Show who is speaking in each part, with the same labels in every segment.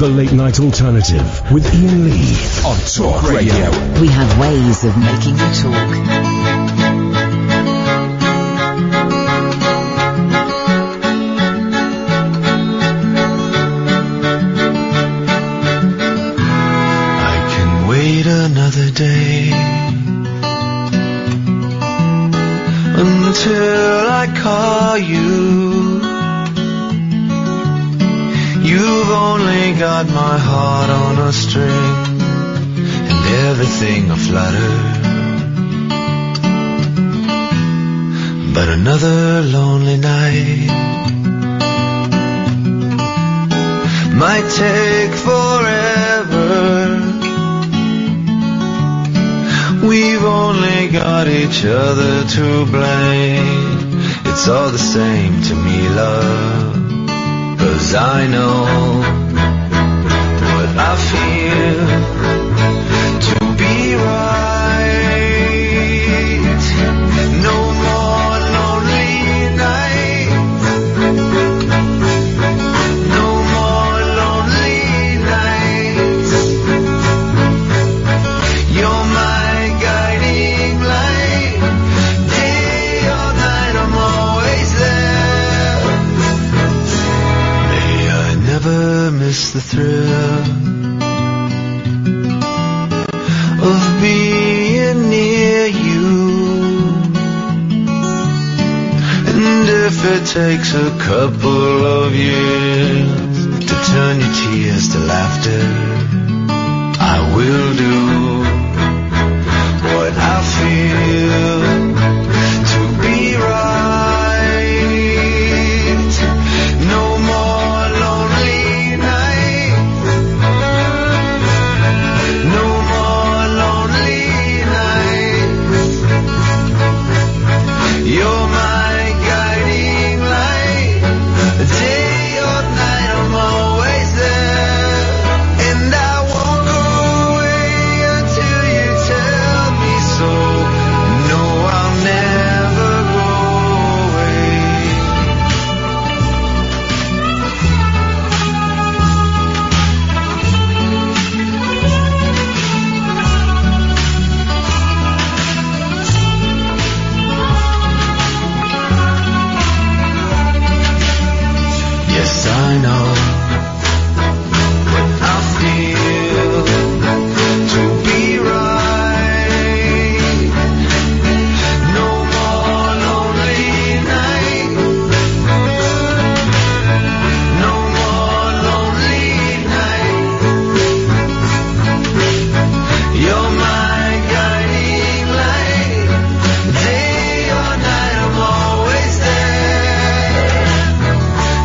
Speaker 1: The Late Night Alternative with Iain Lee on Talk Radio.
Speaker 2: We have ways of making you talk.
Speaker 3: Another day until I call you. You've only got my heart on a string and everything aflutter. But another lonely night might take forever. We've only got each other to blame. It's all the same to me, love. 'Cause I know what I feel to be right. No more lonely nights. No more lonely nights. You're my miss the thrill of being near you. And if it takes a couple of years to turn your tears to laughter, I will do what I feel to be right. No more lonely. You're my guiding light. Day or night, I'm always there. And I won't go away until you tell me so. No, I'll never go Yes, I know what I feel to be right. No more lonely nights. No more lonely nights. You're my guiding light. Day or night, I'm always there.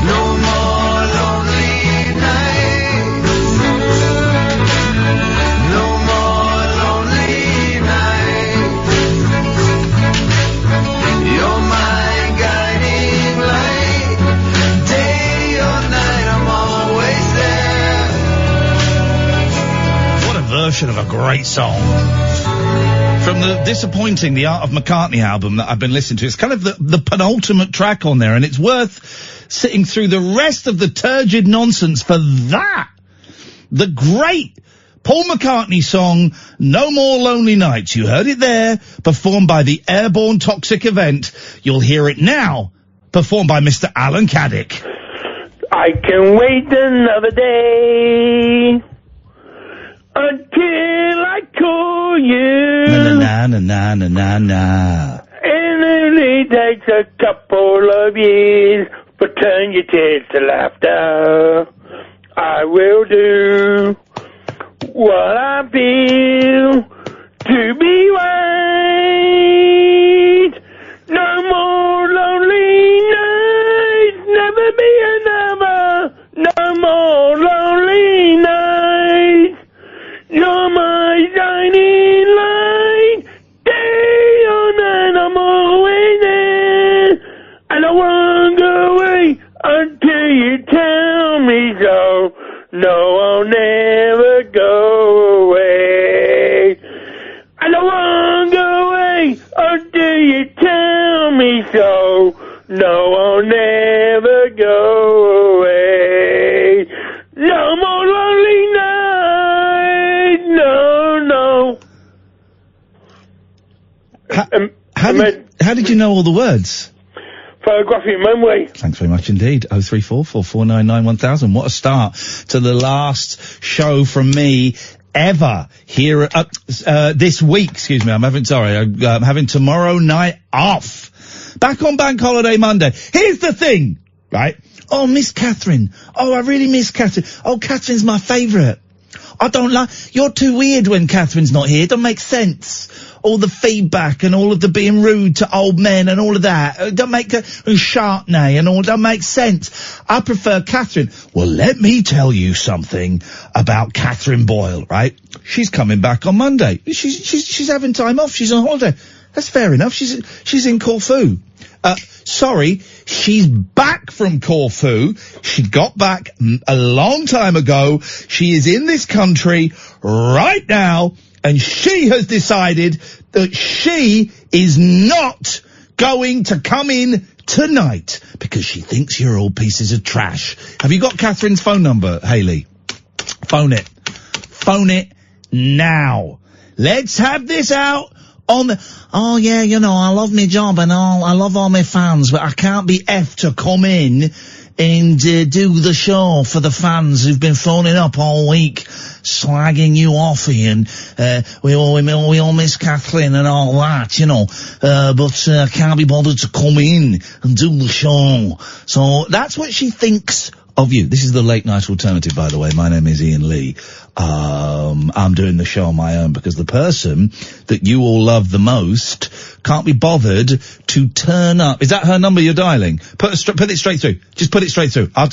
Speaker 3: No more lonely nights. No more lonely nights. You're my guiding light. Day or night, I'm always there.
Speaker 4: What a version of a great song. From the disappointing The Art of McCartney album that I've been listening to. It's kind of the penultimate track on there, and it's worth sitting through the rest of the turgid nonsense for that. The great Paul McCartney song, No More Lonely Nights. You heard it there, performed by the Airborne Toxic Event. You'll hear it now, performed by Mr. Alan Caddick.
Speaker 5: I can wait another day until I call you.
Speaker 4: Na na na na na na.
Speaker 5: And it only takes a couple of years, but turn your tears to laughter. I will do what I feel to be right. No more lonely nights, never be another. No more lonely nights. You're my shining light. Day or night, I'm always there. And I won't go away until you tell me so. No, I'll never go away. And I won't go away until you tell me so. No, I'll never go away. No more lonely
Speaker 4: How did you know all the words?
Speaker 5: Photographic memory.
Speaker 4: Thanks very much indeed. 03444991000. What a start to the last show from me ever here this week. Excuse me. I'm having tomorrow night off. Back on Bank Holiday Monday. Here's the thing, right? Oh, Miss Katherine. Oh, I really miss Katherine. Oh, Katherine's my favourite. I don't like... You're too weird when Katherine's not here. It don't make sense. All the feedback and all of the being rude to old men and all of that. It don't make... Chardonnay and all... Don't make sense. I prefer Katherine. Well, let me tell you something about Katherine Boyle, right? She's coming back on Monday. She's having time off. She's on holiday. That's fair enough. She's in Corfu. Sorry, she's back from Corfu. She got back a long time ago. She is in this country right now, and she has decided that she is not going to come in tonight because she thinks you're all pieces of trash. Have you got Katherine's phone number, Hayley? Phone it. Phone it now. Let's have this out. Oh yeah, you know, I love my job and I love all my fans, but I can't be effed to come in and do the show for the fans who've been phoning up all week, slagging you off, Ian. We all miss Kathleen and all that, you know, but I can't be bothered to come in and do the show. So that's what she thinks of you. This is the late night alternative, by the way. My name is Iain Lee. I'm doing the show on my own because the person that you all love the most can't be bothered to turn up. Is that her number you're dialing? Put it straight through. Just put it straight through. I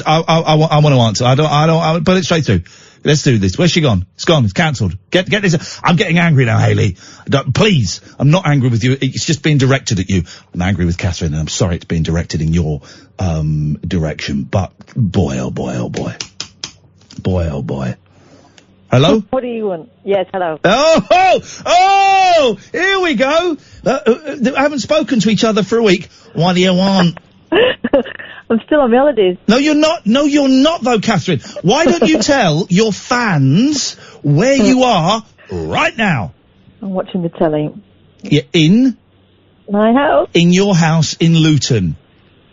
Speaker 4: want to answer. I put it straight through. Let's do this. Where's she gone? It's gone. It's cancelled. Get this. I'm getting angry now, Hayley. Please. I'm not angry with you. It's just being directed at you. I'm angry with Katherine, and I'm sorry it's being directed in your, direction. But, boy, oh boy, oh boy. Boy, oh boy. Hello?
Speaker 6: What do you want? Yes, hello.
Speaker 4: Oh! Here we go. I haven't spoken to each other for a week. What do you want?
Speaker 6: I'm still on melodies.
Speaker 4: No, you're not. No, you're not, though, Katherine. Why don't you tell your fans where you are right now?
Speaker 6: I'm watching the telly.
Speaker 4: You're in?
Speaker 6: My house?
Speaker 4: In your house in Luton.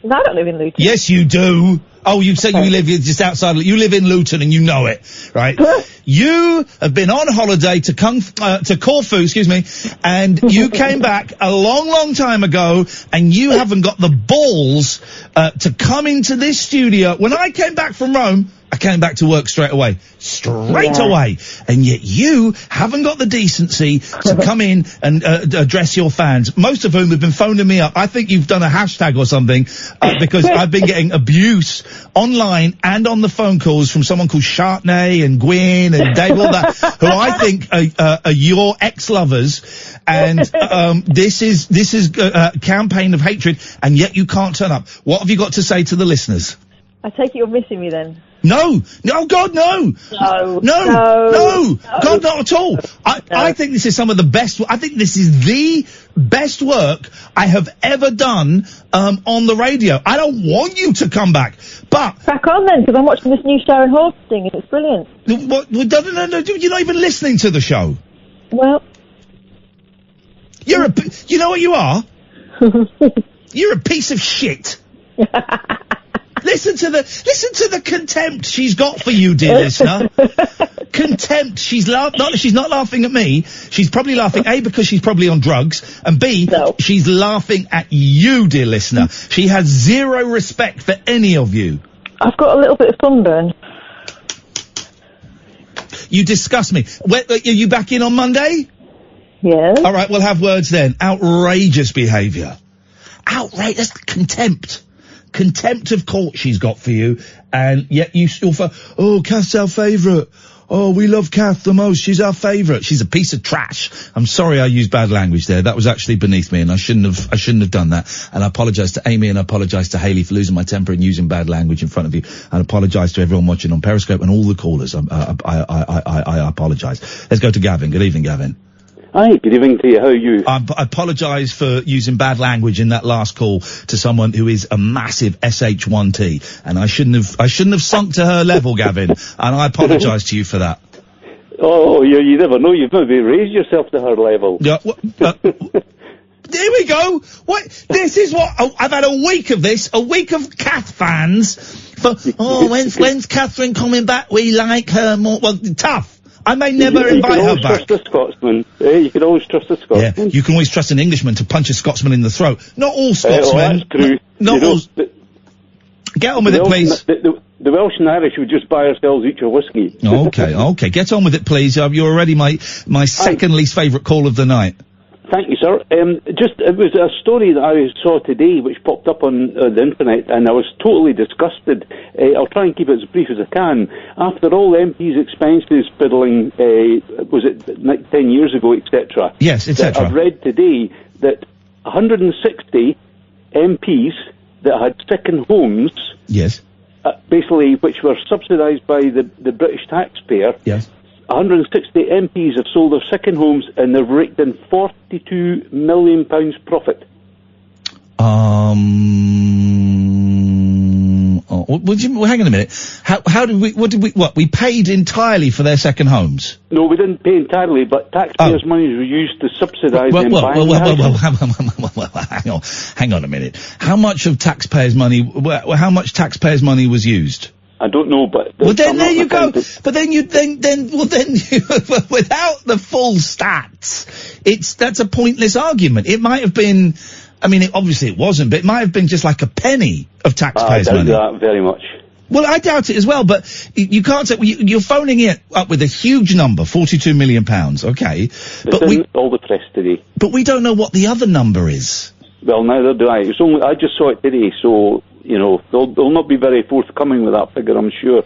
Speaker 6: No, I don't live in Luton.
Speaker 4: Yes, you do. Oh, you said you live just outside. You live in Luton and you know it, right? You have been on holiday to Corfu, excuse me, and you came back a long, long time ago, and you haven't got the balls to come into this studio. When I came back from Rome, I came back to work straight away. Away. And yet you haven't got the decency to come in and address your fans, most of whom have been phoning me up. I think you've done a hashtag or something, because I've been getting abuse online and on the phone calls from someone called Chardonnay and Gwyn and Dave, all that, who I think are your ex-lovers. And this is a campaign of hatred, and yet you can't turn up. What have you got to say to the listeners?
Speaker 6: I take it you're missing me then.
Speaker 4: No, God, no. No, God, not at all. I think this is some of the best. I think this is the best work I have ever done on the radio. I don't want you to come back, but
Speaker 6: crack on then, because I'm watching this new Sharon Hall thing and it's brilliant.
Speaker 4: What? No, you're not even listening to the show.
Speaker 6: Well,
Speaker 4: you know what you are? You're a piece of shit. Listen to the contempt she's got for you, dear listener. Contempt. She's not laughing at me. She's probably laughing, A, because she's probably on drugs, and B, she's laughing at you, dear listener. She has zero respect for any of you.
Speaker 6: I've got a little bit of sunburn.
Speaker 4: You disgust me. Are you back in on Monday?
Speaker 6: Yes.
Speaker 4: All right, we'll have words then. Outrageous behaviour. Outrageous contempt. Contempt of court she's got for you, and yet you still Kath's our favourite. Oh, we love Kath the most. She's our favourite. She's a piece of trash. I'm sorry I used bad language there. That was actually beneath me, and I shouldn't have done that. And I apologise to Amy, and I apologise to Hayley for losing my temper and using bad language in front of you. And I apologise to everyone watching on Periscope and all the callers. I apologise. Let's go to Gavin. Good evening, Gavin.
Speaker 7: Hi, good evening to you. How are you?
Speaker 4: I apologise for using bad language in that last call to someone who is a massive SH1T, and I shouldn't have sunk to her level, Gavin, and I apologise to you for that.
Speaker 7: Oh, you never know. You've maybe raised yourself to her level.
Speaker 4: Yeah. Here we go. What? This is what I've had a week of this. A week of Kath fans. When's Katherine coming back? We like her more. Well, tough. I may never invite her back.
Speaker 7: You can always trust a Scotsman. You can always trust a Scotsman.
Speaker 4: Yeah, you can always trust an Englishman to punch a Scotsman in the throat. Not all Scotsmen.
Speaker 7: That's true.
Speaker 4: Not all. Get on with it, please.
Speaker 7: The Welsh and Irish would just buy ourselves each a whiskey.
Speaker 4: Okay. Get on with it, please. You're already my second least favourite call of the night.
Speaker 7: Thank you, sir. It was a story that I saw today which popped up on the internet, and I was totally disgusted. I'll try and keep it as brief as I can. After all the MP's expenses fiddling, was it 10 years ago, etc.?
Speaker 4: Yes, etc.
Speaker 7: I've read today that 160 MPs that had second homes,
Speaker 4: yes,
Speaker 7: basically, which were subsidised by the British taxpayer.
Speaker 4: Yes.
Speaker 7: 160 MPs have sold their second homes and they've raked in £42 million profit.
Speaker 4: Hang on a minute. How did we paid entirely for their second homes?
Speaker 7: No, we didn't pay entirely, but taxpayers' money was used to subsidise them buying
Speaker 4: hang on a minute. How much taxpayers' money was used?
Speaker 7: I don't know, but
Speaker 4: there you go. But then you without the full stats, that's a pointless argument. It might have been. I mean, obviously it wasn't, but it might have been just like a penny of taxpayers' money.
Speaker 7: I doubt that very much.
Speaker 4: Well, I doubt it as well, but you can't say, you're phoning it up with a huge number, £42 million, okay?
Speaker 7: But all the press today.
Speaker 4: But we don't know what the other number is.
Speaker 7: Well, neither do I. I just saw it today, so, they'll not be very forthcoming with that figure, I'm sure.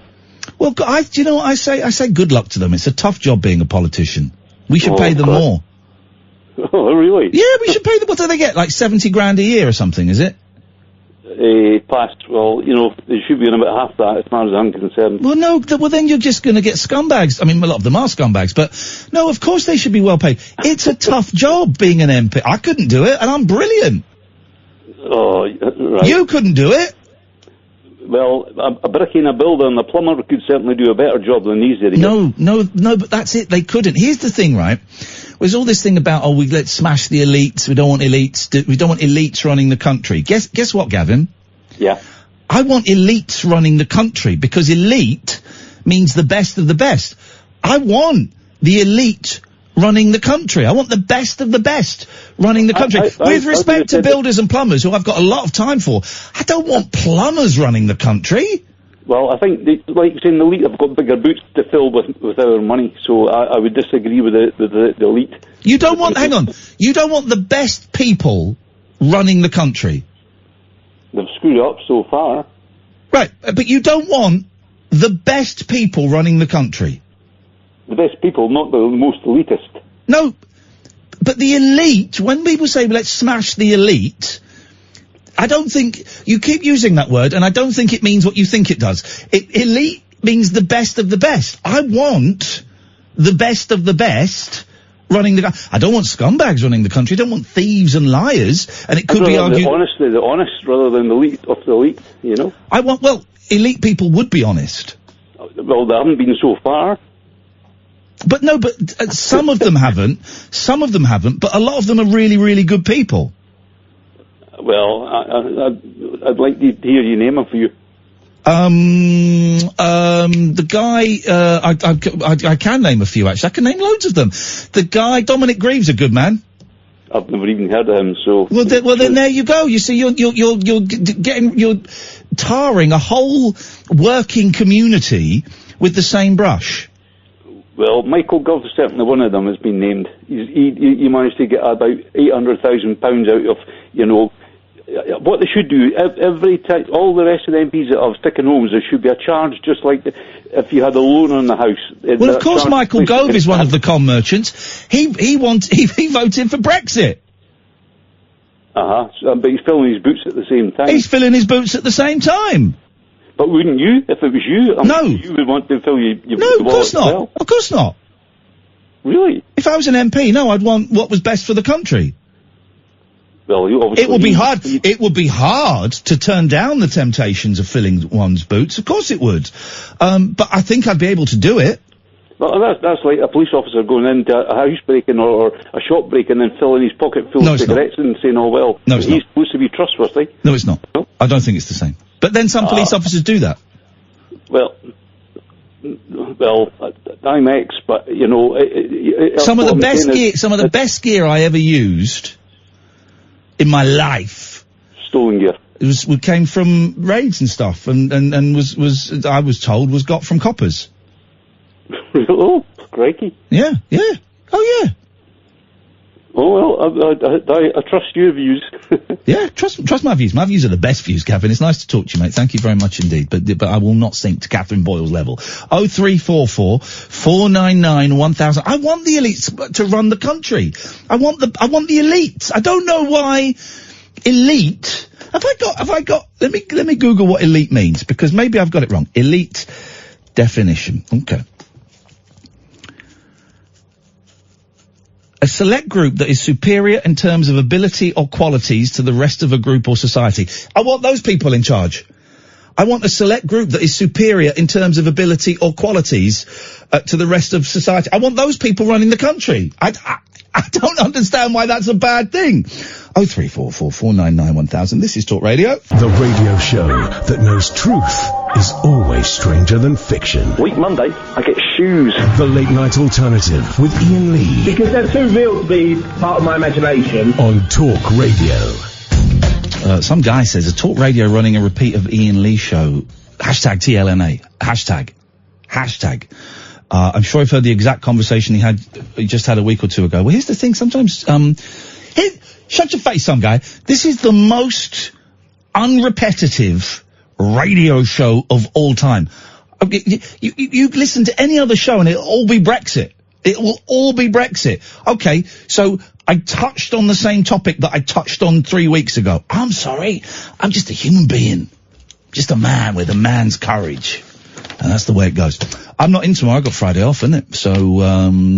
Speaker 4: Well, do you know what I say? I say good luck to them. It's a tough job being a politician. We should pay them more.
Speaker 7: Oh, really?
Speaker 4: Yeah, we should pay them. What do they get? Like 70 grand a year or something, is it?
Speaker 7: Past, they should be in about half that as far as I'm concerned.
Speaker 4: Well, no, then you're just going to get scumbags. I mean, a lot of them are scumbags, but no, of course they should be well paid. It's a tough job being an MP. I couldn't do it, and I'm brilliant.
Speaker 7: Oh, right.
Speaker 4: You couldn't do it.
Speaker 7: Well, a brickie and a builder and a plumber could certainly do a better job than these idiots.
Speaker 4: No, but that's it. They couldn't. Here's the thing, right? There's all this thing about, let's smash the elites. We don't want elites. We don't want elites running the country. Guess what, Gavin?
Speaker 7: Yeah.
Speaker 4: I want elites running the country because elite means the best of the best. I want the elite running the country. I want the best of the best running the country. With respect to builders and plumbers, who I've got a lot of time for, I don't want plumbers running the country.
Speaker 7: Well, I think, like saying the elite have got bigger boots to fill with our money, so I would disagree with the elite.
Speaker 4: You don't want the best people running the country.
Speaker 7: They've screwed up so far.
Speaker 4: Right, but you don't want the best people running the country.
Speaker 7: The best people, not the most elitist.
Speaker 4: No, but the elite, when people say, let's smash the elite, I don't think, you keep using that word, and I don't think it means what you think it does. Elite means the best of the best. I want the best of the best running the country. I don't want scumbags running the country. I don't want thieves and liars, and it could be argued...
Speaker 7: The honest rather than the elite of the elite,
Speaker 4: elite people would be honest.
Speaker 7: Well, they haven't been so far.
Speaker 4: But some of them haven't, but a lot of them are really, really good people.
Speaker 7: Well, I'd like to hear you name a few.
Speaker 4: The guy, I can name a few actually. I can name loads of them. The guy, Dominic Greaves, a good man.
Speaker 7: I've never even heard of him, so...
Speaker 4: Well, then there you go. You see, you're tarring a whole working community with the same brush.
Speaker 7: Well, Michael Gove, certainly one of them, has been named. He managed to get about £800,000 out of, what they should do, all the rest of the MPs that have second homes, there should be a charge just like if you had a loan on the house.
Speaker 4: Well, of course Michael Gove is one of the con merchants. He voted for Brexit.
Speaker 7: But he's filling his boots at the same time.
Speaker 4: He's filling his boots at the same time.
Speaker 7: But wouldn't you, if it was you?
Speaker 4: No.
Speaker 7: You would want to fill your
Speaker 4: No, of course not.
Speaker 7: Well.
Speaker 4: Of course not.
Speaker 7: Really?
Speaker 4: If I was an MP, no, I'd want what was best for the country.
Speaker 7: Well, you obviously...
Speaker 4: It would be hard. It would be hard to turn down the temptations of filling one's boots. Of course it would. But I think I'd be able to do it.
Speaker 7: Well, that's like a police officer going into a house breaking or a shop breaking and filling his pocket full of cigarettes and saying, oh, well, he's supposed to be trustworthy.
Speaker 4: No, it's not. No? I don't think it's the same. But then some police officers do that.
Speaker 7: Well, I'm ex, but, you know...
Speaker 4: Some of the best gear I ever used in my life...
Speaker 7: Stolen gear.
Speaker 4: We came from raids and stuff, and was I was told, was got from coppers.
Speaker 7: Oh, crikey.
Speaker 4: Yeah. Oh, yeah.
Speaker 7: Oh, well, I trust your views.
Speaker 4: Yeah, trust my views. My views are the best views, Katherine. It's nice to talk to you, mate. Thank you very much indeed. But I will not sink to Katherine Boyle's level. 0344 499 1000. I want the elites to run the country. I want the elites. I don't know why elite... Have I got, let me Google what elite means, because maybe I've got it wrong. Elite definition. Okay. A select group that is superior in terms of ability or qualities to the rest of a group or society. I want those people in charge. I want a select group that is superior in terms of ability or qualities to the rest of society. I want those people running the country. I don't understand why that's a bad thing. 0344 499 1000. This is Talk Radio.
Speaker 1: The radio show that knows truth is always stranger than fiction.
Speaker 8: Week Monday, I get shoes.
Speaker 1: The Late Night Alternative with Iain Lee.
Speaker 8: Because they're too real to be part of my imagination.
Speaker 1: On Talk Radio.
Speaker 4: Some guy says, a Talk Radio running a repeat of Iain Lee show. Hashtag TLNA. Hashtag. I'm sure I've heard the exact conversation he just had a week or two ago. Well, here's the thing. Sometimes, shut your face, some guy. This is the most unrepetitive radio show of all time. You listen to any other show and it'll all be Brexit. It will all be Brexit. Okay, so I touched on the same topic that I touched on 3 weeks ago. I'm sorry. I'm just a human being. Just a man with a man's courage. And that's the way it goes. I'm not in tomorrow. I've got Friday off, isn't it? So,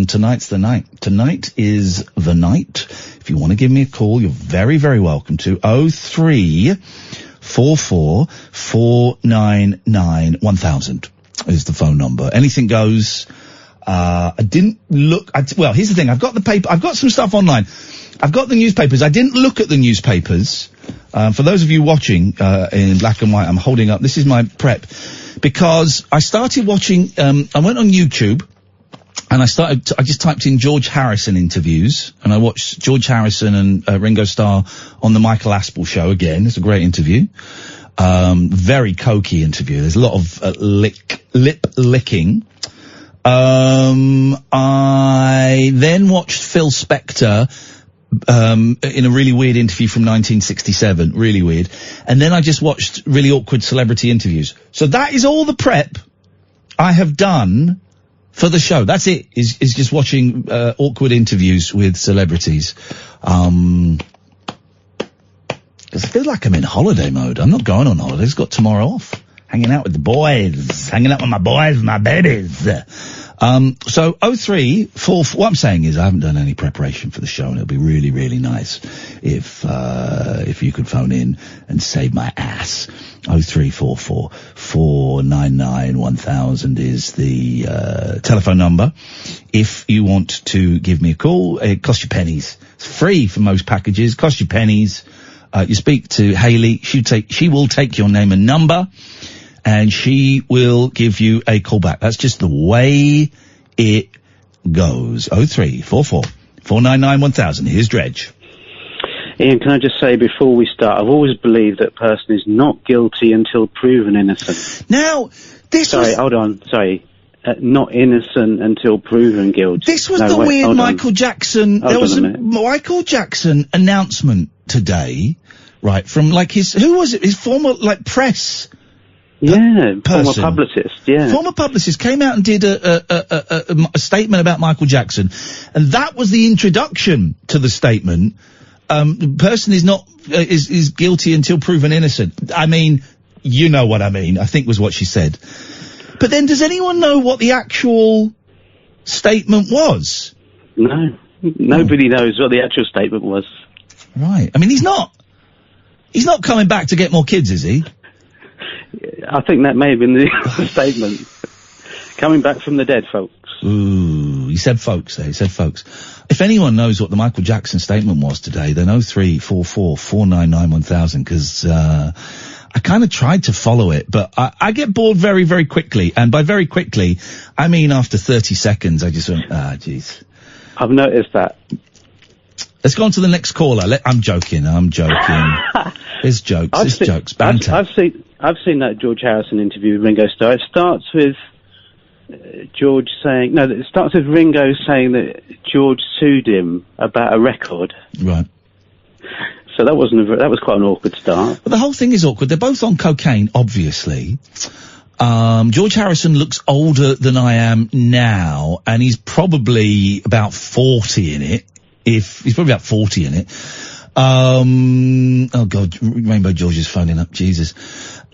Speaker 4: tonight's the night. Tonight is the night. If you want to give me a call, you're very, very welcome to 0344 499 1000 is the phone number. Anything goes. I didn't look. Well, here's the thing. I've got the paper. I've got some stuff online. I've got the newspapers. I didn't look at the newspapers. For those of you watching in black and white, I'm holding up. This is my prep. Because I started watching, I went on YouTube, and I just typed in George Harrison interviews, and I watched George Harrison and Ringo Starr on the Michael Aspel show again. It's a great interview. Very cokey interview. There's a lot of lip licking. I then watched Phil Spector in a really weird interview from 1967, really weird. And then I just watched really awkward celebrity interviews. So that is all the prep I have done for the show. That's it, is just watching awkward interviews with celebrities. Because I feel like I'm in holiday mode. I'm not going on holiday. I've got tomorrow off. Hanging out with the boys. Hanging out with my boys, my babies. So 0344, what I'm saying is I haven't done any preparation for the show, and it'll be really, really nice if you could phone in and save my ass. 0344 499 1000 is the telephone number. If you want to give me a call, it costs you pennies. It's free for most packages, costs you pennies. You speak to Hayley, she will take your name and number, and she will give you a call back. That's just the way it goes. 0344 499 1000. Here's Dredge.
Speaker 9: Iain, can I just say before we start, I've always believed that a person is not guilty until proven innocent.
Speaker 4: Now,
Speaker 9: not innocent until proven guilty.
Speaker 4: This was weird Michael Jackson. There was a Michael Jackson announcement today, right, from his former, press.
Speaker 9: Yeah, former publicist, yeah.
Speaker 4: Former publicist came out and did a statement about Michael Jackson, and that was the introduction to the statement. The person is guilty until proven innocent. I mean, you know what I mean, I think was what she said. But then does anyone know what the actual statement was?
Speaker 9: No. Nobody knows what the actual statement was.
Speaker 4: Right. I mean, he's not coming back to get more kids, is he?
Speaker 9: I think that may have been the statement. Coming back from the dead, folks.
Speaker 4: Ooh, he said folks there, he said folks. If anyone knows what the Michael Jackson statement was today, then 0344 499 1000, because, I kind of tried to follow it, but I get bored very, very quickly. And by very quickly, I mean after 30 seconds, I just went, jeez.
Speaker 9: I've noticed that.
Speaker 4: Let's go on to the next caller. I'm joking. It's jokes, banter.
Speaker 9: I've seen that George Harrison interview with Ringo Starr. It starts with George saying, no, it starts with Ringo saying that George sued him about a record.
Speaker 4: Right.
Speaker 9: So that was quite an awkward start.
Speaker 4: But the whole thing is awkward. They're both on cocaine, obviously. George Harrison looks older than I am now, and he's probably about 40 in it. He's probably about 40 in it. Oh God, Rainbow George is phoning up, Jesus.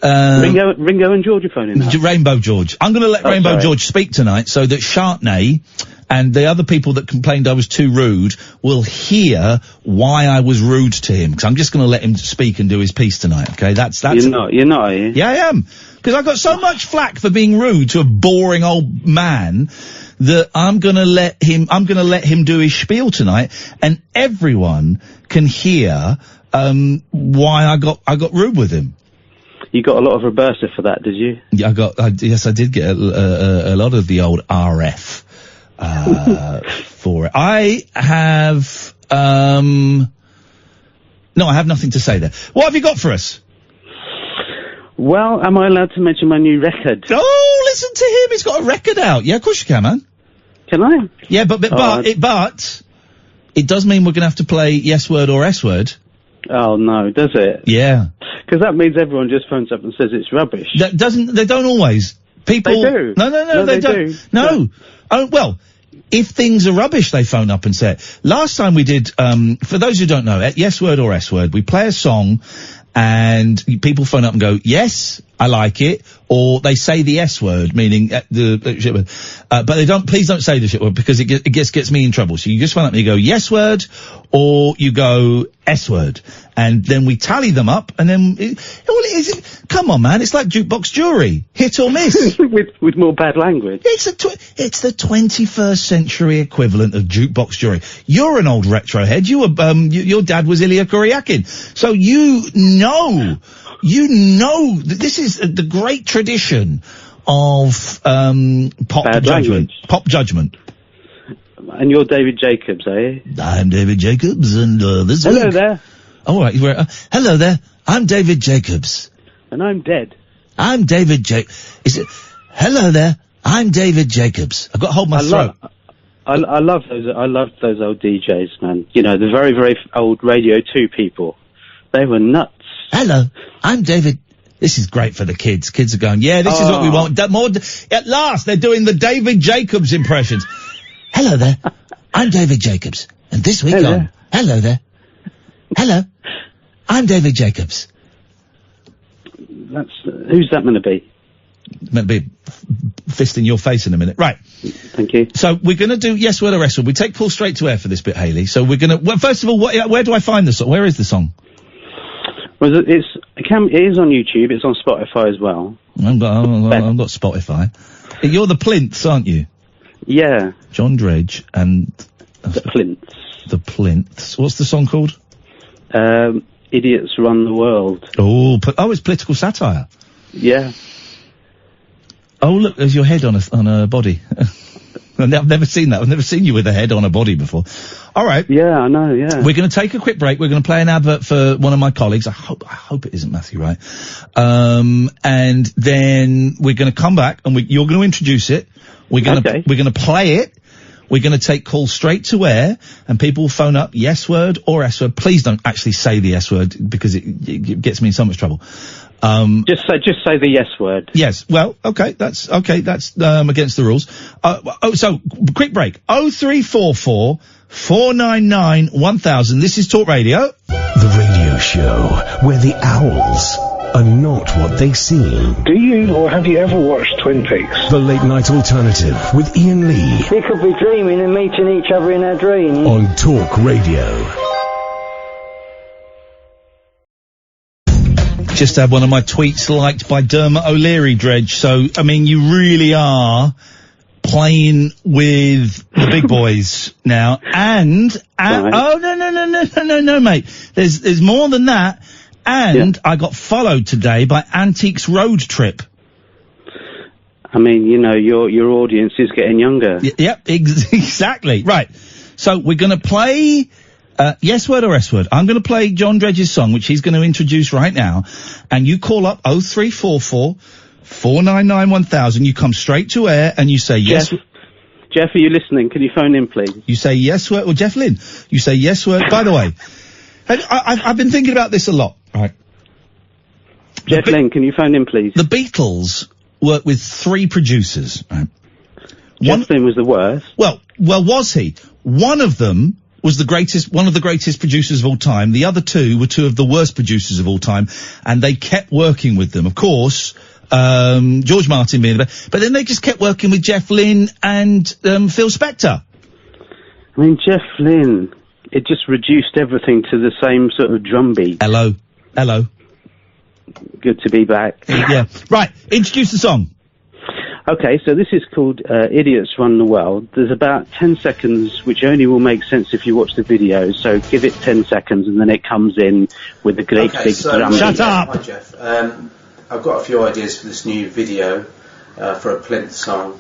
Speaker 9: Ringo and George are phoning up.
Speaker 4: Rainbow George. I'm gonna let Rainbow George speak tonight so that Shartney and the other people that complained I was too rude will hear why I was rude to him. Because I'm just gonna let him speak and do his piece tonight, okay? That's
Speaker 9: You're not, are you?
Speaker 4: Yeah, I am. Because I got so much flack for being rude to a boring old man that I'm gonna let him do his spiel tonight, and everyone can hear why I got rude with him.
Speaker 9: You got a lot of Roberta for that, did you?
Speaker 4: Yeah, yes, I did get a lot of the old RF for it. I have no, I have nothing to say there. What have you got for us?
Speaker 9: Well, am I allowed to mention my new record?
Speaker 4: Oh, listen to him. He's got a record out. Yeah, of course you can, man.
Speaker 9: Can I?
Speaker 4: Yeah, but it does mean we're going to have to play yes word or S word.
Speaker 9: Oh no, does it?
Speaker 4: Yeah.
Speaker 9: Because that means everyone just phones up and says it's rubbish.
Speaker 4: They don't always. People.
Speaker 9: They do.
Speaker 4: No, they don't. No. Oh, well, if things are rubbish, they phone up and say it. Last time we did, for those who don't know, yes word or S word, we play a song and people phone up and go, yes, I like it, or they say the S word, meaning the shit word. But please don't say the shit word because it gets me in trouble. So you just phone up and you go yes word, or you go S word. And then we tally them up, and then come on, man, it's like jukebox jury. Hit or miss.
Speaker 9: with more bad language.
Speaker 4: It's the 21st century equivalent of jukebox jury. You're an old retro head. Your dad was Ilya Kuryakin. So you know that this is the great tradition of pop
Speaker 9: bad
Speaker 4: judgment.
Speaker 9: Language.
Speaker 4: Pop judgment.
Speaker 9: And you're David Jacobs, are you?
Speaker 4: I'm David Jacobs, and this
Speaker 9: Hello
Speaker 4: week...
Speaker 9: there.
Speaker 4: All right, hello there. I'm David Jacobs.
Speaker 9: And I'm dead.
Speaker 4: I'm David Hello there. I'm David Jacobs. I've got to hold my throat.
Speaker 9: I love those old DJs, man. You know, the very, very old Radio 2 people. They were nuts.
Speaker 4: Hello, I'm David. This is great for the kids. Kids are going, yeah, this is what we want. At last, they're doing the David Jacobs impressions. Hello there. I'm David Jacobs. And this week on... Hello there. Hello. I'm David Jacobs.
Speaker 9: Who's that going to be?
Speaker 4: Meant to be fist in your face in a minute. Right.
Speaker 9: Thank you.
Speaker 4: So we're going to do yes word or S word. We take Paul straight to air for this bit, Hayley. So we're going to... Well, first of all, where do I find the song? Where is the song?
Speaker 9: Well, it is on YouTube. It's on Spotify as well.
Speaker 4: I've got Spotify. You're the Plinths, aren't you?
Speaker 9: Yeah.
Speaker 4: John Dredge and...
Speaker 9: The Plinths.
Speaker 4: The Plinths. What's the song called?
Speaker 9: Idiots Run the World.
Speaker 4: Oh, it's political satire.
Speaker 9: Yeah.
Speaker 4: Oh, look, there's your head on a body. I've never seen that. I've never seen you with a head on a body before. All right.
Speaker 9: Yeah, I know, yeah.
Speaker 4: We're going to take a quick break. We're going to play an advert for one of my colleagues. I hope it isn't Matthew Wright. And then we're going to come back and you're going to introduce it. We're going to play it. We're going to take calls straight to air, and people will phone up yes word or S word. Please don't actually say the S word because it gets me in so much trouble.
Speaker 9: Just say the yes word.
Speaker 4: Yes. Well, okay. That's against the rules. So quick break. 0344 499 1000. This is Talk Radio.
Speaker 1: The radio show where the owls are not what they seem.
Speaker 8: Do you or have you ever watched Twin Peaks?
Speaker 1: The Late Night Alternative with Iain Lee.
Speaker 10: We could be dreaming and meeting each other in our dreams.
Speaker 1: On Talk Radio.
Speaker 4: just had one of my tweets liked by Dermot O'Leary, Dredge. So, I mean, you really are playing with the big boys now. And oh, no, mate. There's more than that. And I got followed today by Antiques Road Trip.
Speaker 9: I mean, you know, your audience is getting younger.
Speaker 4: Yep, exactly. Right. So we're going to play yes word or S word. I'm going to play John Dredge's song, which he's going to introduce right now. And you call up 0344 499 1000. You come straight to air and you say yes.
Speaker 9: Jeff, are you listening? Can you phone in, please?
Speaker 4: You say yes word, or Jeff Lynn. You say yes word. By the way, I've been thinking about this a lot. Right.
Speaker 9: Jeff Lynn, can you phone in, please?
Speaker 4: The Beatles worked with 3 producers. Right?
Speaker 9: Jeff Lynn was the worst.
Speaker 4: Well, was he? One of them was one of the greatest producers of all time. The other 2 were 2 of the worst producers of all time, and they kept working with them. Of course, George Martin being the best, but then they just kept working with Jeff Lynne and Phil Spector.
Speaker 9: I mean, Jeff Lynne, it just reduced everything to the same sort of drum beat.
Speaker 4: Hello.
Speaker 9: Good to be back.
Speaker 4: Yeah. Right, introduce the song.
Speaker 9: Okay, so this is called Idiots Run the World. There's about 10 seconds, which only will make sense if you watch the video, so give it 10 seconds and then it comes in with the great big drum.
Speaker 4: Shut up!
Speaker 11: Hi, Jeff. I've got a few ideas for this new video for a Plinth song.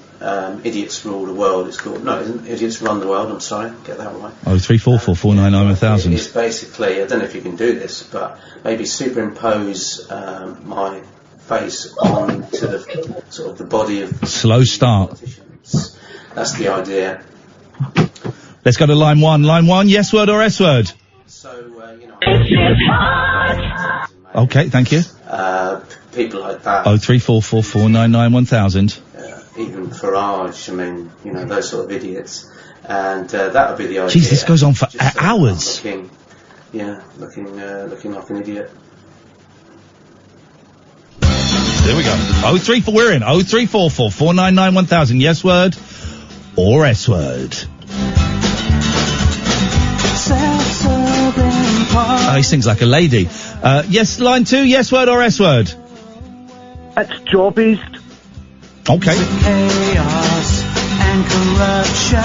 Speaker 11: Idiots Rule the World, it's called. No, it isn't. Idiots Run the World, I'm sorry, get that right.
Speaker 4: 0344 499 1000.
Speaker 11: It's basically, I don't know if you can do this, but maybe superimpose my face onto the sort of the body of
Speaker 4: slow start.
Speaker 11: Politicians. That's the idea.
Speaker 4: Let's go to line 1. Line 1, yes word or S word?
Speaker 11: So, you know...
Speaker 4: Okay, thank you.
Speaker 11: People like that.
Speaker 4: 0344 499 1000.
Speaker 11: Even Farage, I mean, you know, those sort of idiots. And that would be the idea.
Speaker 4: Jeez, this goes on for hours.
Speaker 11: Looking like an idiot.
Speaker 4: There we go. 034, we're in. 0344 499 1000. Yes word or S word? Oh, he sings like a lady. Yes, line 2, yes word or S word?
Speaker 10: That's Job East.
Speaker 4: Okay.
Speaker 12: Chaos and corruption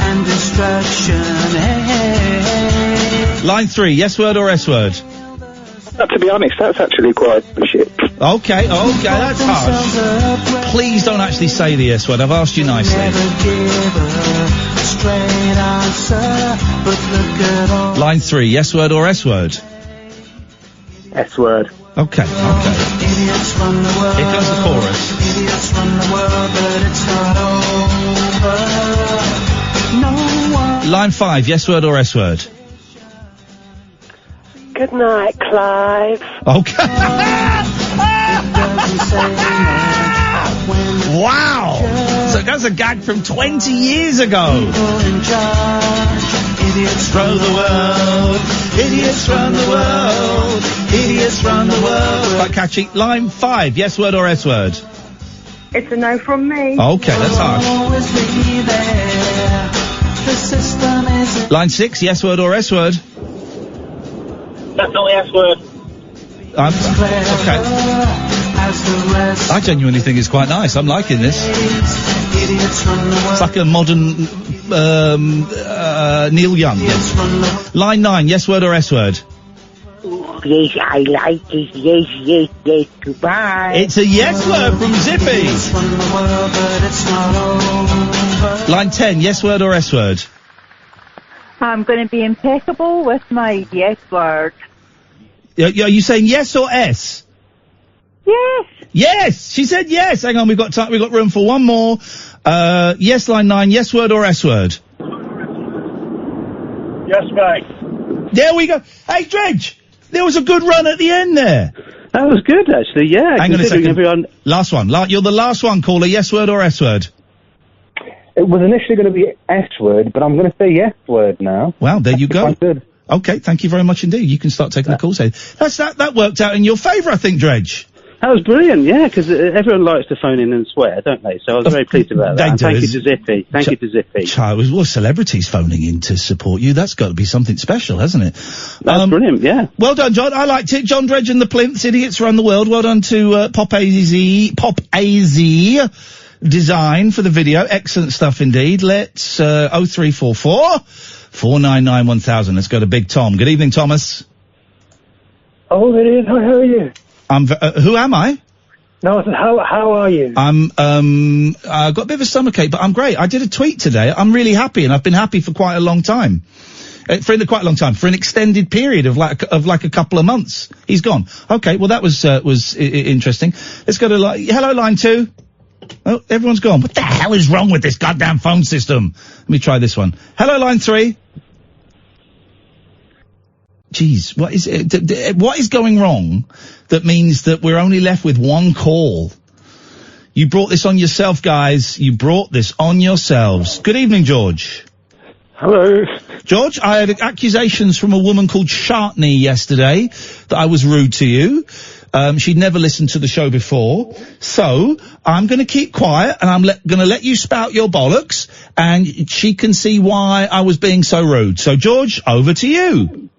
Speaker 12: and destruction. Hey.
Speaker 4: Line 3, yes word or S word?
Speaker 8: To be honest, that's actually quite shit.
Speaker 4: Okay, that's harsh. Please don't actually say the S word. I've asked you nicely. Line 3, yes word or S word?
Speaker 10: S word.
Speaker 4: Okay. Here comes the chorus.
Speaker 12: Idiots run the world, but it's not over. No one.
Speaker 4: Line 5, yes word or S word?
Speaker 13: Good night, Clive.
Speaker 4: Okay. Wow. So that's a gag from 20 years ago.
Speaker 12: Idiots
Speaker 4: run the world. Idiots run the world. Idiots run the world. Quite catchy. Line 5, yes word or S word?
Speaker 13: It's a no from me.
Speaker 4: Okay, that's harsh. Line 6, yes word or S word?
Speaker 10: Definitely S word.
Speaker 4: Okay. I genuinely think it's quite nice. I'm liking this. It's like a modern Neil Young. Line 9, yes word or S word?
Speaker 13: Yes, I like it. Yes, goodbye.
Speaker 4: It's a yes word from Zippy. Line 10, yes word or S word?
Speaker 6: I'm going to be impeccable with my yes word.
Speaker 4: Are you saying yes or S?
Speaker 6: Yes.
Speaker 4: Yes! She said yes! Hang on, we've got time, we've got room for one more. Yes, line 9, yes word or S word?
Speaker 8: Yes, mate.
Speaker 4: There we go. Hey, Dredge! There was a good run at the end there.
Speaker 9: That was good, actually, yeah.
Speaker 4: Hang on a second. Last one. You're the last one, caller. Yes word or S word?
Speaker 14: It was initially going to be S word, but I'm going to say yes word now.
Speaker 4: Well, there you go.
Speaker 14: Quite good.
Speaker 4: Okay, thank you very much indeed. You can start taking the calls. That worked out in your favour, I think, Dredge.
Speaker 9: That was brilliant, yeah, because everyone likes to phone in and swear, don't they? So I was very pleased about that.
Speaker 4: They do.
Speaker 9: Thank you to Zippy. Thank you to Zippy.
Speaker 4: Well, celebrities phoning in to support you. That's got to be something special, hasn't it?
Speaker 9: That's brilliant, yeah.
Speaker 4: Well done, John. I liked it. John Dredge and the Plinths, Idiots Run the World. Well done to Pop AZ Design for the video. Excellent stuff indeed. Let's 0344 499 1000. Let's go to Big Tom. Good evening, Thomas.
Speaker 15: Oh, Ian, how are you?
Speaker 4: Who am I?
Speaker 15: No, I said, how are you?
Speaker 4: I've got a bit of a stomachache, but I'm great. I did a tweet today. I'm really happy, and I've been happy for quite a long time. For an extended period of like a couple of months. He's gone. Okay, well that was interesting. Let's go to hello, line 2. Oh, everyone's gone. What the hell is wrong with this goddamn phone system? Let me try this one. Hello, line 3. Jeez, what is going wrong that means that we're only left with one call? You brought this on yourself, guys. You brought this on yourselves. Good evening, George.
Speaker 15: Hello.
Speaker 4: George, I had accusations from a woman called Shartney yesterday that I was rude to you. She'd never listened to the show before. So, I'm gonna keep quiet and I'm gonna let you spout your bollocks and she can see why I was being so rude. So, George, over to you.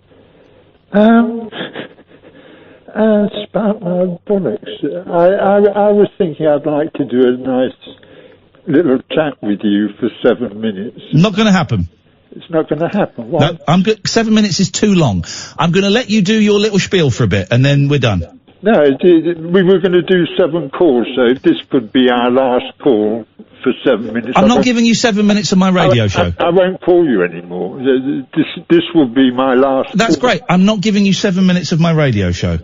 Speaker 16: Spout my bollocks. I was thinking I'd like to do a nice little chat with you for 7 minutes.
Speaker 4: Not gonna happen.
Speaker 16: It's not gonna happen. Why?
Speaker 4: No, 7 minutes is too long. I'm gonna let you do your little spiel for a bit and then we're done.
Speaker 16: No, we were gonna do 7 calls, so this could be our last call for 7 minutes.
Speaker 4: I'm not giving you 7 minutes of my radio show.
Speaker 16: I won't call you anymore. This will be my last
Speaker 4: That's
Speaker 16: call.
Speaker 4: great. I'm not giving you 7 minutes of my radio show.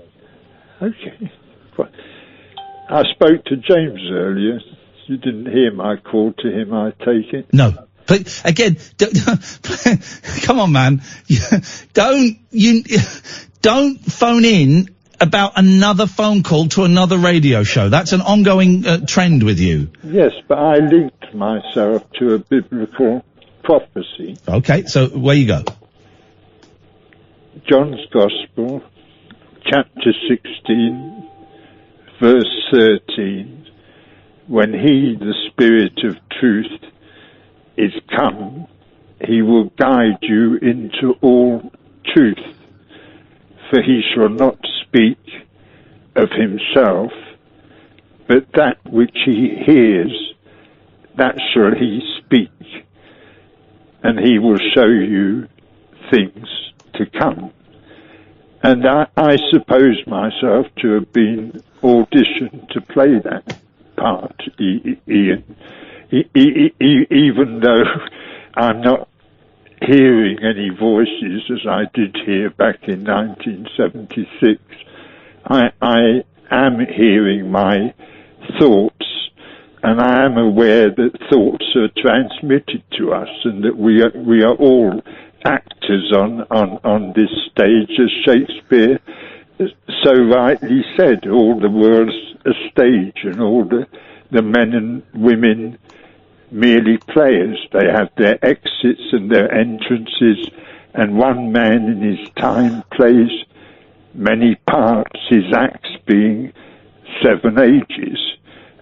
Speaker 16: Okay. I spoke to James earlier. You didn't hear my call to him, I take it?
Speaker 4: No. But again, come on, man. Don't phone in about another phone call to another radio show. That's an ongoing trend with you.
Speaker 16: Yes, but I linked myself to a biblical prophecy.
Speaker 4: Okay, so where you go?
Speaker 16: John's Gospel, chapter 16, verse 13. When he, the Spirit of truth, is come, he will guide you into all truth. For he shall not speak of himself, but that which he hears, that shall he speak, and he will show you things to come. And I suppose myself to have been auditioned to play that part, Ian, even though I'm not hearing any voices as I did hear back in 1976. I am hearing my thoughts, and I am aware that thoughts are transmitted to us, and that we are all actors on this stage, as Shakespeare so rightly said. All the world's a stage, and all the men and women merely players. They have their exits and their entrances, and one man in his time plays many parts, his acts being 7 ages.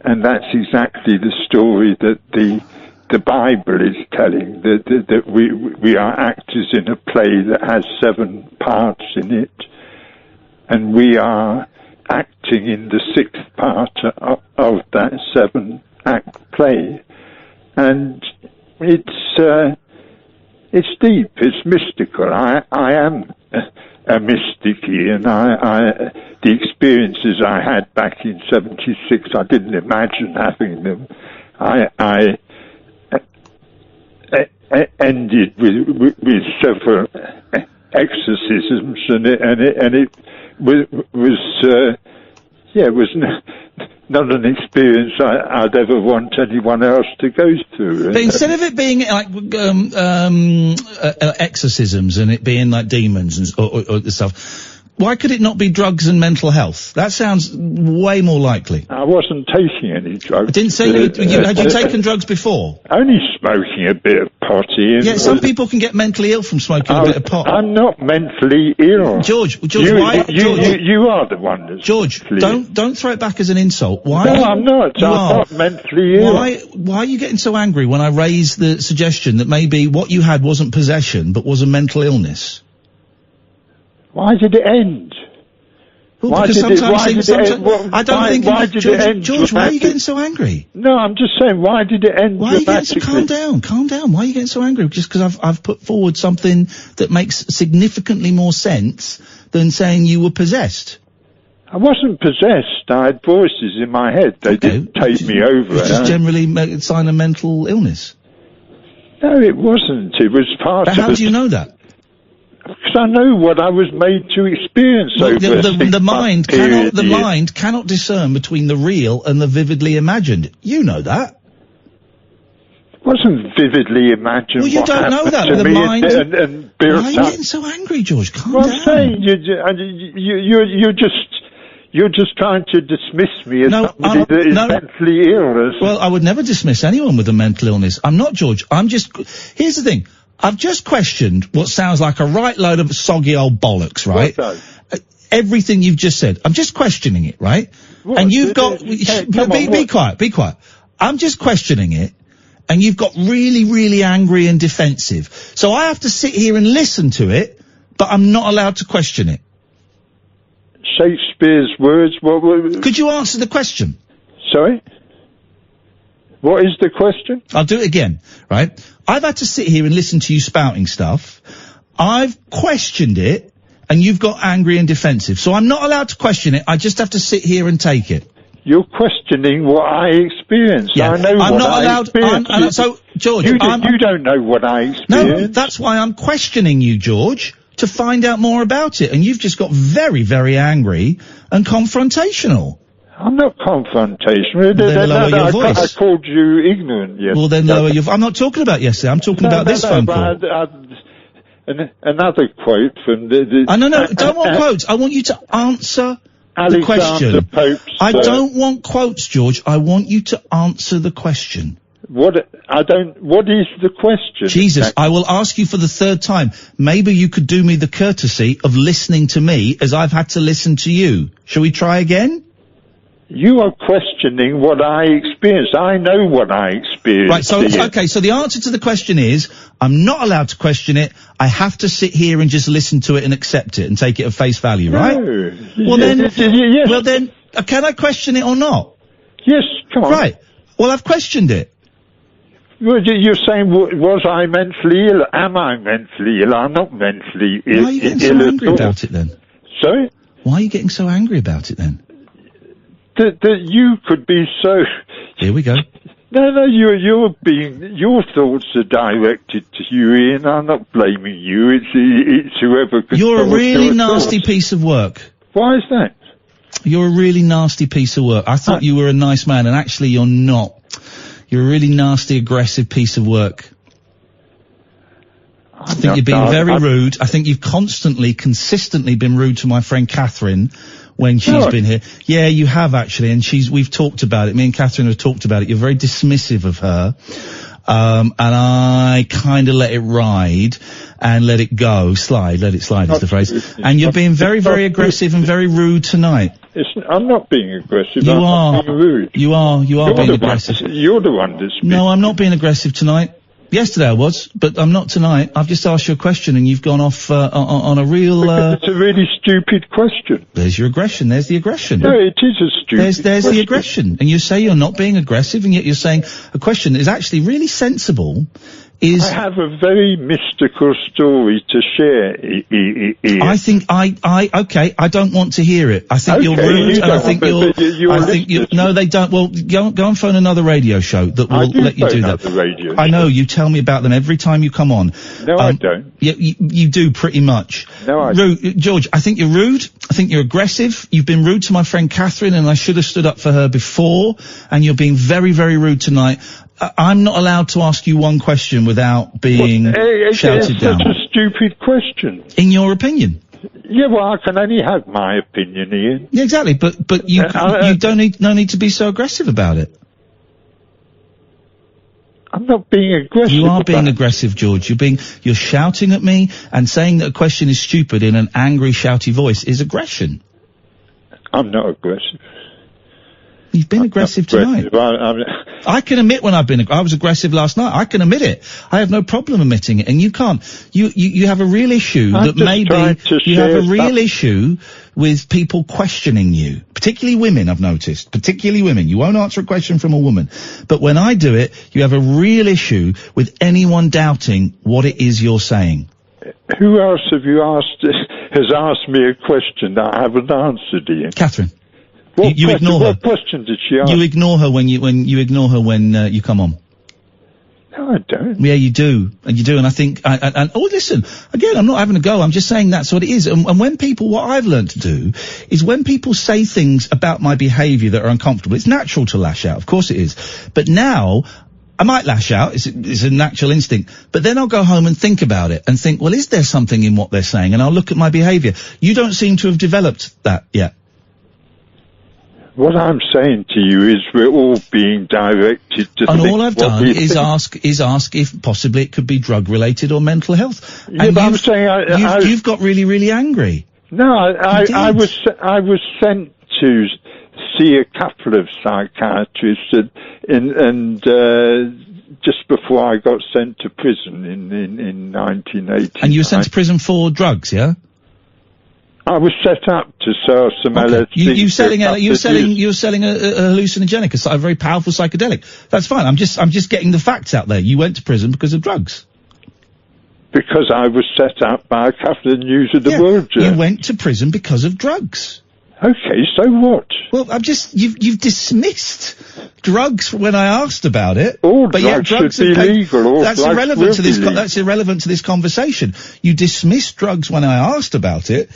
Speaker 16: And that's exactly the story that the Bible is telling, that we are actors in a play that has 7 parts in it, and we are acting in the 6th part of that 7-act play. And it's deep, it's mystical. I am a mystic, and the experiences I had back in 76, I didn't imagine having them. I ended with several exorcisms, and it was not an experience I'd ever want anyone else to go through.
Speaker 4: But instead of it being like exorcisms and it being like demons and or stuff, Why could it not be drugs and mental health? That sounds way more likely.
Speaker 16: I wasn't taking any drugs.
Speaker 4: I didn't say had you taken drugs before?
Speaker 16: Only smoking a bit of potty.
Speaker 4: Yeah, some people can get mentally ill from smoking a bit of pot.
Speaker 16: I'm not mentally ill.
Speaker 4: George,
Speaker 16: why? You are the one that's
Speaker 4: George, don't throw it back as an insult. Why?
Speaker 16: No, I'm not. I'm not mentally ill.
Speaker 4: Why are you getting so angry when I raise the suggestion that maybe what you had wasn't possession, but was a mental illness?
Speaker 16: Why did it end?
Speaker 4: Well, because sometimes I don't think. George, why are you getting so angry?
Speaker 16: No, I'm just saying, why did it end?
Speaker 4: Why are you getting so? Calm down. Why are you getting so angry? Just because I've put forward something that makes significantly more sense than saying you were possessed.
Speaker 16: I wasn't possessed. I had voices in my head. They didn't take me over.
Speaker 4: It's just generally a sign of mental illness.
Speaker 16: No, it wasn't. It was part of.
Speaker 4: But how do you know that?
Speaker 16: Because I know what I was made to experience over
Speaker 4: the mind cannot discern between the real and the vividly imagined. You know that.
Speaker 16: It wasn't vividly imagined.
Speaker 4: Well, you don't know that. The mind. Why are you getting so angry, George? Calm down.
Speaker 16: I'm saying you're just trying to dismiss me as somebody that is mentally ill.
Speaker 4: Well, I would never dismiss anyone with a mental illness. I'm not, George. Here's the thing. I've just questioned what sounds like a right load of soggy old bollocks, right? Everything you've just said. I'm just questioning it, right?
Speaker 16: What?
Speaker 4: And you've got... Be quiet. I'm just questioning it, and you've got really, really angry and defensive. So I have to sit here and listen to it, but I'm not allowed to question it.
Speaker 16: Shakespeare's words...
Speaker 4: Could you answer the question?
Speaker 16: Sorry? What is the question?
Speaker 4: I'll do it again, right? I've had to sit here and listen to you spouting stuff. I've questioned it, and you've got angry and defensive. So I'm not allowed to question it. I just have to sit here and take it.
Speaker 16: You're questioning what I experienced.
Speaker 4: Yeah.
Speaker 16: I know
Speaker 4: I'm
Speaker 16: what
Speaker 4: not
Speaker 16: I
Speaker 4: allowed.
Speaker 16: experienced.
Speaker 4: So, George,
Speaker 16: you don't know what I experienced.
Speaker 4: No, that's why I'm questioning you, George, to find out more about it. And you've just got very, very angry and confrontational.
Speaker 16: I'm not confrontational.
Speaker 4: Then lower your voice.
Speaker 16: I called you ignorant yesterday.
Speaker 4: Well, then lower your... I'm not talking about yesterday. I'm talking about this phone call.
Speaker 16: Another quote from the...
Speaker 4: No, don't want quotes. I want you to answer the question. I don't want quotes, George. I want you to answer the question.
Speaker 16: What is the question?
Speaker 4: Jesus, I will ask you for the third time. Maybe you could do me the courtesy of listening to me as I've had to listen to you. Shall we try again?
Speaker 16: You are questioning what I experienced. I know what I experienced.
Speaker 4: Right, so the answer to the question is, I'm not allowed to question it. I have to sit here and just listen to it and accept it and take it at face value, right?
Speaker 16: No.
Speaker 4: Well then, can I question it or not?
Speaker 16: Yes, come on.
Speaker 4: Right. Well, I've questioned it.
Speaker 16: Well, you're saying, was I mentally ill? Am I mentally ill? I'm not mentally ill.
Speaker 4: Why are you getting so angry about it then?
Speaker 16: Sorry?
Speaker 4: Why are you getting so angry about it then?
Speaker 16: That you could be so...
Speaker 4: Here we go.
Speaker 16: No, your thoughts are directed to you, Ian. I'm not blaming you. It's whoever controls
Speaker 4: You're a really nasty
Speaker 16: thoughts.
Speaker 4: piece of work.
Speaker 16: Why is that?
Speaker 4: You're a really nasty piece of work. I thought you were a nice man, and actually you're not. You're a really nasty, aggressive piece of work. I think you're being very rude. I think you've consistently been rude to my friend Katherine when she's been here. Yeah, you have actually, and we've talked about it. Me and Katherine have talked about it. You're very dismissive of her. And I kind of let it ride and let it go. Let it slide is the phrase. And you're being very, very aggressive and very rude tonight.
Speaker 16: I'm not being aggressive.
Speaker 4: You
Speaker 16: I'm
Speaker 4: are.
Speaker 16: not being rude.
Speaker 4: You are being aggressive.
Speaker 16: You're the one that's...
Speaker 4: No, I'm not being aggressive tonight. Yesterday I was, but I'm not tonight. I've just asked you a question and you've gone off on a real...
Speaker 16: It's a really stupid question.
Speaker 4: There's your aggression. There's the aggression.
Speaker 16: No, it is a stupid
Speaker 4: There's
Speaker 16: question.
Speaker 4: the aggression. And you say you're not being aggressive, and yet you're saying a question that is actually really sensible is...
Speaker 16: I have a very mystical story to share, Ian.
Speaker 4: I think okay, I don't want to hear it. I think you're rude, and I think no, they don't. Well, go and phone another radio show that will let you do that. I know, you tell me about them every time you come on.
Speaker 16: No, I don't.
Speaker 4: Yeah, you do pretty much.
Speaker 16: No, I don't.
Speaker 4: George, I think you're rude. I think you're aggressive. You've been rude to my friend Katherine, and I should have stood up for her before, and you're being very, very rude tonight. I'm not allowed to ask you one question without being shouted down.
Speaker 16: It's such a stupid question.
Speaker 4: In your opinion?
Speaker 16: Yeah, well, I can only have my opinion, Ian.
Speaker 4: Yeah, exactly. But you no need to be so aggressive about it.
Speaker 16: I'm not being aggressive.
Speaker 4: You are being aggressive, George. You're shouting at me and saying that a question is stupid in an angry, shouty voice is aggression.
Speaker 16: I'm not aggressive.
Speaker 4: You've been aggressive tonight. I can admit when I was aggressive last night. I can admit it. I have no problem admitting it, and you can't. You have a real issue that maybe you have a real issue with people questioning you, particularly women. I've noticed, particularly women. You won't answer a question from a woman, but when I do it, you have a real issue with anyone doubting what it is you're saying.
Speaker 16: Who else have you asked? Has asked me a question that I haven't answered, Ian?
Speaker 4: Catherine.
Speaker 16: You
Speaker 4: ignore her.
Speaker 16: What question did she ask?
Speaker 4: You ignore her when you come on.
Speaker 16: No, I don't.
Speaker 4: Yeah, you do, and I think. Listen, again, I'm not having a go. I'm just saying that's what it is. And when people, what I've learned to do is when people say things about my behaviour that are uncomfortable, it's natural to lash out. Of course it is. But now, I might lash out. It's a natural instinct. But then I'll go home and think about it and think, well, is there something in what they're saying? And I'll look at my behaviour. You don't seem to have developed that yet.
Speaker 16: What I'm saying to you is we're all being directed to...
Speaker 4: And all I've done is ask if possibly it could be drug-related or mental health.
Speaker 16: Yeah,
Speaker 4: and
Speaker 16: but I'm saying...
Speaker 4: You've got really, really angry.
Speaker 16: No, I was sent to see a couple of psychiatrists and just before I got sent to prison in 1980.
Speaker 4: And you were sent to prison for drugs, yeah?
Speaker 16: I was set up to sell some LSD.
Speaker 4: You were selling a hallucinogenic, a very powerful psychedelic. That's fine. I'm just getting the facts out there. You went to prison because of drugs.
Speaker 16: Because I was set up by a couple of News of the World.
Speaker 4: You went to prison because of drugs.
Speaker 16: Okay, so what?
Speaker 4: Well, you've dismissed drugs when I asked about it.
Speaker 16: All
Speaker 4: but
Speaker 16: drugs should be legal.
Speaker 4: That's irrelevant to this. That's irrelevant to this conversation. You dismissed drugs when I asked about it.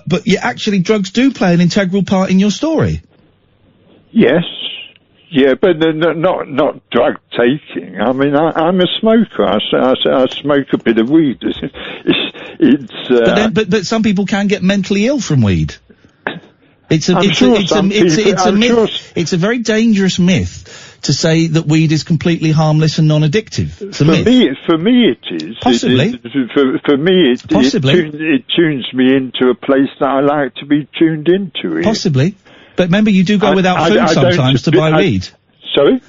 Speaker 4: But actually, drugs do play an integral part in your story.
Speaker 16: Yes, yeah, but not drug taking. I mean, I'm a smoker. I smoke a bit of weed.
Speaker 4: But some people can get mentally ill from weed. It's a very dangerous myth to say that weed is completely harmless and non-addictive. It's a myth.
Speaker 16: For me it is.
Speaker 4: Possibly.
Speaker 16: For me
Speaker 4: Possibly.
Speaker 16: It tunes me into a place that I like to be tuned into.
Speaker 4: Possibly. But remember, you do go without food sometimes to buy weed.
Speaker 16: Sorry?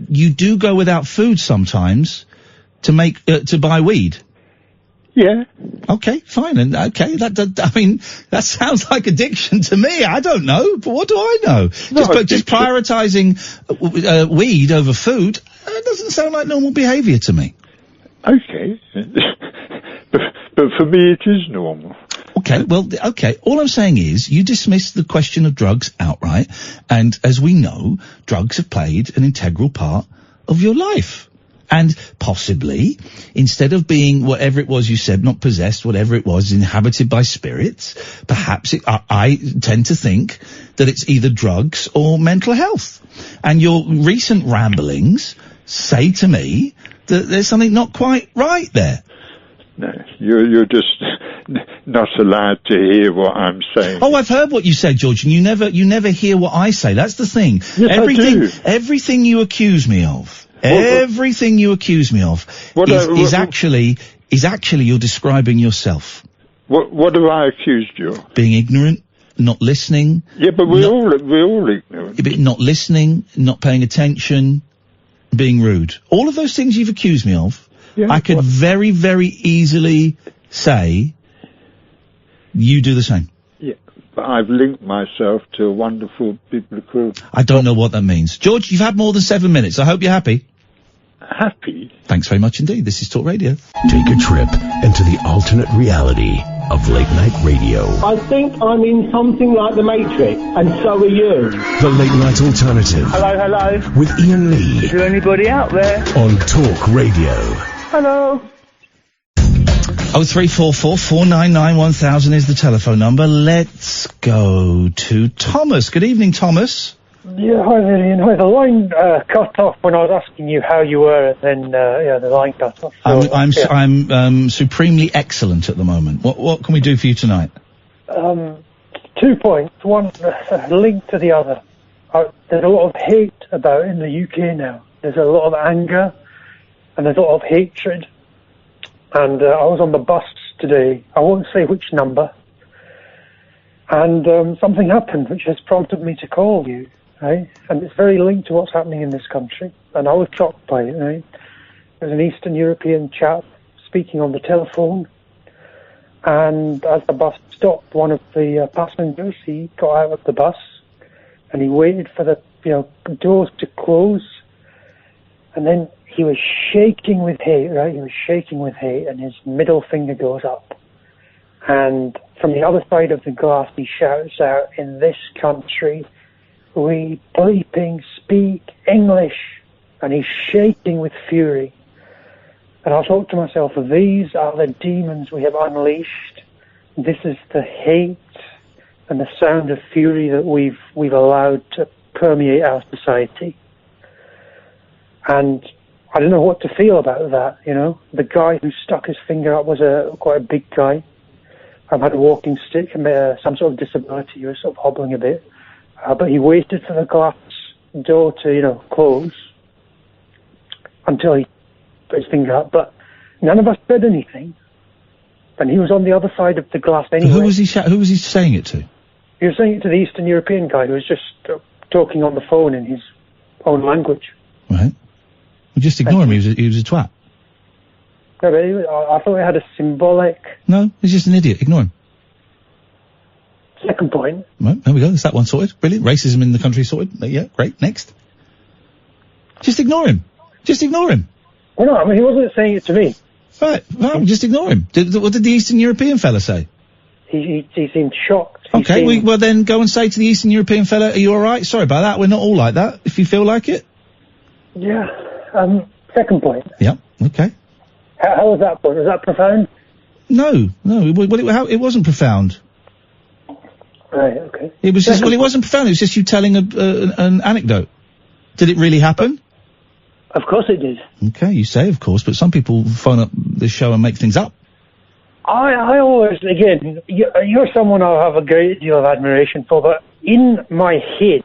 Speaker 4: You do go without food sometimes to buy weed.
Speaker 16: Yeah.
Speaker 4: Okay, fine. And okay, that sounds like addiction to me. I don't know, but what do I know? Just prioritizing weed over food doesn't sound like normal behavior to me.
Speaker 16: Okay. but for me it is normal.
Speaker 4: Okay, well, okay. All I'm saying is you dismiss the question of drugs outright, and as we know, drugs have played an integral part of your life. And possibly, instead of being whatever it was you said, not possessed, whatever it was, inhabited by spirits, perhaps I tend to think that it's either drugs or mental health. And your recent ramblings say to me that there's something not quite right there.
Speaker 16: No, you're just not allowed to hear what I'm saying.
Speaker 4: Oh, I've heard what you said, George, and you never hear what I say. That's the thing.
Speaker 16: Yes,
Speaker 4: everything you accuse me of. Everything you accuse me of is actually you're describing yourself.
Speaker 16: What have I accused you of?
Speaker 4: Being ignorant, not listening.
Speaker 16: Yeah, but we're all ignorant.
Speaker 4: But not listening, not paying attention, being rude. All of those things you've accused me of, I could very, very easily say you do the same.
Speaker 16: Yeah, but I've linked myself to a wonderful biblical...
Speaker 4: I don't know what that means. George, you've had more than 7 minutes. I hope you're happy.
Speaker 16: Happy?
Speaker 4: Thanks very much indeed. This is Talk Radio.
Speaker 1: Take a trip into the alternate reality of late night radio.
Speaker 15: I think I'm in something like the Matrix, and so are you.
Speaker 1: The Late Night Alternative.
Speaker 15: Hello.
Speaker 1: With Iain Lee.
Speaker 15: Is there anybody out there?
Speaker 1: On Talk Radio.
Speaker 15: Hello.
Speaker 4: 0344 499 1000 is the telephone number. Let's go to Thomas. Good evening, Thomas.
Speaker 17: Yeah, hi there, Ian. Hi, the line cut off when I was asking you how you were, and then the line cut off. So,
Speaker 4: I'm supremely excellent at the moment. What can we do for you tonight?
Speaker 17: 2 points. One linked to the other. There's a lot of hate about in the UK now. There's a lot of anger, and there's a lot of hatred. And I was on the bus today. I won't say which number. And something happened which has prompted me to call you. Right? And it's very linked to what's happening in this country. And I was shocked by it. Right? There's an Eastern European chap speaking on the telephone. And as the bus stopped, one of the passengers, he got out of the bus and he waited for the doors to close. And then he was shaking with hate, right? He was shaking with hate, and his middle finger goes up. And from the other side of the glass, he shouts out, "In this country, we bleeping speak English." And he's shaking with fury. And I thought to myself, these are the demons we have unleashed. This is the hate and the sound of fury that we've allowed to permeate our society. And I don't know what to feel about that, The guy who stuck his finger up was quite a big guy. Had a walking stick and some sort of disability. He was sort of hobbling a bit. But he waited for the glass door to, close until he put his finger up. But none of us said anything. And he was on the other side of the glass anyway.
Speaker 4: Who was he saying it to?
Speaker 17: He was saying it to the Eastern European guy who was just talking on the phone in his own language.
Speaker 4: Right. Well, just ignore him. He was a twat.
Speaker 17: No, but I thought it had a symbolic...
Speaker 4: No, he's just an idiot. Ignore him.
Speaker 17: Second point.
Speaker 4: Right, there we go. That's that one sorted. Brilliant. Racism in the country sorted. Yeah, great. Next. Just ignore him. Just ignore him.
Speaker 17: Well, no, he wasn't saying it to me.
Speaker 4: Right, just ignore him. What did the Eastern European fella say?
Speaker 17: He seemed shocked.
Speaker 4: Okay, well then go and say to the Eastern European fella, "Are you alright? Sorry about that. We're not all like that. If you feel like it."
Speaker 17: Yeah. Second point.
Speaker 4: Yeah, okay.
Speaker 17: How was that point? Was that profound?
Speaker 4: No. It wasn't profound.
Speaker 17: Right, okay.
Speaker 4: It was it wasn't profound. It was just you telling an anecdote. Did it really happen?
Speaker 17: Of course it did.
Speaker 4: Okay, you say of course, but some people phone up this show and make things up.
Speaker 17: I always, again, you're someone I have a great deal of admiration for, but in my head,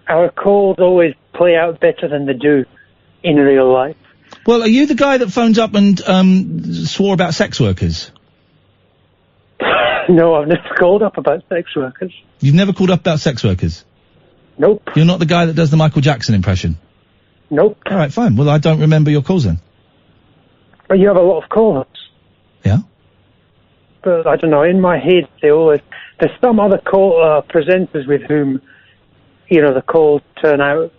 Speaker 17: our calls always play out better than they do in real life.
Speaker 4: Well, are you the guy that phones up and swore about sex workers?
Speaker 17: No, I've never called up about sex workers.
Speaker 4: You've never called up about sex workers?
Speaker 17: Nope.
Speaker 4: You're not the guy that does the Michael Jackson impression?
Speaker 17: Nope.
Speaker 4: All right, fine. Well, I don't remember your calls then.
Speaker 17: But you have a lot of call-ups.
Speaker 4: Yeah?
Speaker 17: But I don't know, in my head, there's some other presenters with whom, the calls turn out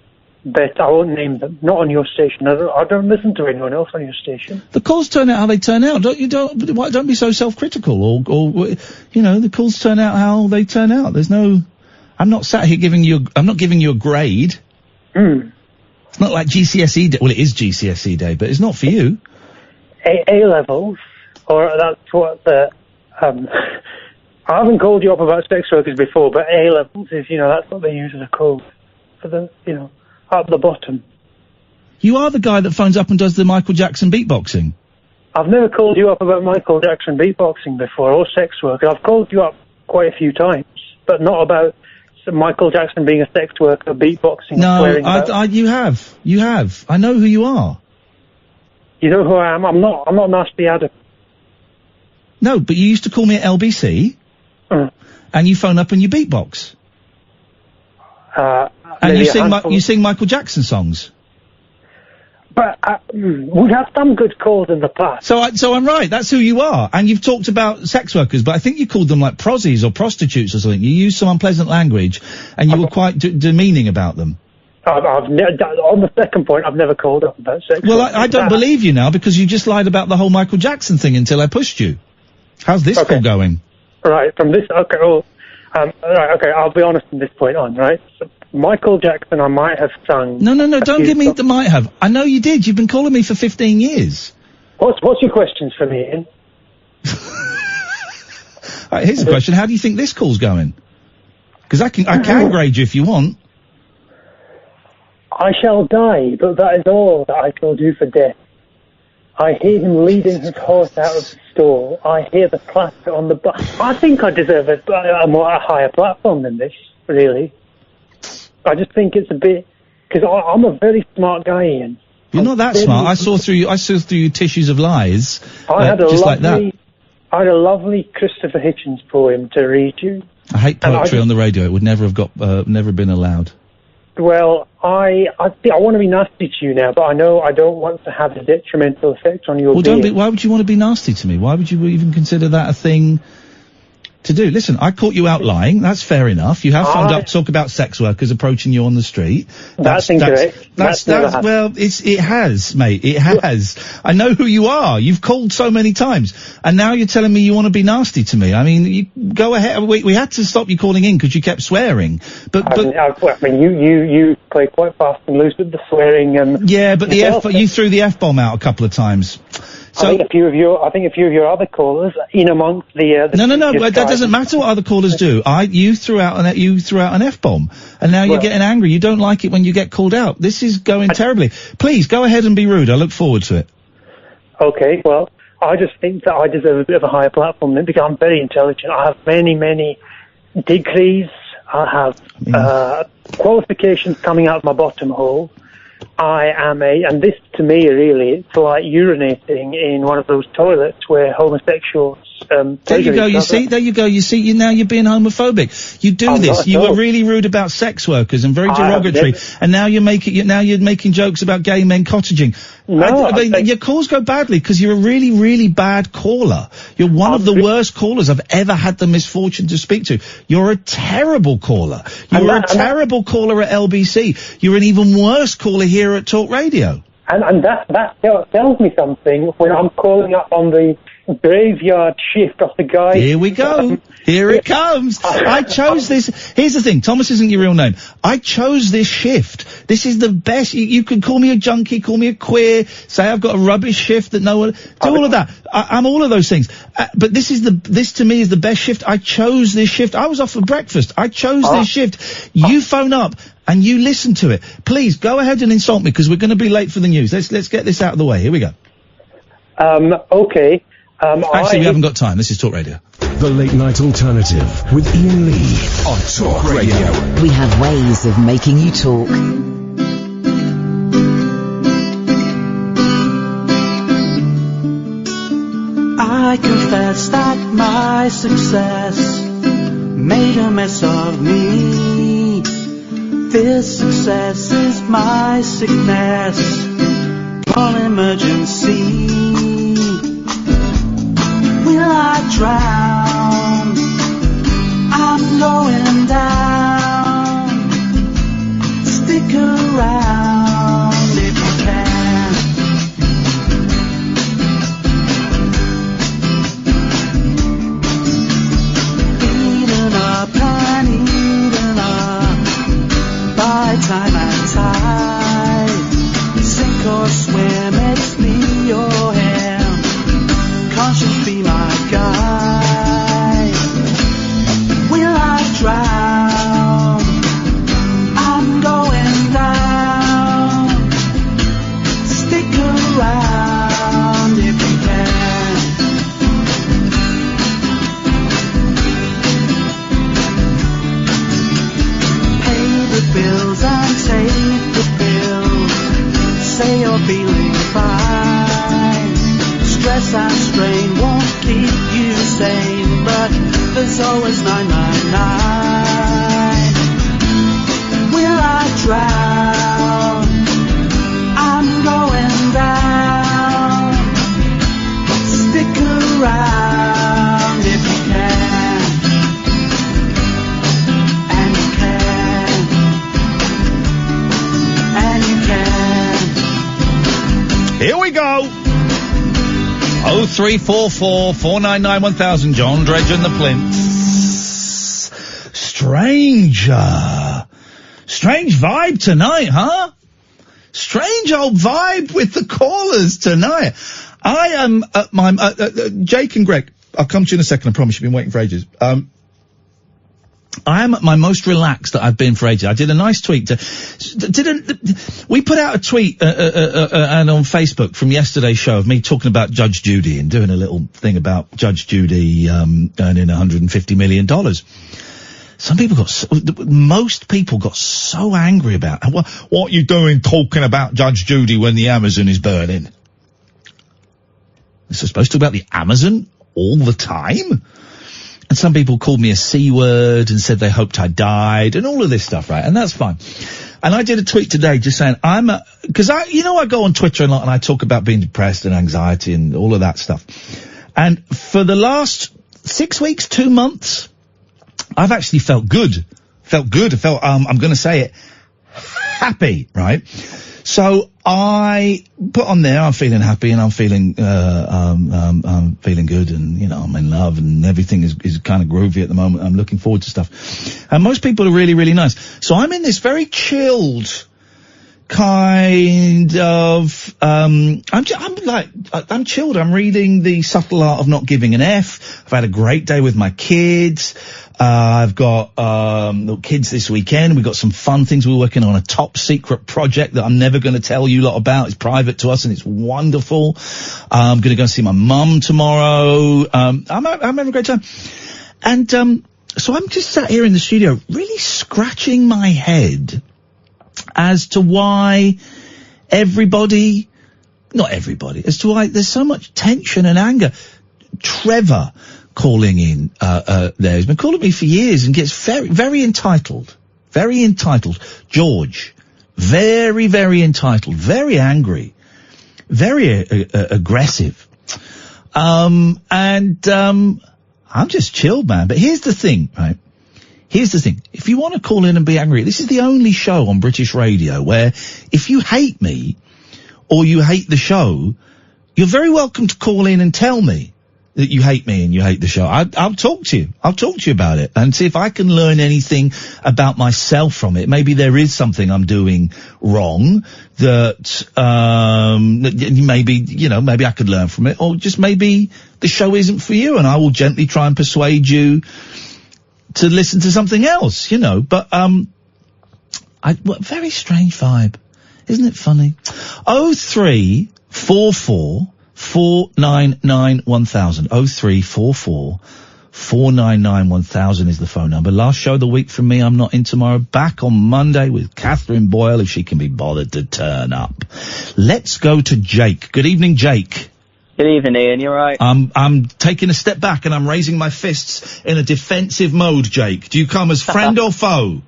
Speaker 17: better. I won't name them. Not on your station. I don't listen to anyone else on your station.
Speaker 4: The calls turn out how they turn out. Don't be so self-critical. Or the calls turn out how they turn out. I'm not sat here giving you a grade. It's not like GCSE day. Well, it is GCSE day, but it's not for you.
Speaker 17: A-levels, or that's what I haven't called you up about sex workers before, but A-levels is, that's what they use as a code for the, at the bottom.
Speaker 4: You are the guy that phones up and does the Michael Jackson beatboxing.
Speaker 17: I've never called you up about Michael Jackson beatboxing before, or sex worker. I've called you up quite a few times, but not about Michael Jackson being a sex worker, beatboxing, swearing.
Speaker 4: No, you have. I know who you are.
Speaker 17: You know who I am? I'm not Nasty Adam.
Speaker 4: No, but you used to call me at LBC, and you phone up and you beatbox. And you sing Michael Jackson songs.
Speaker 17: But we've had some good calls in the past.
Speaker 4: So I'm right. That's who you are. And you've talked about sex workers, but I think you called them like prosies or prostitutes or something. You used some unpleasant language, and you were quite demeaning about them.
Speaker 17: On the second point, I've never called up about sex.
Speaker 4: Well, I don't believe you now because you just lied about the whole Michael Jackson thing until I pushed you. How's this call going?
Speaker 17: Right, from this, okay, I'll be honest from this point on, right? So Michael Jackson, I might have sung...
Speaker 4: No, don't give me the might have. I know you did. You've been calling me for 15 years.
Speaker 17: What's your questions for me, Ian?
Speaker 4: Right, here's the question. How do you think this call's going? Because I can grade you if you want.
Speaker 17: I shall die, but that is all that I shall do for death. I hear him leading his horse out of the stall. I hear the clatter on the I think I deserve a higher platform than this, really. I just think it's a bit... Because I'm a very smart guy, Ian.
Speaker 4: You're not that smart. I saw through your tissues of lies.
Speaker 17: I had a
Speaker 4: just
Speaker 17: lovely,
Speaker 4: like that.
Speaker 17: I had a lovely Christopher Hitchens poem to read you.
Speaker 4: I hate poetry on the radio. It would never have never been allowed.
Speaker 17: Well, I want to be nasty to you now, but I know I don't want to have a detrimental effect on your being.
Speaker 4: Why would you want to be nasty to me? Why would you even consider that a thing to do? Listen, I caught you out lying. That's fair enough. You have phoned up to talk about sex workers approaching you on the street.
Speaker 17: That's incorrect.
Speaker 4: It has, mate. It has. I know who you are. You've called so many times, and now you're telling me you want to be nasty to me. I mean, you go ahead. We had to stop you calling in because you kept swearing.
Speaker 17: You play quite fast and loose with the swearing and.
Speaker 4: Yeah, but you threw the F-bomb out a couple of times. So,
Speaker 17: I think a few of your other callers in amongst the.
Speaker 4: No. That doesn't matter what other callers do. You threw out an F-bomb, and now you're getting angry. You don't like it when you get called out. This is going terribly. Please go ahead and be rude. I look forward to it.
Speaker 17: Okay, well, I just think that I deserve a bit of a higher platform then because I'm very intelligent. I have many degrees. I have qualifications coming out of my bottom hole. I am and this to me really, it's like urinating in one of those toilets where homosexuals,
Speaker 4: there you go, you see, now you're being homophobic. You do this, you were really rude about sex workers and very derogatory, and now you're making jokes about gay men cottaging. Your calls go badly because you're a really, really bad caller. You're one of the worst callers I've ever had the misfortune to speak to. You're a terrible caller. You were a terrible caller at LBC. You're an even worse caller here at Talk Radio.
Speaker 17: And that tells me something when I'm calling up on the graveyard shift of the guy.
Speaker 4: Here we go. Here it comes. I chose this. Here's the thing. Thomas isn't your real name. I chose this shift. This is the best. You can call me a junkie, call me a queer, say I've got a rubbish shift that no one, do all of that. I'm all of those things. But this to me is the best shift. I chose this shift. I was off for breakfast. I chose this shift. You phone up and you listen to it. Please go ahead and insult me because we're going to be late for the news. Let's get this out of the way. Here we go.
Speaker 17: Okay.
Speaker 4: Actually, we haven't got time. This is Talk Radio.
Speaker 1: The Late Night Alternative with Iain Lee on Talk Radio.
Speaker 2: We have ways of making you talk.
Speaker 12: I confess that my success made a mess of me. This success is my sickness. Call emergency. Will I drown? I'm going down. Stick around if you can. Eaten up and eaten up by time and tide. Sink or swim, it's me or him. Conscience be my guide. Will I drown? I'm going down. Stick around if you can. Pay the bills and take the pills. Say you're feeling fine. Stress and strain won't keep you sane, but there's always 999. Will I drown? I'm going down. Stick around if you can. And you can. And you can.
Speaker 4: Here we go. 0344 499 1000. John Dredge and the Plinths. Strange vibe tonight, huh? Strange old vibe with the callers tonight. I am at my Jake and Greg. I'll come to you in a second. I promise. You've been waiting for ages. I am at my most relaxed that I've been for ages. I did a nice tweet we put out a tweet, and on Facebook from yesterday's show of me talking about Judge Judy and doing a little thing about Judge Judy, earning $150 million. Most people got so angry about, what are you doing talking about Judge Judy when the Amazon is burning? Is it supposed to talk about the Amazon all the time? And some people called me a C word and said they hoped I died and all of this stuff, right? And that's fine. And I did a tweet today just saying because I go on Twitter a lot and I talk about being depressed and anxiety and all of that stuff. And for the last 6 weeks, 2 months, I've actually felt good. I felt, I'm going to say it, happy, right? So I put on there, I'm feeling happy and I'm feeling good and, I'm in love and everything is kind of groovy at the moment. I'm looking forward to stuff. And most people are really, really nice. So I'm in this very chilled kind of, I'm chilled. I'm reading The Subtle Art of Not Giving an F. I've had a great day with my kids. I've got the kids this weekend. We've got some fun things. We're working on a top secret project that I'm never going to tell you lot about. It's private to us and it's wonderful. I'm going to go and see my mum tomorrow. I'm having a great time. And so I'm just sat here in the studio really scratching my head as to why as to why there's so much tension and anger. Trevor calling in there. He's been calling me for years and gets very, very entitled. Very entitled. George. Very, very entitled. Very angry. Very aggressive. I'm just chilled, man. But here's the thing, right? Here's the thing. If you want to call in and be angry, this is the only show on British radio where if you hate me or you hate the show, you're very welcome to call in and tell me that you hate me and you hate the show. I'll talk to you. I'll talk to you about it and see if I can learn anything about myself from it. Maybe there is something I'm doing wrong that maybe I could learn from it, or just maybe the show isn't for you and I will gently try and persuade you to listen to something else, but very strange vibe. Isn't it funny? 0344 499 1000. 0344 499 1000 is the phone number. Last show of the week from me. I'm not in tomorrow. Back on Monday with Katherine Boyle if she can be bothered to turn up. Let's go to Jake. Good evening, Jake.
Speaker 18: Good evening, Ian. You all right?
Speaker 4: I'm taking a step back and I'm raising my fists in a defensive mode, Jake. Do you come as friend or foe?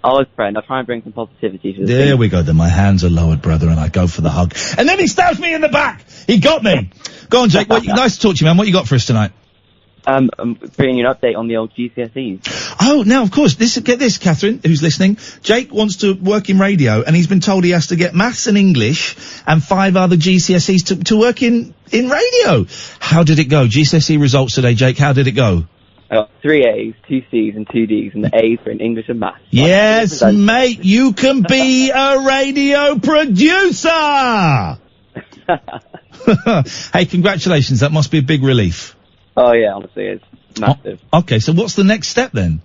Speaker 18: Oh, as friend. I'll try and bring some positivity to the
Speaker 4: There we go, then. My hands are lowered, brother, and I go for the hug. And then he stabs me in the back! He got me! Go on, Jake. Nice to talk to you, man. What you got for us tonight?
Speaker 18: I'm bringing you an update on the old GCSEs.
Speaker 4: Oh, now, of course, get this, Katherine, who's listening. Jake wants to work in radio, and he's been told he has to get maths and English and 5 other GCSEs to work in radio. How did it go? GCSE results today, Jake. How did it go?
Speaker 18: I got 3 A's, 2 C's and 2 D's, and the A's are in English and maths.
Speaker 4: Yes, mate, you can be a radio producer! Hey, congratulations. That must be a big relief.
Speaker 18: Oh, yeah, honestly, it's massive.
Speaker 4: Okay, so what's the next step then?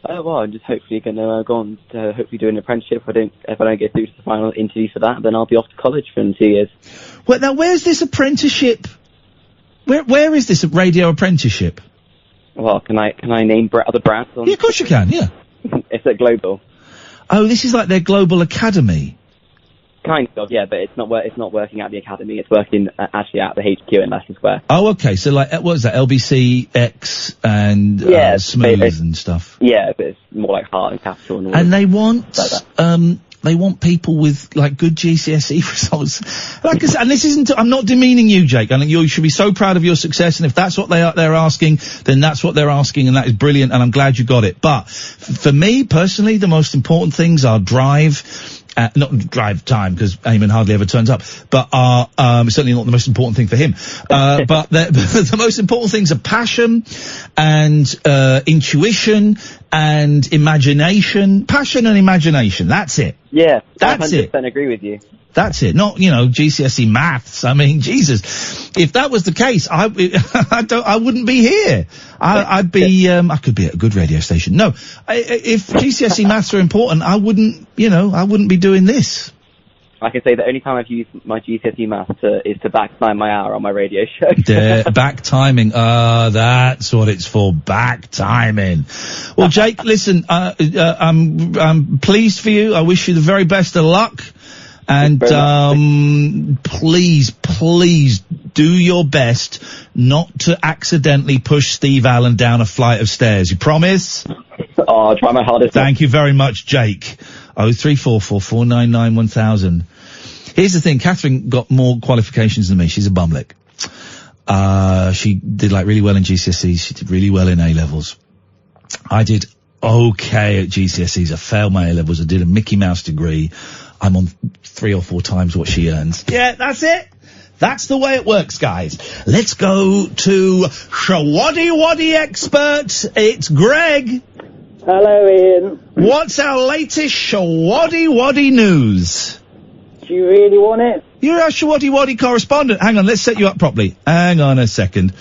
Speaker 18: Well, I'm just hopefully going to go on to hopefully do an apprenticeship. If I don't get through to the final interview for that, then I'll be off to college for 2 years.
Speaker 4: Well, now, where's this apprenticeship? Where is this radio apprenticeship?
Speaker 18: Well, can I name other brands?
Speaker 4: Yeah, of course you can, yeah.
Speaker 18: It's at Global.
Speaker 4: Oh, this is like their Global Academy.
Speaker 18: Kind of, yeah, but it's not working at the academy. It's working actually at the HQ in Leicester Square.
Speaker 4: Oh, okay. So, like, what is that? LBC X and Smooth and stuff.
Speaker 18: Yeah, but it's more like Heart and Capital and all.
Speaker 4: And they want they want people with like good GCSE results. Like I said, and this isn't. I'm not demeaning you, Jake. And you should be so proud of your success. And if that's what they're asking, then that's what they're asking, and that is brilliant. And I'm glad you got it. But for me personally, the most important things are drive. Not drive time, because Eamon hardly ever turns up, but certainly not the most important thing for him. But the most important things are passion and intuition and imagination. Passion and imagination. That's it.
Speaker 18: Yeah,
Speaker 4: that's
Speaker 18: 100% agree with you.
Speaker 4: That's it. Not, GCSE maths. I mean, Jesus. if that was the case, I wouldn't be here. I'd be, I could be at a good radio station. No, if GCSE maths are important, I wouldn't be doing this.
Speaker 18: I can say the only time I've used my GCSE maths is to back time my hour on my radio show.
Speaker 4: Back timing. That's what it's for. Back timing. Well, Jake, listen, I'm pleased for you. I wish you the very best of luck. And, please do your best not to accidentally push Steve Allen down a flight of stairs. You promise?
Speaker 18: Oh, I'll try my hardest.
Speaker 4: Thank you very much, Jake. 03444991000. Here's the thing, Katherine got more qualifications than me. She's a bumlick. She did really well in GCSEs. She did really well in A-levels. I did okay at GCSEs. I failed my A-levels. I did a Mickey Mouse degree. I'm on 3 or 4 times what she earns. Yeah, that's it. That's the way it works, guys. Let's go to Shawaddy Waddy expert. It's Greg.
Speaker 10: Hello, Ian.
Speaker 4: What's our latest Shawaddy Waddy news?
Speaker 10: Do you really want it?
Speaker 4: You're our Shawaddy Waddy correspondent. Hang on, let's set you up properly. Hang on a second.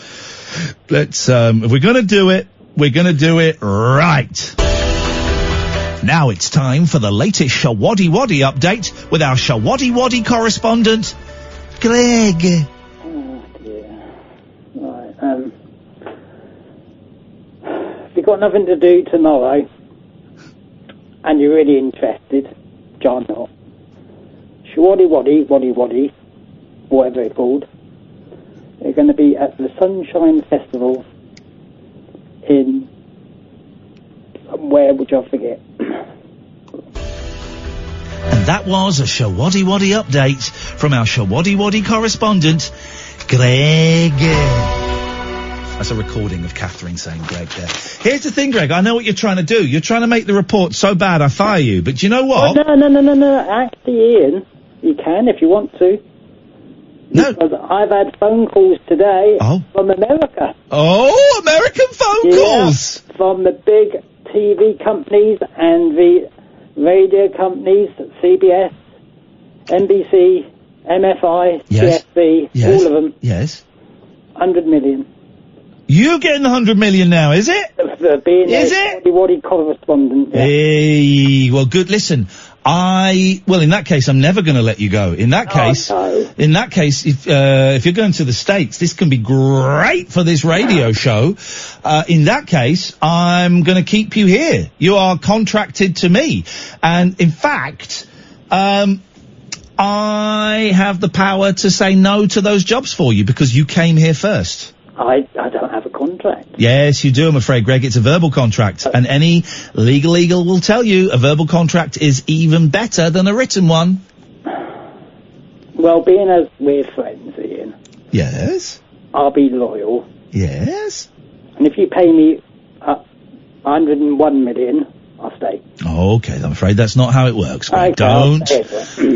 Speaker 4: Let's, if we're gonna do it, we're gonna do it right. Now it's time for the latest Shawaddy Waddy update with our Shawaddy Waddy correspondent, Greg.
Speaker 10: Oh, dear. Right, if you've got nothing to do tomorrow, and you're really interested, John, not. Shawaddy Waddy, whatever it's called, they're going to be at the Sunshine Festival in somewhere which I forget.
Speaker 4: And that was a Shawaddy Waddy update from our Shawaddy Waddy correspondent, Greg. That's a recording of Katherine saying Greg there. Here's the thing, Greg, I know what you're trying to do. You're trying to make the report so bad I fire you, but do you know what?
Speaker 10: Oh, no. Actually, Ian, you can if you want to.
Speaker 4: No.
Speaker 10: Because I've had phone calls today from America.
Speaker 4: Oh, American phone calls!
Speaker 10: From the big TV companies and the radio companies, CBS, NBC, MFI, CSB, all of them.
Speaker 4: Yes.
Speaker 10: 100 million.
Speaker 4: You getting the 100 million now, is it?
Speaker 10: Being a Waddy correspondent. Yeah.
Speaker 4: Hey, well, good. Listen, in that case, I'm never going to let you go. In that case, if you're going to the States, this can be great for this radio show. In that case, I'm going to keep you here. You are contracted to me. And in fact, I have the power to say no to those jobs for you because you came here first.
Speaker 10: I don't have a contract.
Speaker 4: Yes, you do, I'm afraid, Greg. It's a verbal contract. And any legal will tell you a verbal contract is even better than a written one.
Speaker 10: Well, being as we're friends, Ian.
Speaker 4: Yes?
Speaker 10: I'll be loyal.
Speaker 4: Yes?
Speaker 10: And if you pay me 101 million, I'll stay.
Speaker 4: Okay, I'm afraid that's not how it works, Greg.
Speaker 10: Okay,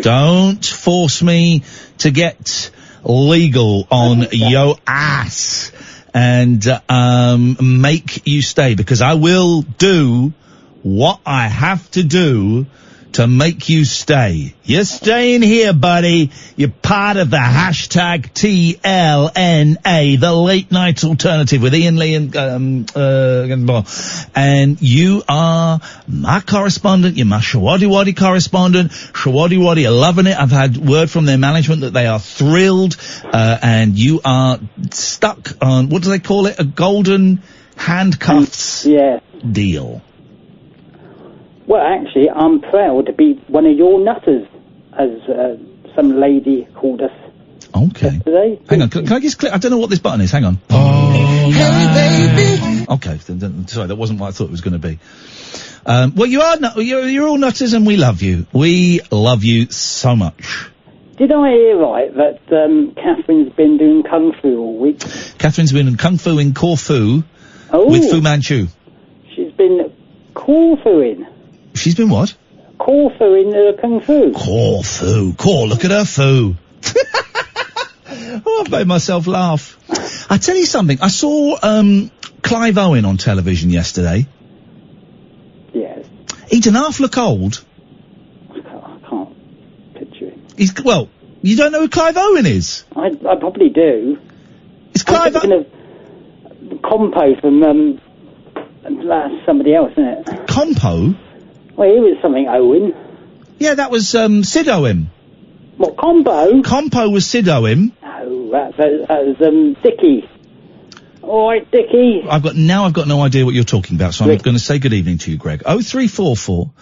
Speaker 4: Don't force me to get legal on your ass and make you stay, because I will do what I have to do to make you stay. You're staying here, buddy. You're part of the hashtag TLNA, the late night alternative with Ian Lee and you are my correspondent. You're my Shawaddy Waddy correspondent. Shawaddy Waddy are loving it. I've had word from their management that they are thrilled, and you are stuck on, what do they call it? A golden handcuffs deal.
Speaker 10: Well, actually, I'm proud to be one of your nutters, as some lady called us yesterday.
Speaker 4: Hang on, can I just click? I don't know what this button is. Hang on. Hey, baby. Okay, sorry, that wasn't what I thought it was going to be. Well, you are, you're all nutters and we love you. We love you so much.
Speaker 10: Did I hear right that Catherine's been doing Kung Fu all week?
Speaker 4: Catherine's been Kung Fu in Corfu with Fu Manchu.
Speaker 10: She's been Corfuing.
Speaker 4: She's been what?
Speaker 10: Corfu in Kung Fu.
Speaker 4: Corfu. Look at her foo. Oh, I've made myself laugh. I tell you something. I saw Clive Owen on television yesterday.
Speaker 10: Yes.
Speaker 4: He didn't half look old.
Speaker 10: I can't picture him.
Speaker 4: He's, well, You don't know who Clive Owen is?
Speaker 10: I probably do.
Speaker 4: It's Clive
Speaker 10: Owen. Of Compo from, that's somebody else, isn't it?
Speaker 4: Compo?
Speaker 10: Well, he was something Owen.
Speaker 4: Yeah, that was, Sid Owen.
Speaker 10: What, Compo?
Speaker 4: Compo was Sid Owen.
Speaker 10: No, that was, Dickie. Alright, Dickie.
Speaker 4: I've got no idea what you're talking about, so I'm going to say good evening to you, Greg. 0344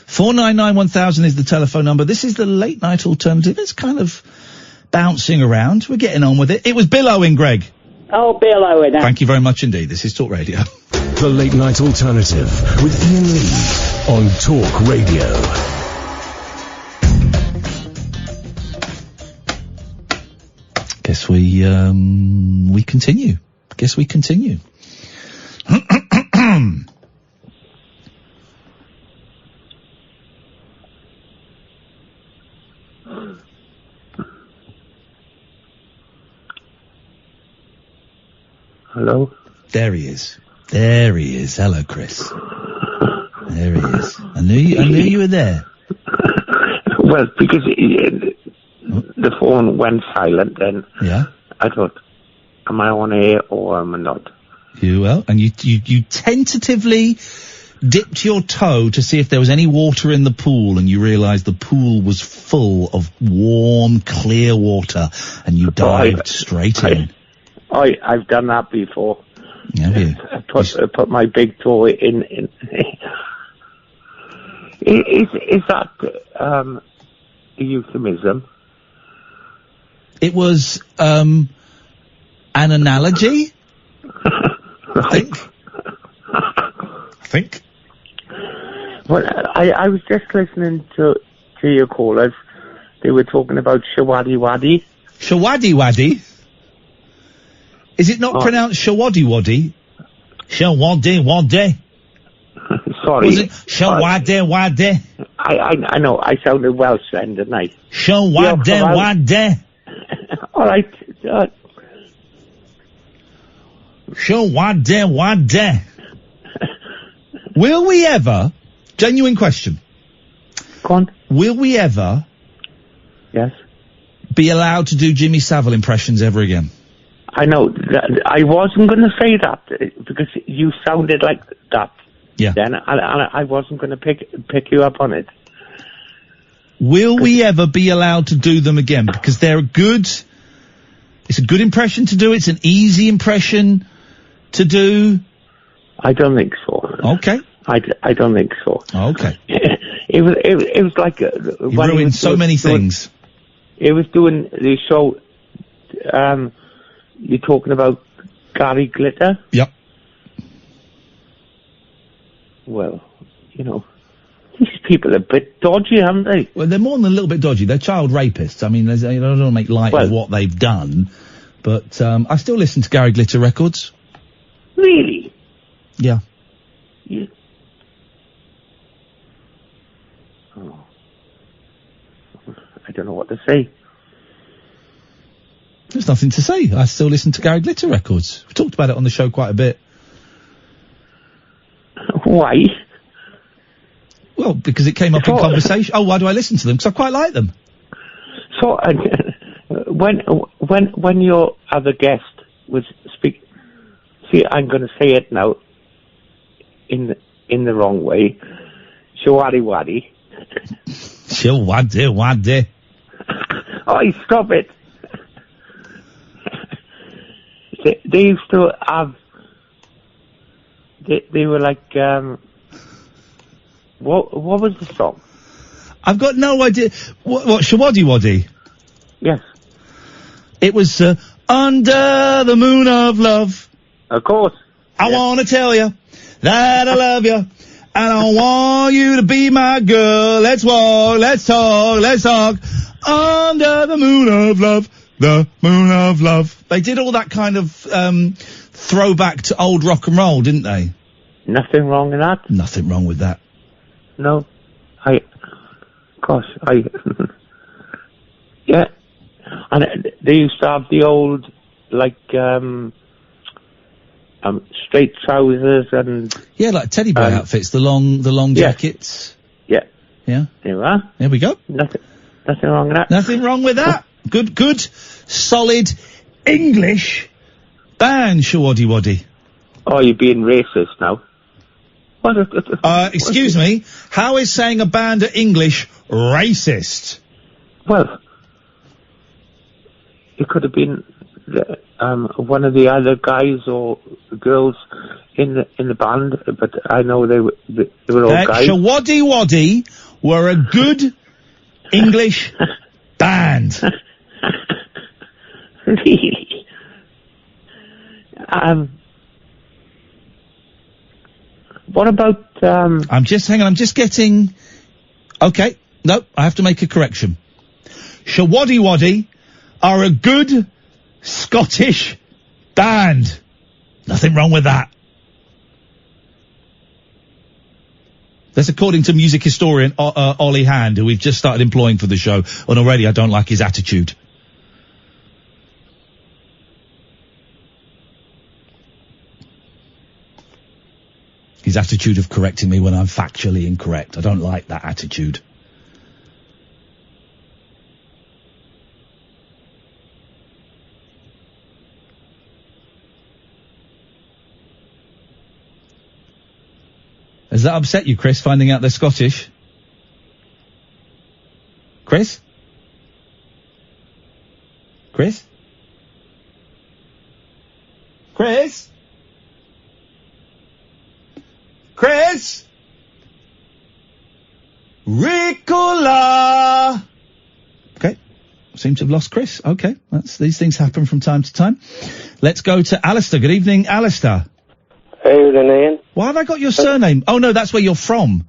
Speaker 4: 499 1000 is the telephone number. This is the late night alternative. It's kind of bouncing around. We're getting on with it. It was Bill Owen, Greg.
Speaker 10: Oh, Bill Owen.
Speaker 4: Thank you very much indeed. This is Talk Radio.
Speaker 1: The late night alternative with Iain Lee on Talk Radio.
Speaker 4: Guess we continue. Guess we continue.
Speaker 19: Hello?
Speaker 4: There he is. There he is. Hello, Chris. There he is. I knew you were there.
Speaker 19: Well, because the phone went silent then.
Speaker 4: Yeah?
Speaker 19: I thought, am I on air or am I not?
Speaker 4: And you tentatively dipped your toe to see if there was any water in the pool, and you realised the pool was full of warm, clear water, and you dived straight in.
Speaker 19: I've done that before.
Speaker 4: Have you?
Speaker 19: I put my big toe in. Is that a euphemism?
Speaker 4: It was an analogy. I think.
Speaker 19: Well, I was just listening to your callers. They were talking about Shawadi Wadi.
Speaker 4: Shawadi Wadi? Is it not pronounced Shawadi Wadi? Shawadi Wadi.
Speaker 19: Sorry.
Speaker 4: Was it Shawadi Wadi?
Speaker 19: I know. I sounded Welsh then, didn't I?
Speaker 4: Shawadi Wadi.
Speaker 19: All right.
Speaker 4: Shawadi Wadi. Will we ever, genuine question.
Speaker 19: Go on.
Speaker 4: Will we ever be allowed to do Jimmy Savile impressions ever again?
Speaker 19: I know. I wasn't going to say that because you sounded like that.
Speaker 4: Yeah.
Speaker 19: Then I wasn't going to pick you up on it.
Speaker 4: Will we ever be allowed to do them again? Because they're good. It's a good impression to do. It's an easy impression to do.
Speaker 19: I don't think so.
Speaker 4: Okay.
Speaker 19: I don't think so.
Speaker 4: Okay.
Speaker 19: It was like
Speaker 4: you ruined so many things.
Speaker 19: It was doing the show. You're talking about Gary Glitter?
Speaker 4: Yep.
Speaker 19: Well, these people are a bit dodgy, aren't they?
Speaker 4: Well, they're more than a little bit dodgy. They're child rapists. I mean, I don't want to make light of what they've done, but I still listen to Gary Glitter records.
Speaker 19: Really?
Speaker 4: Yeah.
Speaker 19: Oh. I don't know what to say.
Speaker 4: There's nothing to say. I still listen to Gary Glitter records. We talked about it on the show quite a bit.
Speaker 19: Why?
Speaker 4: Well, because it came up in conversation. Oh, why do I listen to them? Because I quite like them.
Speaker 19: So, when your other guest was speak, see, I'm going to say it now in the wrong way. Shawadi Wadi.
Speaker 4: Shawadi Wadi.
Speaker 19: Oh, stop it. They used to have. They were like. What was the song?
Speaker 4: I've got no idea. What Shawadi Wadi?
Speaker 19: Yes.
Speaker 4: It was Under the Moon of Love.
Speaker 19: Of course.
Speaker 4: I want to tell you that I love you, and I want you to be my girl. Let's walk, let's talk, let's talk. Under the moon of love, the moon of love. They did all that kind of throwback to old rock and roll, didn't they?
Speaker 19: Nothing wrong with that.
Speaker 4: Nothing wrong with that.
Speaker 19: No. Yeah. And they used to have the old, like, straight trousers and...
Speaker 4: Yeah, like teddy bear outfits, the long jackets.
Speaker 19: Yeah.
Speaker 4: Yeah.
Speaker 19: There you are.
Speaker 4: There we go.
Speaker 19: Nothing wrong with that.
Speaker 4: Nothing wrong with that. Good, solid English band, Shawaddy Waddy.
Speaker 19: Oh, you're being racist now.
Speaker 4: Excuse me, how is saying a band are English racist?
Speaker 19: Well, it could have been one of the other guys or girls in the band, but I know they were all guys.
Speaker 4: Shawaddy Waddy were a good English band.
Speaker 19: Really? What about,
Speaker 4: I'm just getting... Okay, no, I have to make a correction. Shawaddy Waddy are a good Scottish band. Nothing wrong with that. That's according to music historian Ollie Hand, who we've just started employing for the show, and already I don't like his attitude. His attitude of correcting me when I'm factually incorrect. I don't like that attitude. Has that upset you, Chris, finding out they're Scottish? Chris? Chris? Chris? Chris? Ricola! Okay. Seem to have lost Chris. Okay. These things happen from time to time. Let's go to Alistair. Good evening, Alistair.
Speaker 20: Hey, then, Ian.
Speaker 4: Why have I got your surname? Oh, no, that's where you're from.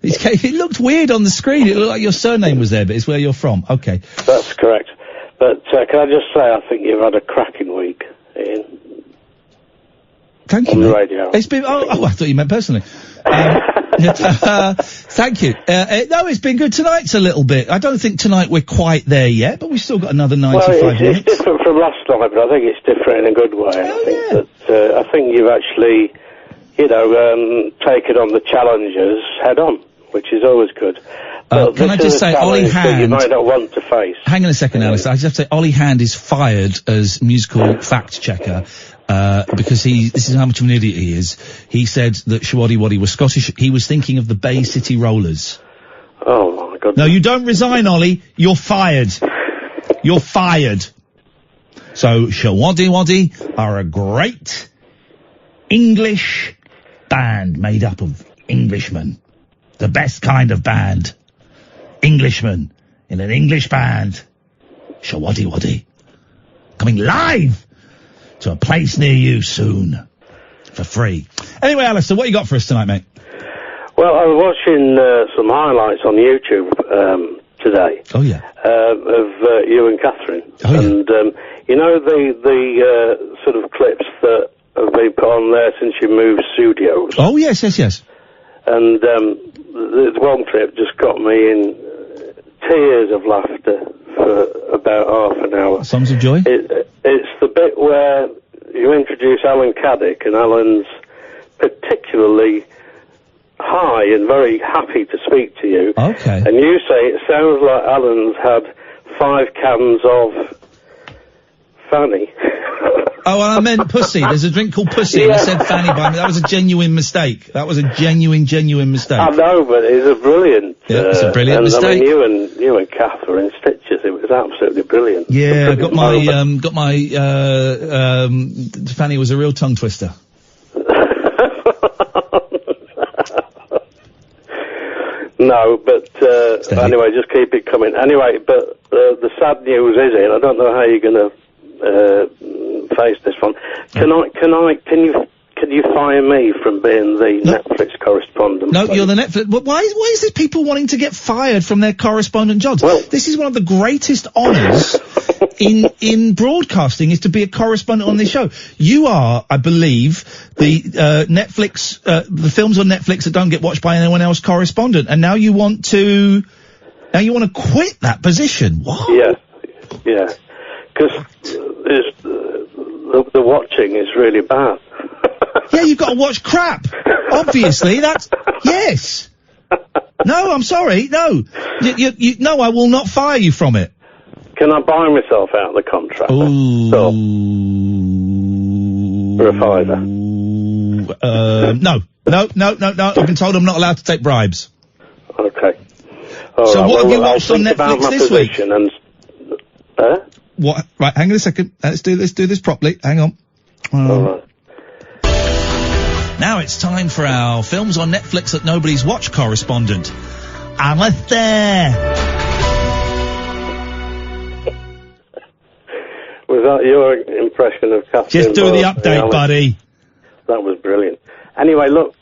Speaker 4: It looked weird on the screen. It looked like your surname was there, but it's where you're from. Okay.
Speaker 20: That's correct. But can I just say, I think you've had a cracking week, Ian.
Speaker 4: Thank you.
Speaker 20: On the radio.
Speaker 4: It's been. Oh, I thought you meant personally. Thank you. No, it's been good. Tonight's a little bit. I don't think tonight we're quite there yet, but we've still got another 95 minutes.
Speaker 20: It's different from last night, but I think it's different in a good way. I think you've actually, taken on the challenges head on, which is always good.
Speaker 4: Can I just say, Ollie Hand...
Speaker 20: you might not want to face.
Speaker 4: Hang on a second, Alice. I just have to say, Ollie Hand is fired as musical fact checker, because this is how much of an idiot he is. He said that Shawaddy Waddy was Scottish. He was thinking of the Bay City Rollers.
Speaker 20: Oh, my God.
Speaker 4: No, you don't resign, Ollie. You're fired. You're fired. So, Shawaddy Waddy are a great English band made up of Englishmen. The best kind of band. Englishmen in an English band. Shawaddy Waddy. Coming live to a place near you soon. For free. Anyway, Alistair, what you got for us tonight, mate?
Speaker 20: Well, I was watching some highlights on YouTube today.
Speaker 4: Oh, yeah.
Speaker 20: Of you and Katherine.
Speaker 4: Oh, yeah.
Speaker 20: And, the sort of clips that have been put on there since you moved studios.
Speaker 4: Oh, yes.
Speaker 20: And the one clip just got me in tears of laughter for about half an hour.
Speaker 4: Songs of Joy?
Speaker 20: It's the bit where you introduce Alan Caddick, and Alan's particularly high and very happy to speak to you.
Speaker 4: Okay.
Speaker 20: And you say it sounds like Alan's had 5 cans of Fanny.
Speaker 4: Oh, well, I meant Pussy. There's a drink called Pussy, and I said Fanny by me. That was a genuine mistake. That was a genuine mistake.
Speaker 20: I know, but it's a brilliant.
Speaker 4: Yeah, it's a brilliant mistake.
Speaker 20: I mean, you and Katherine stitches. It was absolutely brilliant.
Speaker 4: Yeah, got my Fanny was a real tongue twister.
Speaker 20: No, but anyway, just keep it coming. Anyway, but the sad news is, I don't know how you're going to face this one. Can you fire me from being the Netflix correspondent?
Speaker 4: No, you're the Netflix. Why is it people wanting to get fired from their correspondent jobs? Well, this is one of the greatest honours in broadcasting, is to be a correspondent on this show. You are, I believe, the Netflix, the films on Netflix that don't get watched by anyone else correspondent, and now you want to quit that position. What?
Speaker 20: Yeah. Because the watching is really bad.
Speaker 4: Yeah, you've got to watch crap. Obviously, yes. No, I'm sorry. No. No, I will not fire you from it.
Speaker 20: Can I buy myself out of the contract?
Speaker 4: Ooh.
Speaker 20: So, for a fiver.
Speaker 4: No. I've been told I'm not allowed to take bribes.
Speaker 20: Okay. All
Speaker 4: So
Speaker 20: right,
Speaker 4: what have
Speaker 20: well,
Speaker 4: you watched
Speaker 20: I'll
Speaker 4: on
Speaker 20: think about
Speaker 4: Netflix
Speaker 20: my
Speaker 4: this week?
Speaker 20: position and,
Speaker 4: What? Right, hang on a second. Let's do this properly. Hang on.
Speaker 20: All right.
Speaker 4: Now it's time for our films on Netflix that nobody's watched correspondent. Alistair.
Speaker 20: Was that your impression of Katherine?
Speaker 4: Just do the
Speaker 20: Barr?
Speaker 4: update,
Speaker 20: Yeah,
Speaker 4: buddy.
Speaker 20: That was brilliant. Anyway, look,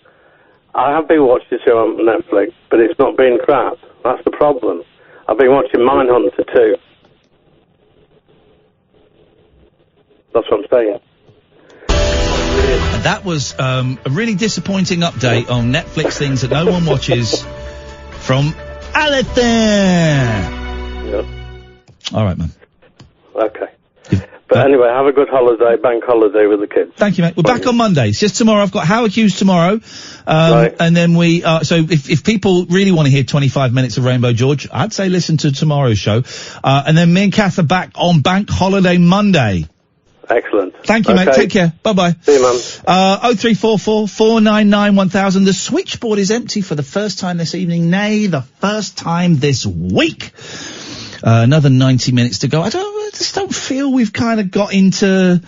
Speaker 20: I have been watching the show on Netflix, but it's not been crap. That's the problem. I've been watching Mindhunter too. That's what I'm saying.
Speaker 4: And that was a really disappointing update on Netflix things that no one watches from Alistair.
Speaker 20: Yeah.
Speaker 4: All right, man.
Speaker 20: Okay. But anyway, have a good holiday, bank holiday with the kids.
Speaker 4: Thank you, mate. We're back on Mondays. Just tomorrow. I've got Howard Hughes tomorrow.
Speaker 20: Right.
Speaker 4: And then we, so if people really want to hear 25 minutes of Rainbow George, I'd say listen to tomorrow's show. And then me and Kath are back on bank holiday Monday.
Speaker 20: Excellent.
Speaker 4: Thank you, mate. Take care. Bye-bye.
Speaker 20: See you, man.
Speaker 4: 0344 499 1000. The switchboard is empty for the first time this evening. Nay, the first time this week. Another 90 minutes to go. I just don't feel we've kind of got into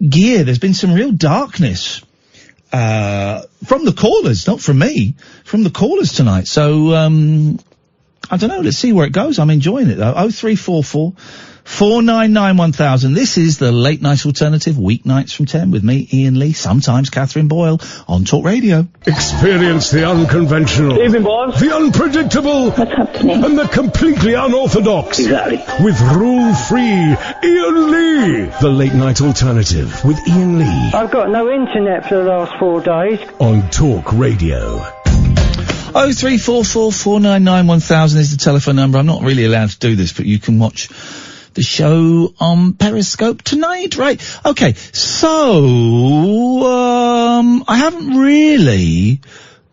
Speaker 4: gear. There's been some real darkness, from the callers, not from me, from the callers tonight. So, I don't know. Let's see where it goes. I'm enjoying it though. 0344 499 1000. This is the Late Night Alternative, weeknights from 10 with me, Iain Lee, sometimes Katherine Boyle on Talk Radio.
Speaker 1: Experience the unconventional,
Speaker 15: Evening, boys.
Speaker 1: the unpredictable, and the completely unorthodox.
Speaker 15: Exactly.
Speaker 1: With rule-free Iain Lee. The Late Night Alternative with Iain Lee
Speaker 15: I've got no internet for the last 4 days.
Speaker 1: on Talk Radio.
Speaker 4: 0344 499 1000 is the telephone number. I'm not really allowed to do this, but you can watch the show on Periscope tonight, right? Okay, so, I haven't really,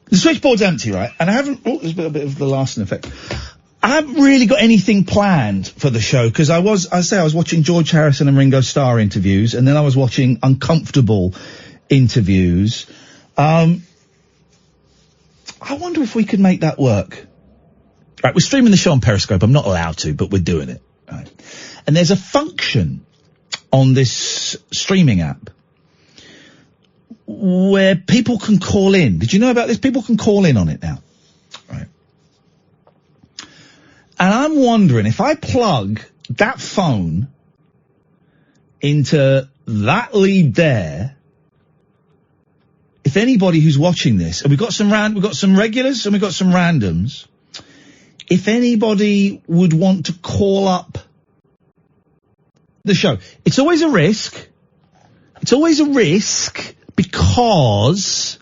Speaker 4: the switchboard's empty, right? And I haven't, there's a bit of the Larson effect. I haven't really got anything planned for the show, because I was watching George Harrison and Ringo Starr interviews, and then I was watching uncomfortable interviews. I wonder if we could make that work. Right, we're streaming the show on Periscope. I'm not allowed to, but we're doing it. Right. And there's a function on this streaming app where people can call in. Did you know about this? People can call in on it now. Right. And I'm wondering if I plug that phone into that lead there, if anybody who's watching this, and we've got some regulars and we've got some randoms, if anybody would want to call up the show. It's always a risk. It's always a risk because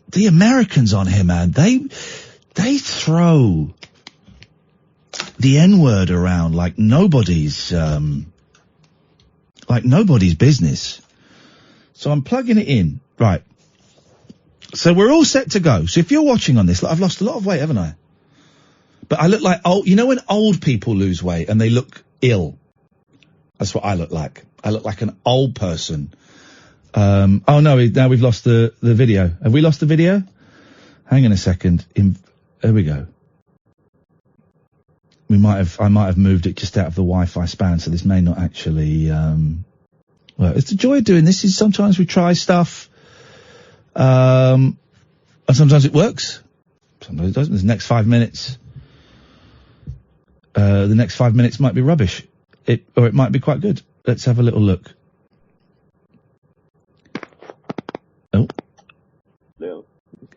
Speaker 4: the Americans on here, man, they throw the N-word around like nobody's business. So I'm plugging it in. Right. So we're all set to go. So if you're watching on this, I've lost a lot of weight, haven't I? But I look like old, you know when old people lose weight and they look ill? That's what I look like. I look like an old person. Oh no, now we've lost the video. Have we lost the video? Hang on a second. There we go. I might have moved it just out of the Wi-Fi span, so this may not actually, well, it's the joy of doing this is sometimes we try stuff, and sometimes it works. Sometimes it doesn't. The next 5 minutes might be rubbish. Or it might be quite good. Let's have a little look. Oh.
Speaker 21: No.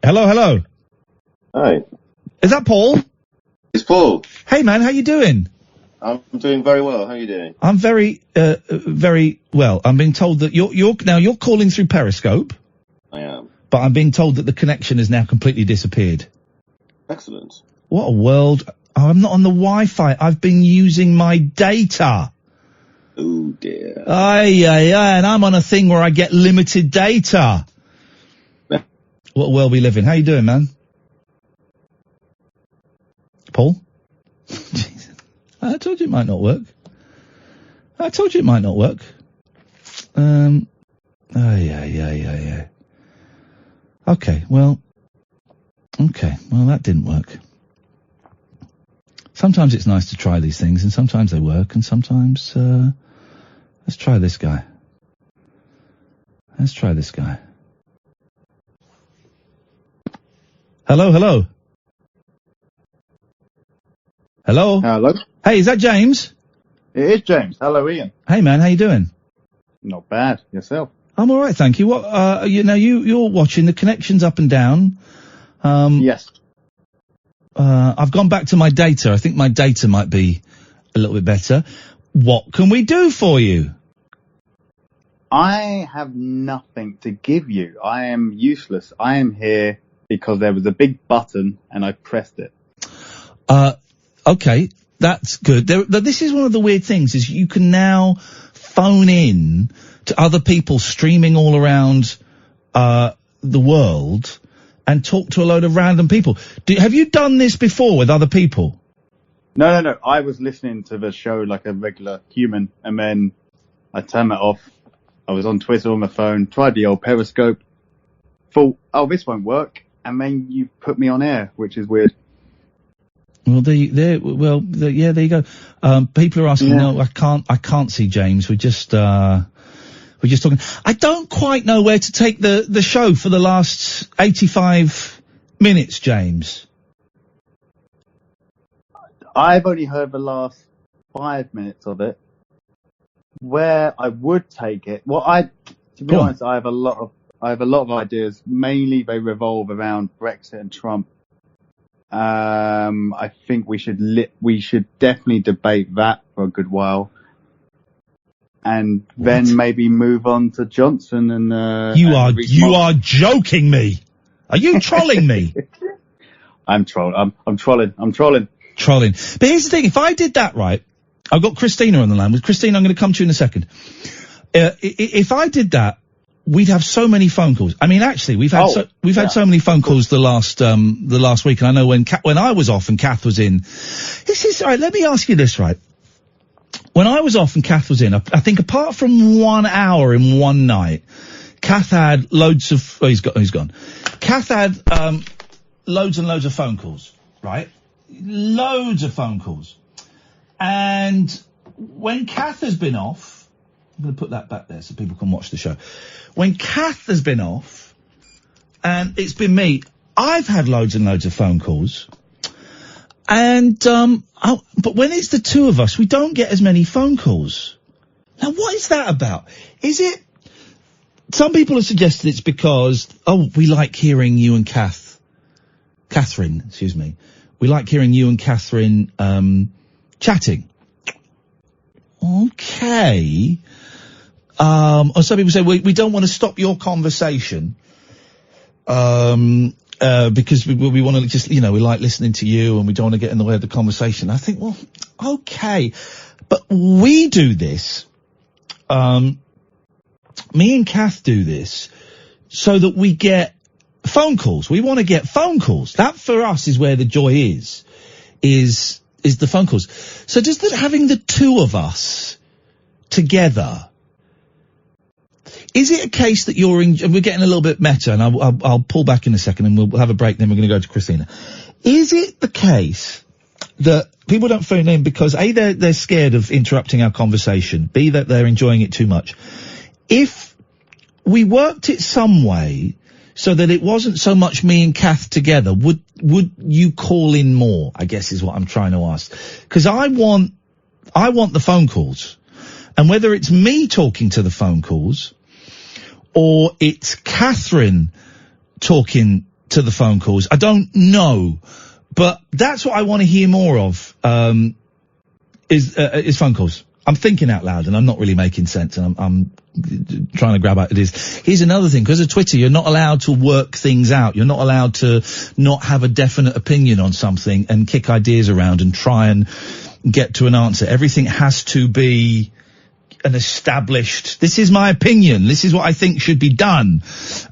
Speaker 4: Hello.
Speaker 21: Hi.
Speaker 4: Is that Paul?
Speaker 21: It's Paul.
Speaker 4: Hey man, how you doing?
Speaker 21: I'm doing very well. How are you doing?
Speaker 4: I'm very well. I'm being told that you're calling through Periscope.
Speaker 21: I am.
Speaker 4: But I'm being told that the connection has now completely disappeared.
Speaker 21: Excellent.
Speaker 4: What a world. Oh, I'm not on the Wi-Fi. I've been using my data.
Speaker 21: Oh dear.
Speaker 4: And I'm on a thing where I get limited data.
Speaker 21: Yeah.
Speaker 4: What a world we live in. How you doing, man? Paul? Jesus. I told you it might not work. Yeah. Okay, well, that didn't work. Sometimes it's nice to try these things, and sometimes they work, and sometimes, let's try this guy. Hello?
Speaker 3: Hello?
Speaker 4: Hey, is that James?
Speaker 3: It is James. Hello, Ian.
Speaker 4: Hey, man, how you doing?
Speaker 3: Not bad. Yourself?
Speaker 4: I'm all right, thank you. What? You're watching. The connection's up and down.
Speaker 3: Yes.
Speaker 4: I've gone back to my data. I think my data might be a little bit better. What can we do for you?
Speaker 3: I have nothing to give you. I am useless. I am here because there was a big button and I pressed it.
Speaker 4: Okay, that's good. This is one of the weird things, is you can now phone in to other people streaming all around the world and talk to a load of random people. Have you done this before with other people?
Speaker 3: No. I was listening to the show like a regular human, and then I turned it off. I was on Twitter on my phone, tried the old Periscope, thought, oh, this won't work, and then you put me on air, which is weird.
Speaker 4: Well, there you go. People are asking, no, I can't see James. We're just talking. I don't quite know where to take the show for the last 85 minutes, James.
Speaker 3: I've only heard the last 5 minutes of it. Where I would take it, to be honest, I have a lot of ideas. Mainly they revolve around Brexit and Trump. I think we should definitely debate that for a good while, and then maybe move on to Johnson and. You
Speaker 4: are joking me. Are you trolling me?
Speaker 3: I'm trolling. I'm trolling.
Speaker 4: Trolling. But here's the thing: if I did that right, I've got Christina on the line. With Christina, I'm going to come to you in a second. If I did that, we'd have so many phone calls. I mean, actually, we've had so many phone calls the last week. And I know when I was off and Kath was in. This is all right. Let me ask you this, right? When I was off and Kath was in, I think apart from 1 hour in one night, Kath had loads of. Oh, he's gone. Kath had loads and loads of phone calls, right? Loads of phone calls. And when Kath has been off, I'm going to put that back there so people can watch the show. When Kath has been off, and it's been me, I've had loads and loads of phone calls. And, but when it's the two of us, we don't get as many phone calls. Now, what is that about? Is it, some people have suggested it's because, we like hearing you and Katherine, excuse me. We like hearing you and Katherine, chatting. Okay. Or some people say, we don't want to stop your conversation, because we want to just, we like listening to you and we don't want to get in the way of the conversation. I think, well, okay. But we do this, me and Kath do this so that we get phone calls. We want to get phone calls. That for us is where the joy is the phone calls. So just having the two of us together, is it a case that we're getting a little bit meta, and I'll pull back in a second and we'll have a break, then we're going to go to Christina. Is it the case that people don't phone in because A, they're scared of interrupting our conversation, B, that they're enjoying it too much? If we worked it some way so that it wasn't so much me and Kath together, would you call in more, I guess is what I'm trying to ask. Because I want the phone calls. And whether it's me talking to the phone calls or it's Katherine talking to the phone calls, I don't know. But that's what I want to hear more of, is phone calls. I'm thinking out loud and I'm not really making sense, and I'm trying to grab out it is. Here's another thing, because of Twitter, you're not allowed to work things out. You're not allowed to not have a definite opinion on something and kick ideas around and try and get to an answer. Everything has to be an established, this is my opinion, this is what I think should be done.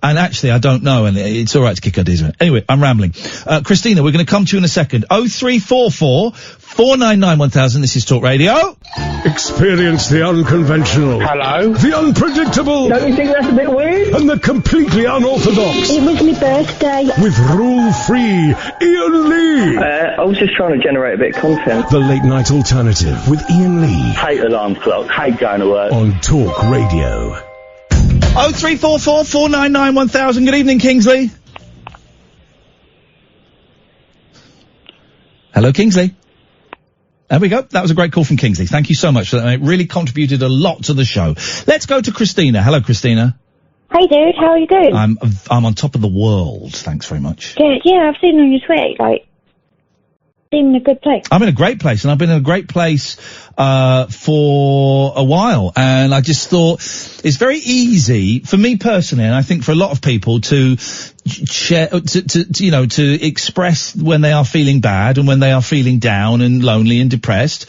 Speaker 4: And actually, I don't know, and it's alright to kick ideas around. Anyway, I'm rambling. Christina, we're going to come to you in a second. 0344 499 1000, this is Talk Radio.
Speaker 1: Experience the unconventional.
Speaker 15: Hello?
Speaker 1: The unpredictable.
Speaker 15: Don't you think that's a bit weird?
Speaker 1: And the completely unorthodox.
Speaker 13: It was my birthday.
Speaker 1: With rule-free Iain Lee.
Speaker 15: I was just trying to generate a bit of content.
Speaker 1: The Late Night Alternative with Iain Lee.
Speaker 15: Hate alarm clocks, hate going to work.
Speaker 1: On Talk Radio.
Speaker 4: 0344 499 1000, good evening, Kingsley. Hello, Kingsley. There we go. That was a great call from Kingsley. Thank you so much for that. It really contributed a lot to the show. Let's go to Christina. Hello, Christina.
Speaker 5: Hey, dude. How are you doing?
Speaker 4: I'm on top of the world. Thanks very much.
Speaker 5: Good. Yeah, I've seen on your tweet, like, seem in a good place.
Speaker 4: I'm in a great place, and I've been in a great place for a while, and I just thought it's very easy for me personally, and I think for a lot of people to share, to express when they are feeling bad and when they are feeling down and lonely and depressed.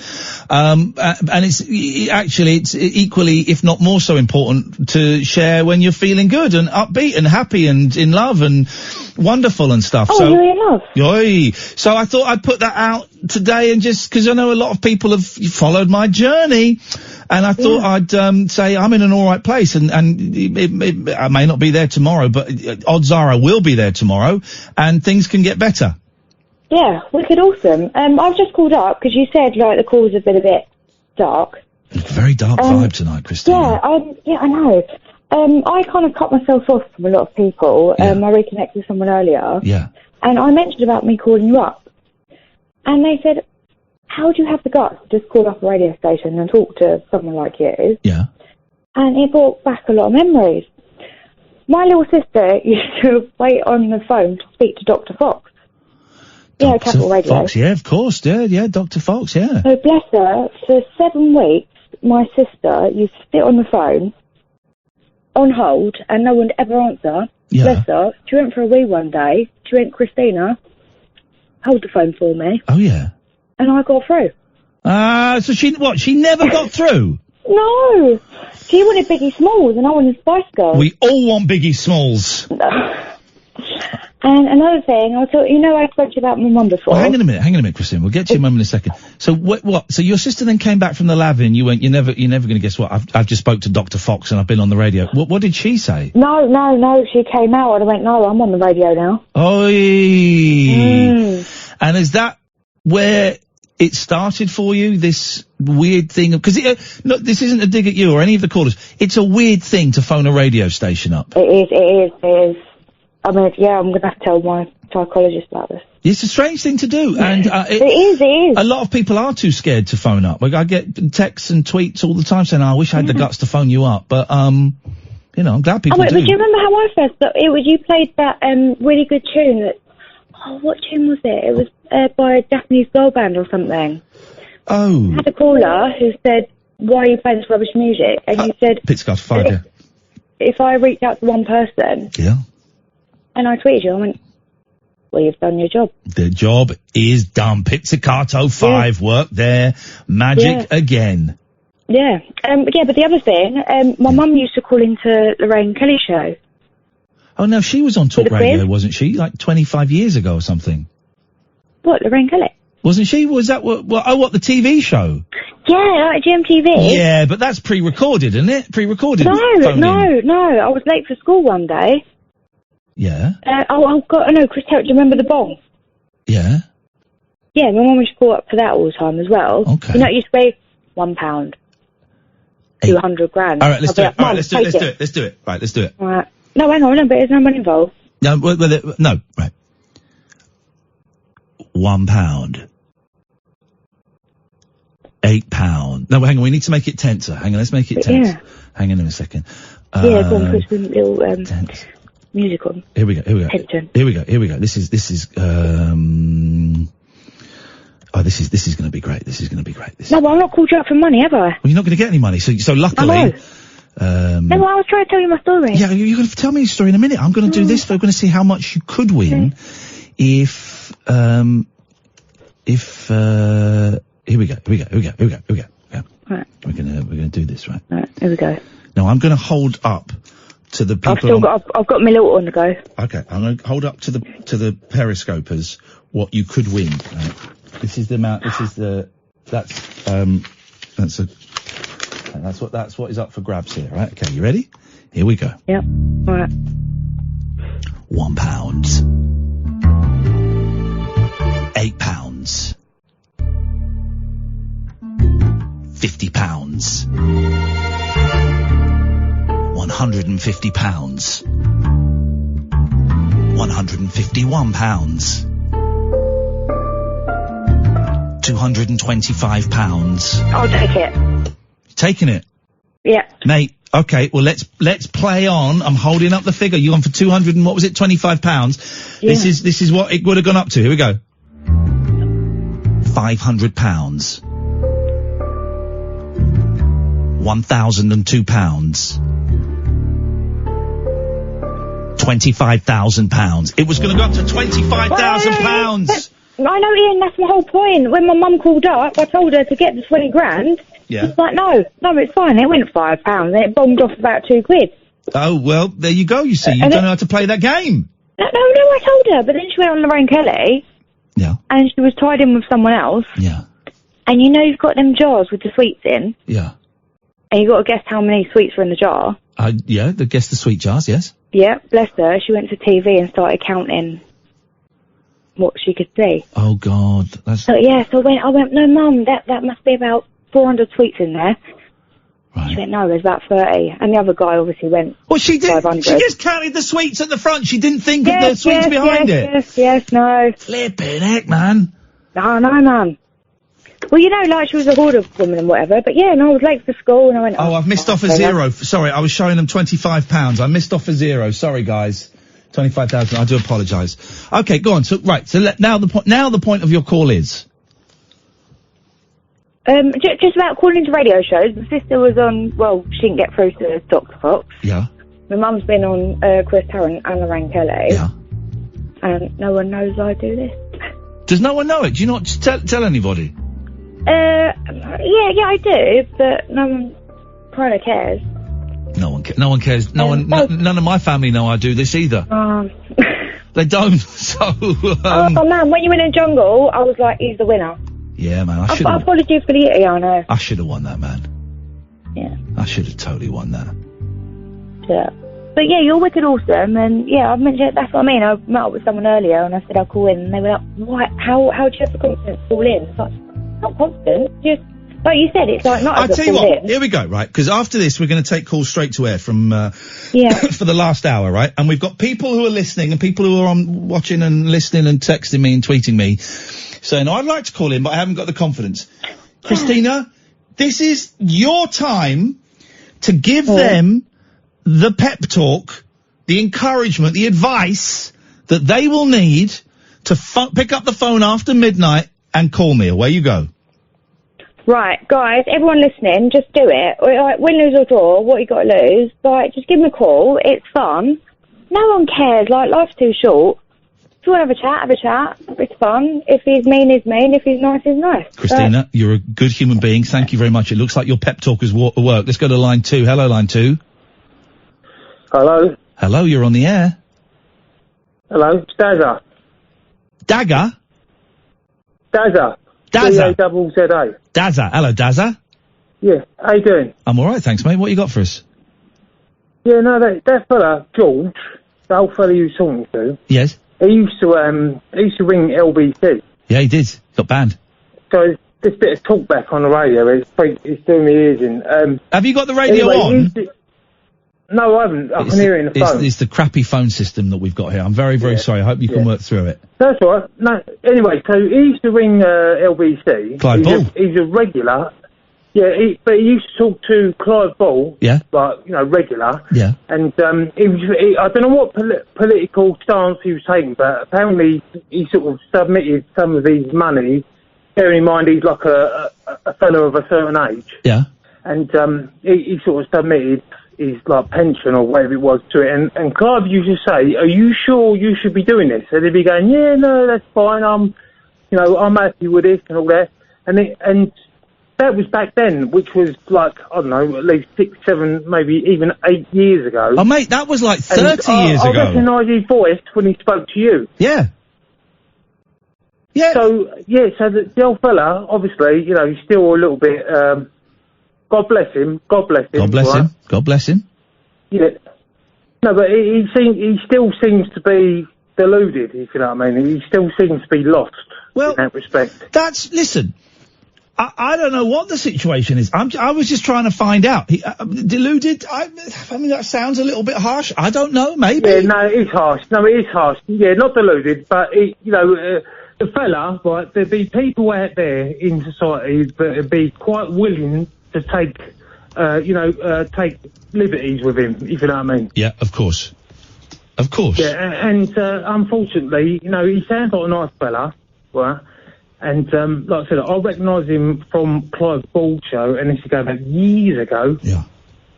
Speaker 4: And it's equally, if not more so important, to share when you're feeling good and upbeat and happy and in love and wonderful and stuff.
Speaker 5: Oh,
Speaker 4: so,
Speaker 5: you're in love?
Speaker 4: Oi. So I thought I'd put that out today, and just because I know a lot of people have followed my journey, and I thought I'd say I'm in an all right place, and I may not be there tomorrow, but odds are I will be there tomorrow, and things can get better.
Speaker 5: Yeah, wicked awesome. I've just called up because you said, like, the calls have been a bit dark.
Speaker 4: Very dark vibe tonight, Christina.
Speaker 5: Yeah, I know. I kind of cut myself off from a lot of people. I reconnected with someone earlier.
Speaker 4: Yeah.
Speaker 5: And I mentioned about me calling you up. And they said, how do you have the guts to just call up a radio station and talk to someone like you?
Speaker 4: Yeah.
Speaker 5: And it brought back a lot of memories. My little sister used to wait on the phone to speak to Dr. Fox. Yeah, Capital Radio.
Speaker 4: Fox, yeah, of course, yeah, Dr. Fox, yeah.
Speaker 5: So bless her, for 7 weeks, my sister used to sit on the phone, on hold, and no one would ever answer.
Speaker 4: Yeah.
Speaker 5: Bless her. She went for a wee one day. She went, Christina, hold the phone for me.
Speaker 4: Oh, yeah.
Speaker 5: And I got through.
Speaker 4: So she never got through?
Speaker 5: No! She wanted Biggie Smalls, and I wanted Spice Girls.
Speaker 4: We all want Biggie Smalls.
Speaker 5: And another thing, I thought, I spoke to you about my mum before.
Speaker 4: Well, hang on a minute, Christine. We'll get to your mum in a second. So what? So your sister then came back from the lab, and you went, you're never going to guess what? I've just spoke to Dr. Fox, and I've been on the radio. What did she say?
Speaker 5: No. She came out, and I went, no, I'm on the radio now.
Speaker 4: Oi! And is that where it started for you, this weird thing? Because this isn't a dig at you or any of the callers. It's a weird thing to phone a radio station up.
Speaker 5: It is. I mean, I'm going to have to tell my psychologist about this.
Speaker 4: It's a strange thing to do, and
Speaker 5: it is.
Speaker 4: A lot of people are too scared to phone up. Like, I get texts and tweets all the time saying, I wish I had the guts to phone you up, but I'm glad people do.
Speaker 5: But do you remember how I first thought it was? You played that really good tune that. Oh, what tune was it? It was by a Japanese girl band or something.
Speaker 4: Oh.
Speaker 5: I had a caller who said, "Why are you playing this rubbish music?" And you said,
Speaker 4: Pitscott 5, yeah.
Speaker 5: If I reach out to one person,
Speaker 4: yeah,
Speaker 5: and I tweeted you, I went, well, you've done your job.
Speaker 4: The job is done. Pizzicato 5, work there. Magic again.
Speaker 5: Yeah. But the other thing, my mum used to call into Lorraine Kelly's show.
Speaker 4: Oh, no, she was on Talk Radio, wasn't she? Like 25 years ago or something.
Speaker 5: What, Lorraine Kelly?
Speaker 4: Wasn't she? Was that what, the TV show?
Speaker 5: Yeah, like GMTV.
Speaker 4: Yeah, but that's pre-recorded, isn't it? Pre-recorded.
Speaker 5: No. I was late for school one day.
Speaker 4: Yeah.
Speaker 5: Chris Terrett, do you remember the bong?
Speaker 4: Yeah.
Speaker 5: Yeah, my mum used to call up for that all the time as well.
Speaker 4: Okay.
Speaker 5: You know, it used to be £1, 200 grand.
Speaker 4: All right, let's do it. All right, let's do it. Right, let's do it.
Speaker 5: All right. No, hang on, but there's no money involved.
Speaker 4: No, no, right. £1. £8. No, hang on, we need to make it tenser. Hang on, let's make it tense.
Speaker 5: Yeah.
Speaker 4: Hang on a second.
Speaker 5: Go on, put some little, music on.
Speaker 4: Here we go.
Speaker 5: Tension.
Speaker 4: Here we go. This is going to be great.
Speaker 5: No, but I've not called you up for money, have I?
Speaker 4: Well, you're not going to get any money, so luckily.
Speaker 5: I know. No, I was trying to tell you my story.
Speaker 4: Yeah, you're going to tell me a story in a minute. I'm going to do this. We're going to see how much you could win if here we go.
Speaker 5: Right.
Speaker 4: We're gonna do this, right?
Speaker 5: Right, here we go.
Speaker 4: Now I'm gonna hold up to the people.
Speaker 5: I've got my little on the go.
Speaker 4: Okay, I'm going to hold up to the periscopers what you could win. Right? This is the amount. This is that's what is up for grabs here. Right? Okay, you ready? Here we go.
Speaker 5: Yep. All right.
Speaker 4: £1, £8, £50, £150, £151, £225.
Speaker 5: I'll take it.
Speaker 4: Taking it?
Speaker 5: Yeah.
Speaker 4: Mate, okay, well let's play on. I'm holding up the figure. You on for 200 and what was it, £25?
Speaker 5: Yeah.
Speaker 4: This is what it would have gone up to. Here we go. £500. £1,002. £25,000. It was going to go up to £25,000.
Speaker 5: I know, Ian, that's my whole point. When my mum called up, I told her to get the 20 grand.
Speaker 4: Yeah.
Speaker 5: She's like, no, it's fine. It went £5, then it bombed off about £2.
Speaker 4: Oh, well, there you go, you see. You don't know how to play that game.
Speaker 5: No, I told her, but then she went on Lorraine Kelly.
Speaker 4: Yeah.
Speaker 5: And she was tied in with someone else.
Speaker 4: Yeah.
Speaker 5: And you know you've got them jars with the sweets in.
Speaker 4: Yeah.
Speaker 5: And you got to guess how many sweets were in the jar.
Speaker 4: Yeah, guess the sweet jars, yes.
Speaker 5: Yeah, bless her. She went to TV and started counting what she could see.
Speaker 4: Oh, God.
Speaker 5: So I went, no, Mum, that must be about 400 sweets in there.
Speaker 4: Right.
Speaker 5: She went, no, there's about 30. And the other guy obviously went,
Speaker 4: well, she did.
Speaker 5: 500.
Speaker 4: She just counted the sweets at the front. She didn't think of the sweets behind it.
Speaker 5: Yes, no.
Speaker 4: Flippin' heck, man.
Speaker 5: No, man. Well, you know, like she was a hoarder woman and whatever, but yeah, no, I was late for school and I went...
Speaker 4: Oh, I've missed off a zero. Sorry, I was showing them £25. I missed off a zero. Sorry, guys. 25,000. I do apologise. Okay, go on. So, right. So now the point of your call is...
Speaker 5: just about calling into radio shows. My sister was on, well, she didn't get through to Dr. Fox.
Speaker 4: Yeah.
Speaker 5: My mum's been on Chris Tarrant and Lorraine Kelly.
Speaker 4: Yeah.
Speaker 5: And no one knows I do this.
Speaker 4: Does no one know it? Do you not tell anybody?
Speaker 5: Yeah, I do, but no one kind of cares.
Speaker 4: No one cares. None of my family know I do this either. They don't. So.
Speaker 5: Oh man, when you went in the jungle, I was like, he's the winner.
Speaker 4: Yeah, man. I
Speaker 5: followed you for the year, I know.
Speaker 4: I should have won that, man.
Speaker 5: Yeah.
Speaker 4: I should have totally won that.
Speaker 5: Yeah. But yeah, you're wicked awesome, and yeah, I mentioned that's what I mean. I met up with someone earlier, and I said I'll call in, and they were like, "What? How do you have the confidence to call in?" It's like, not confident, just like you said, it's like not.
Speaker 4: I'll tell you what. Here we go, right? Because after this, we're going to take calls straight to air from for the last hour, right? And we've got people who are listening and people who are on watching and listening and texting me and tweeting me, saying, "I'd like to call in, but I haven't got the confidence." Christina, this is your time to give them the pep talk, the encouragement, the advice that they will need to pick up the phone after midnight and call me. Away you go.
Speaker 5: Right, guys, everyone listening, just do it. Like, win, lose or draw, what you got to lose. Like, just give me a call. It's fun. No one cares. Like, life's too short. If you want to have a chat. It's fun. If he's mean, he's mean. If he's nice, he's nice.
Speaker 4: Christina, you're a good human being. Thank you very much. It looks like your pep talk has worked. Let's go to line 2. Hello, line 2.
Speaker 15: Hello.
Speaker 4: Hello, you're on the air.
Speaker 15: Hello, it's Dazza.
Speaker 4: Dagger?
Speaker 15: Dazza.
Speaker 4: Dazza.
Speaker 15: D-A-Z-Z-A.
Speaker 4: Dazza. Hello, Dazza.
Speaker 15: Yeah, how you doing?
Speaker 4: I'm alright, thanks, mate. What you got for us?
Speaker 15: Yeah, no, that fella, George, the old fella you was talking to.
Speaker 4: Yes.
Speaker 15: He used to ring LBC.
Speaker 4: Yeah, he did. Got banned.
Speaker 15: So this bit of talkback on the radio, it's doing me ears in.
Speaker 4: Have you got the radio on?
Speaker 15: No, I haven't. I can hear it in the phone.
Speaker 4: It's the crappy phone system that we've got here. I'm very, very sorry. I hope you can work through it.
Speaker 15: That's all right. No, anyway, so he used to ring LBC.
Speaker 4: Clive Ball.
Speaker 15: He's a regular. Yeah, but he used to talk to Clive Ball.
Speaker 4: Yeah.
Speaker 15: Like, regular.
Speaker 4: Yeah.
Speaker 15: And I don't know what political stance he was taking, but apparently he sort of submitted some of his money, bearing in mind he's like a fellow of a certain age.
Speaker 4: Yeah.
Speaker 15: And he sort of submitted his pension or whatever it was to it, and Clive used to say, "Are you sure you should be doing this?" And he'd be going, "Yeah, no, that's fine. I'm happy with this and all that." And that was back then, which was like, I don't know, at least 6, 7, maybe even 8 years ago.
Speaker 4: Oh, mate, that was like 30 years
Speaker 15: I
Speaker 4: ago.
Speaker 15: recognise his voice when he spoke to you.
Speaker 4: Yeah. Yeah.
Speaker 15: So the old fella, obviously, you know, he's still a little bit, God bless him. God bless him.
Speaker 4: God bless
Speaker 15: right?
Speaker 4: him. God bless him.
Speaker 15: Yeah. No, but he still seems to be deluded, if you know what I mean. He still seems to be lost in that respect.
Speaker 4: Listen, I don't know what the situation is. I was just trying to find out. Deluded? I mean, that sounds a little bit harsh. I don't know, maybe.
Speaker 15: Yeah, no, it is harsh. No, it is harsh. Yeah, not deluded, but, the fella, right, there'd be people out there in society that would be quite willing to take, take liberties with him, if you know what I mean.
Speaker 4: Yeah, of course. Of course.
Speaker 15: Yeah, and unfortunately, you know, he sounds like a nice fella, right? And like I said, I recognise him from Clive Ball show, and this is going back years ago.
Speaker 4: Yeah.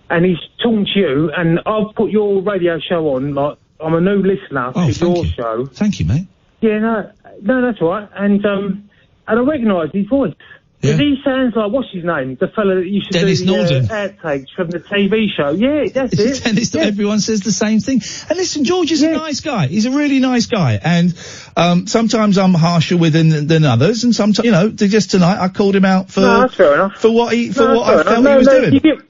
Speaker 15: And he's talking to you, and I've put your radio show on, like, I'm a new listener to your show.
Speaker 4: Thank you, mate.
Speaker 15: Yeah, no, that's all right. And I recognise his voice. Because he sounds like, what's his name? The fella that used to
Speaker 4: Dennis
Speaker 15: do the
Speaker 4: Norden.
Speaker 15: outtakes from the TV show. Yeah, that's it.
Speaker 4: Dennis, everyone says the same thing. And listen, George is a nice guy. He's a really nice guy. And sometimes I'm harsher with him than others. And sometimes, you know, just tonight I called him out for
Speaker 15: that's fair enough.
Speaker 4: for what I felt he was doing.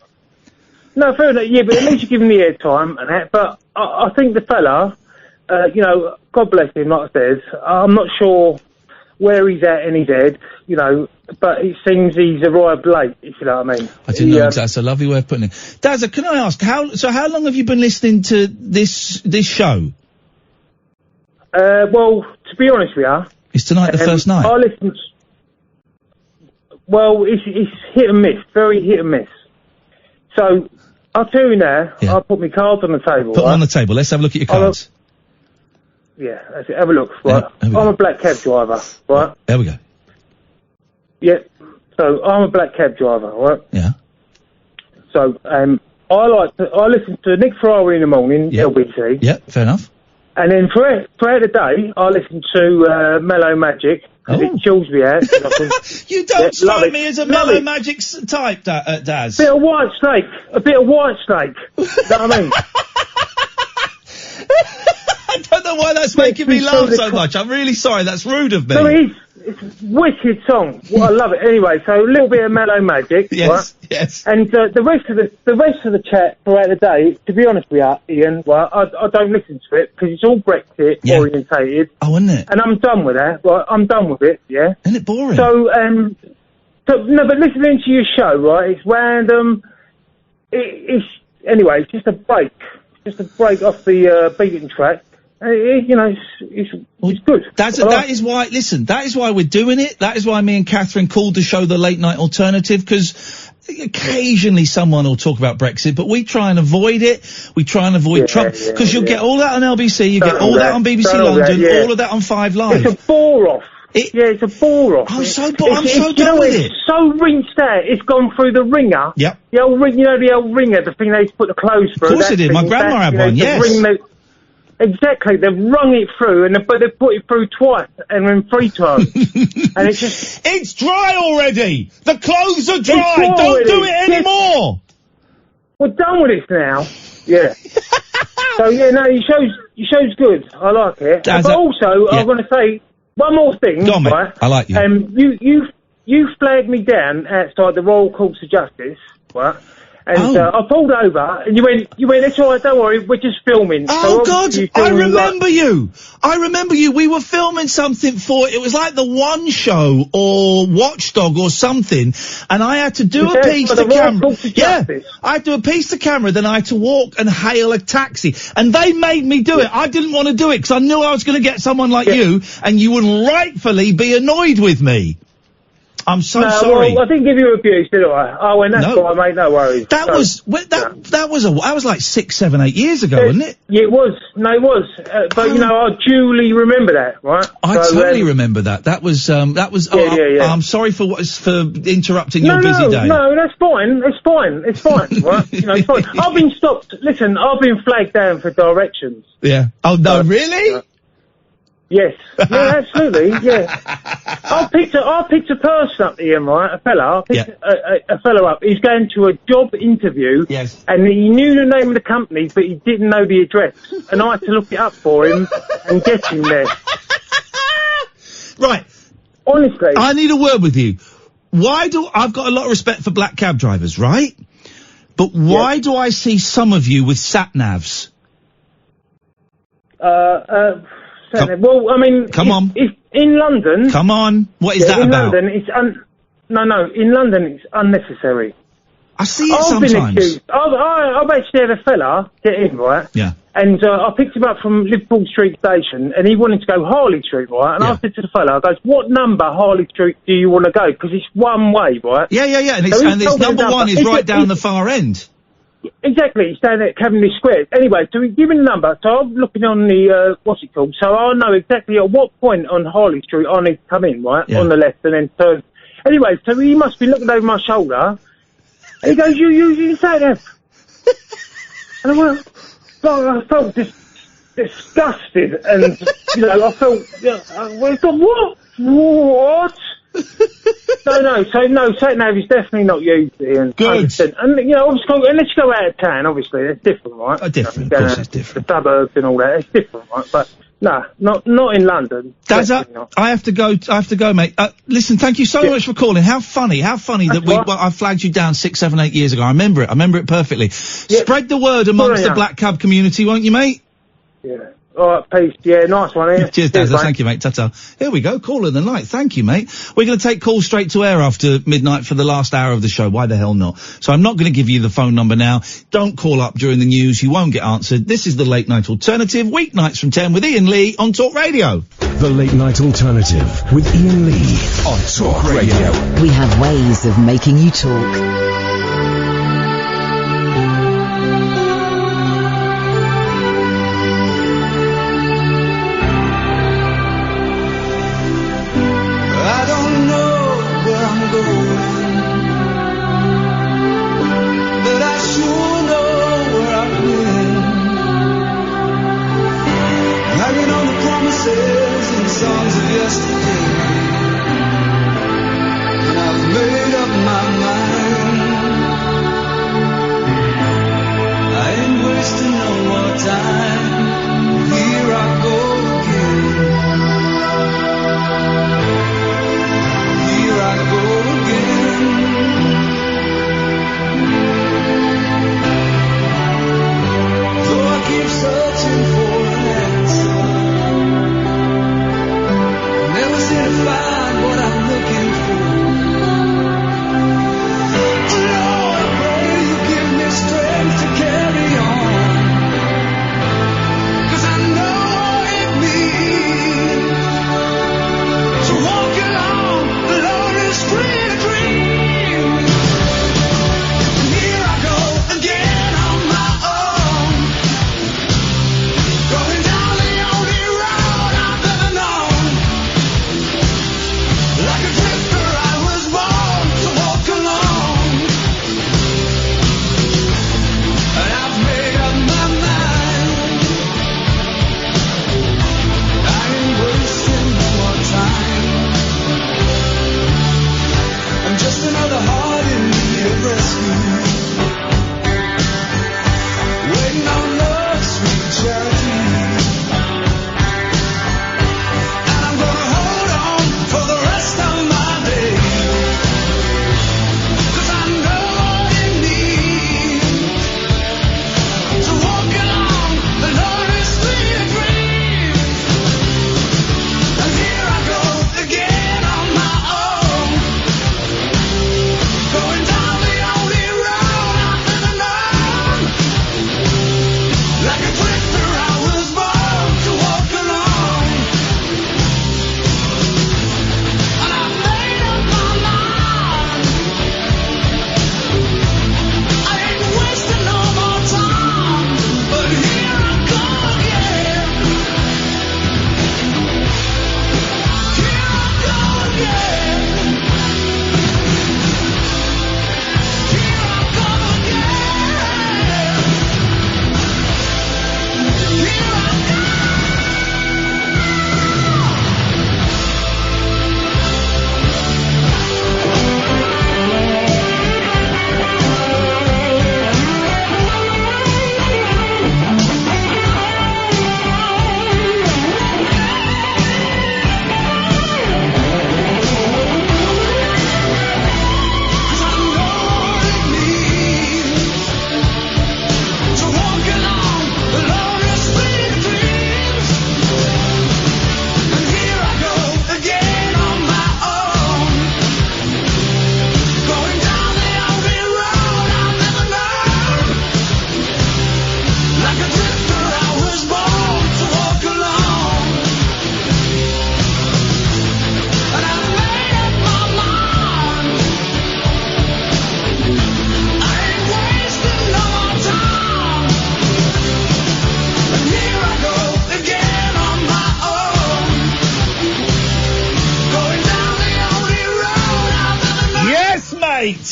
Speaker 15: No, fair enough. Yeah, but at least you give him the airtime and that. But I think the fella, God bless him, like I said, I'm not sure where he's at in his head, you know, but it seems he's arrived late, if you know what I mean.
Speaker 4: I didn't know that's a lovely way of putting it. Dazza, can I ask, how long have you been listening to this show?
Speaker 15: Well, to be honest with you...
Speaker 4: Is tonight the first night?
Speaker 15: I listened... Well, it's hit and miss, very hit and miss. So, I'll tell you now, I'll put my cards on the table.
Speaker 4: Put them on the table, let's have a look at your cards.
Speaker 15: Yeah, that's it. Have a look, right? I'm a black cab driver, right?
Speaker 4: There we go.
Speaker 15: Yeah, so I'm a black cab driver, right?
Speaker 4: Yeah.
Speaker 15: So, I listen to Nick Ferrari in the morning, LBC.
Speaker 4: Yeah, fair enough.
Speaker 15: And then throughout the day, I listen to Mellow Magic, because it chills me out.
Speaker 4: You don't strike me as a Mellow Magic type, Daz.
Speaker 15: A bit of White Snake. You know what I mean?
Speaker 4: I don't know why that's making me laugh so much. I'm really sorry. That's rude of me.
Speaker 15: No, it's a wicked song. Well, I love it. Anyway, so a little bit of Mellow Magic.
Speaker 4: Yes,
Speaker 15: right?
Speaker 4: yes.
Speaker 15: And the rest of the chat throughout the day, to be honest with you, Ian, well, I don't listen to it because it's all Brexit orientated.
Speaker 4: Oh, isn't it?
Speaker 15: And I'm done with that. Right? I'm done with it. Yeah.
Speaker 4: Isn't it boring?
Speaker 15: So but listening to your show, right? It's random. It's just a break. Just a break off the beaten track. It's good.
Speaker 4: That is why, listen, that is why we're doing it. That is why me and Katherine called the show The Late Night Alternative, because occasionally someone will talk about Brexit, but we try and avoid it. We try and avoid Trump, because you'll get all that on LBC, you get all that on BBC London, all of that on 5 Live.
Speaker 15: It's a bore-off. It's a bore-off.
Speaker 4: I'm so done with it.
Speaker 15: It's so rinsed out. It's gone through the ringer.
Speaker 4: Yep.
Speaker 15: The old ringer, the thing they used to put the clothes through.
Speaker 4: Of course it did. My grandma had one, yes.
Speaker 15: Exactly, they've rung it through, but they've put it through twice, and then 3 times. And it's just...
Speaker 4: It's dry already! The clothes are dry! Don't do it anymore!
Speaker 15: We're done with this now. Yeah. So, your show's good. I like it. But also, I'm going to say one more thing.
Speaker 4: Go on, mate.
Speaker 15: Right?
Speaker 4: I like you.
Speaker 15: You flagged me down outside the Royal Courts of Justice, right? And I pulled over, and you went, it's all right, don't worry, we're just filming.
Speaker 4: Oh, God, I remember you. I remember you. We were filming something it was like The One Show or Watchdog or something, and I had to do a piece to camera. Yeah, I had to do a piece to camera, then I had to walk and hail a taxi, and they made me do it. I didn't want to do it, because I knew I was going to get someone like you, and you would rightfully be annoyed with me. I'm so sorry.
Speaker 15: Well, I didn't give you abuse, did I? Oh, and that's fine, mate. No worries.
Speaker 4: That was like 6, 7, 8 years ago, wasn't it?
Speaker 15: Yeah, it was. No, it was. But I duly remember that, right?
Speaker 4: I totally remember that. That was. I'm sorry for interrupting your busy day.
Speaker 15: No, that's fine. It's fine, right? It's fine. I've been stopped. Listen, I've been flagged down for directions.
Speaker 4: Yeah. Oh no, really?
Speaker 15: Yes. Yeah, absolutely. Yeah. I picked a person up, Ian, right? A fella. I picked a fellow up. He's going to a job interview.
Speaker 4: Yes.
Speaker 15: And he knew the name of the company, but he didn't know the address. And I had to look it up for him and get him there.
Speaker 4: Right.
Speaker 15: Honestly.
Speaker 4: I need a word with you. I've got a lot of respect for black cab drivers, right? But why do I see some of you with sat-navs?
Speaker 15: Well, I mean...
Speaker 4: Come on.
Speaker 15: If in London...
Speaker 4: Come on. What is that
Speaker 15: in
Speaker 4: about?
Speaker 15: London, it's in London, it's unnecessary.
Speaker 4: I see it
Speaker 15: I've been
Speaker 4: sometimes.
Speaker 15: accused. I've actually had a fella get in, right?
Speaker 4: Yeah.
Speaker 15: And I picked him up from Liverpool Street Station, and he wanted to go Harley Street, right? And I said to the fella, I goes, what number Harley Street do you want to go? Because it's one way, right?
Speaker 4: Yeah. And
Speaker 15: So he
Speaker 4: it's
Speaker 15: told me the
Speaker 4: number one is
Speaker 15: number.
Speaker 4: right down the far end.
Speaker 15: Exactly, it's down at Cavendish Square. Anyway, so he gave me the number, so I'm looking on the, what's it called? So I know exactly at what point on Harley Street I need to come in, right?
Speaker 4: Yeah.
Speaker 15: On the left and then turn. Anyway, so he must be looking over my shoulder, and he goes, you say that. And I felt disgusted, and, I felt, what? No, sat-nav is definitely not used, Ian.
Speaker 4: Good.
Speaker 15: 100%. And, obviously, unless you go out of town, obviously, it's different, right?
Speaker 4: Different, of course it's different.
Speaker 15: The suburbs and all that, it's different, right? But, no, not in London.
Speaker 4: Dazza, I have to go, mate. Listen, thank you so much for calling. How funny that I flagged you down 6, 7, 8 years ago. I remember it perfectly. Spread the word amongst the black cab community, won't you, mate?
Speaker 15: Yeah. All right, peace. Yeah, nice one, Ian.
Speaker 4: Cheers, Dazza. Thank you, mate. Ta-ta. Here we go. Caller of the night. Thank you, mate. We're going to take calls straight to air after midnight for the last hour of the show. Why the hell not? So I'm not going to give you the phone number now. Don't call up during the news. You won't get answered. This is the Late Night Alternative, weeknights from 10 with Iain Lee on Talk Radio.
Speaker 1: The Late Night Alternative with Iain Lee on Talk Radio.
Speaker 2: We have ways of making you talk.
Speaker 12: And songs of yesterday, and I've made up my mind.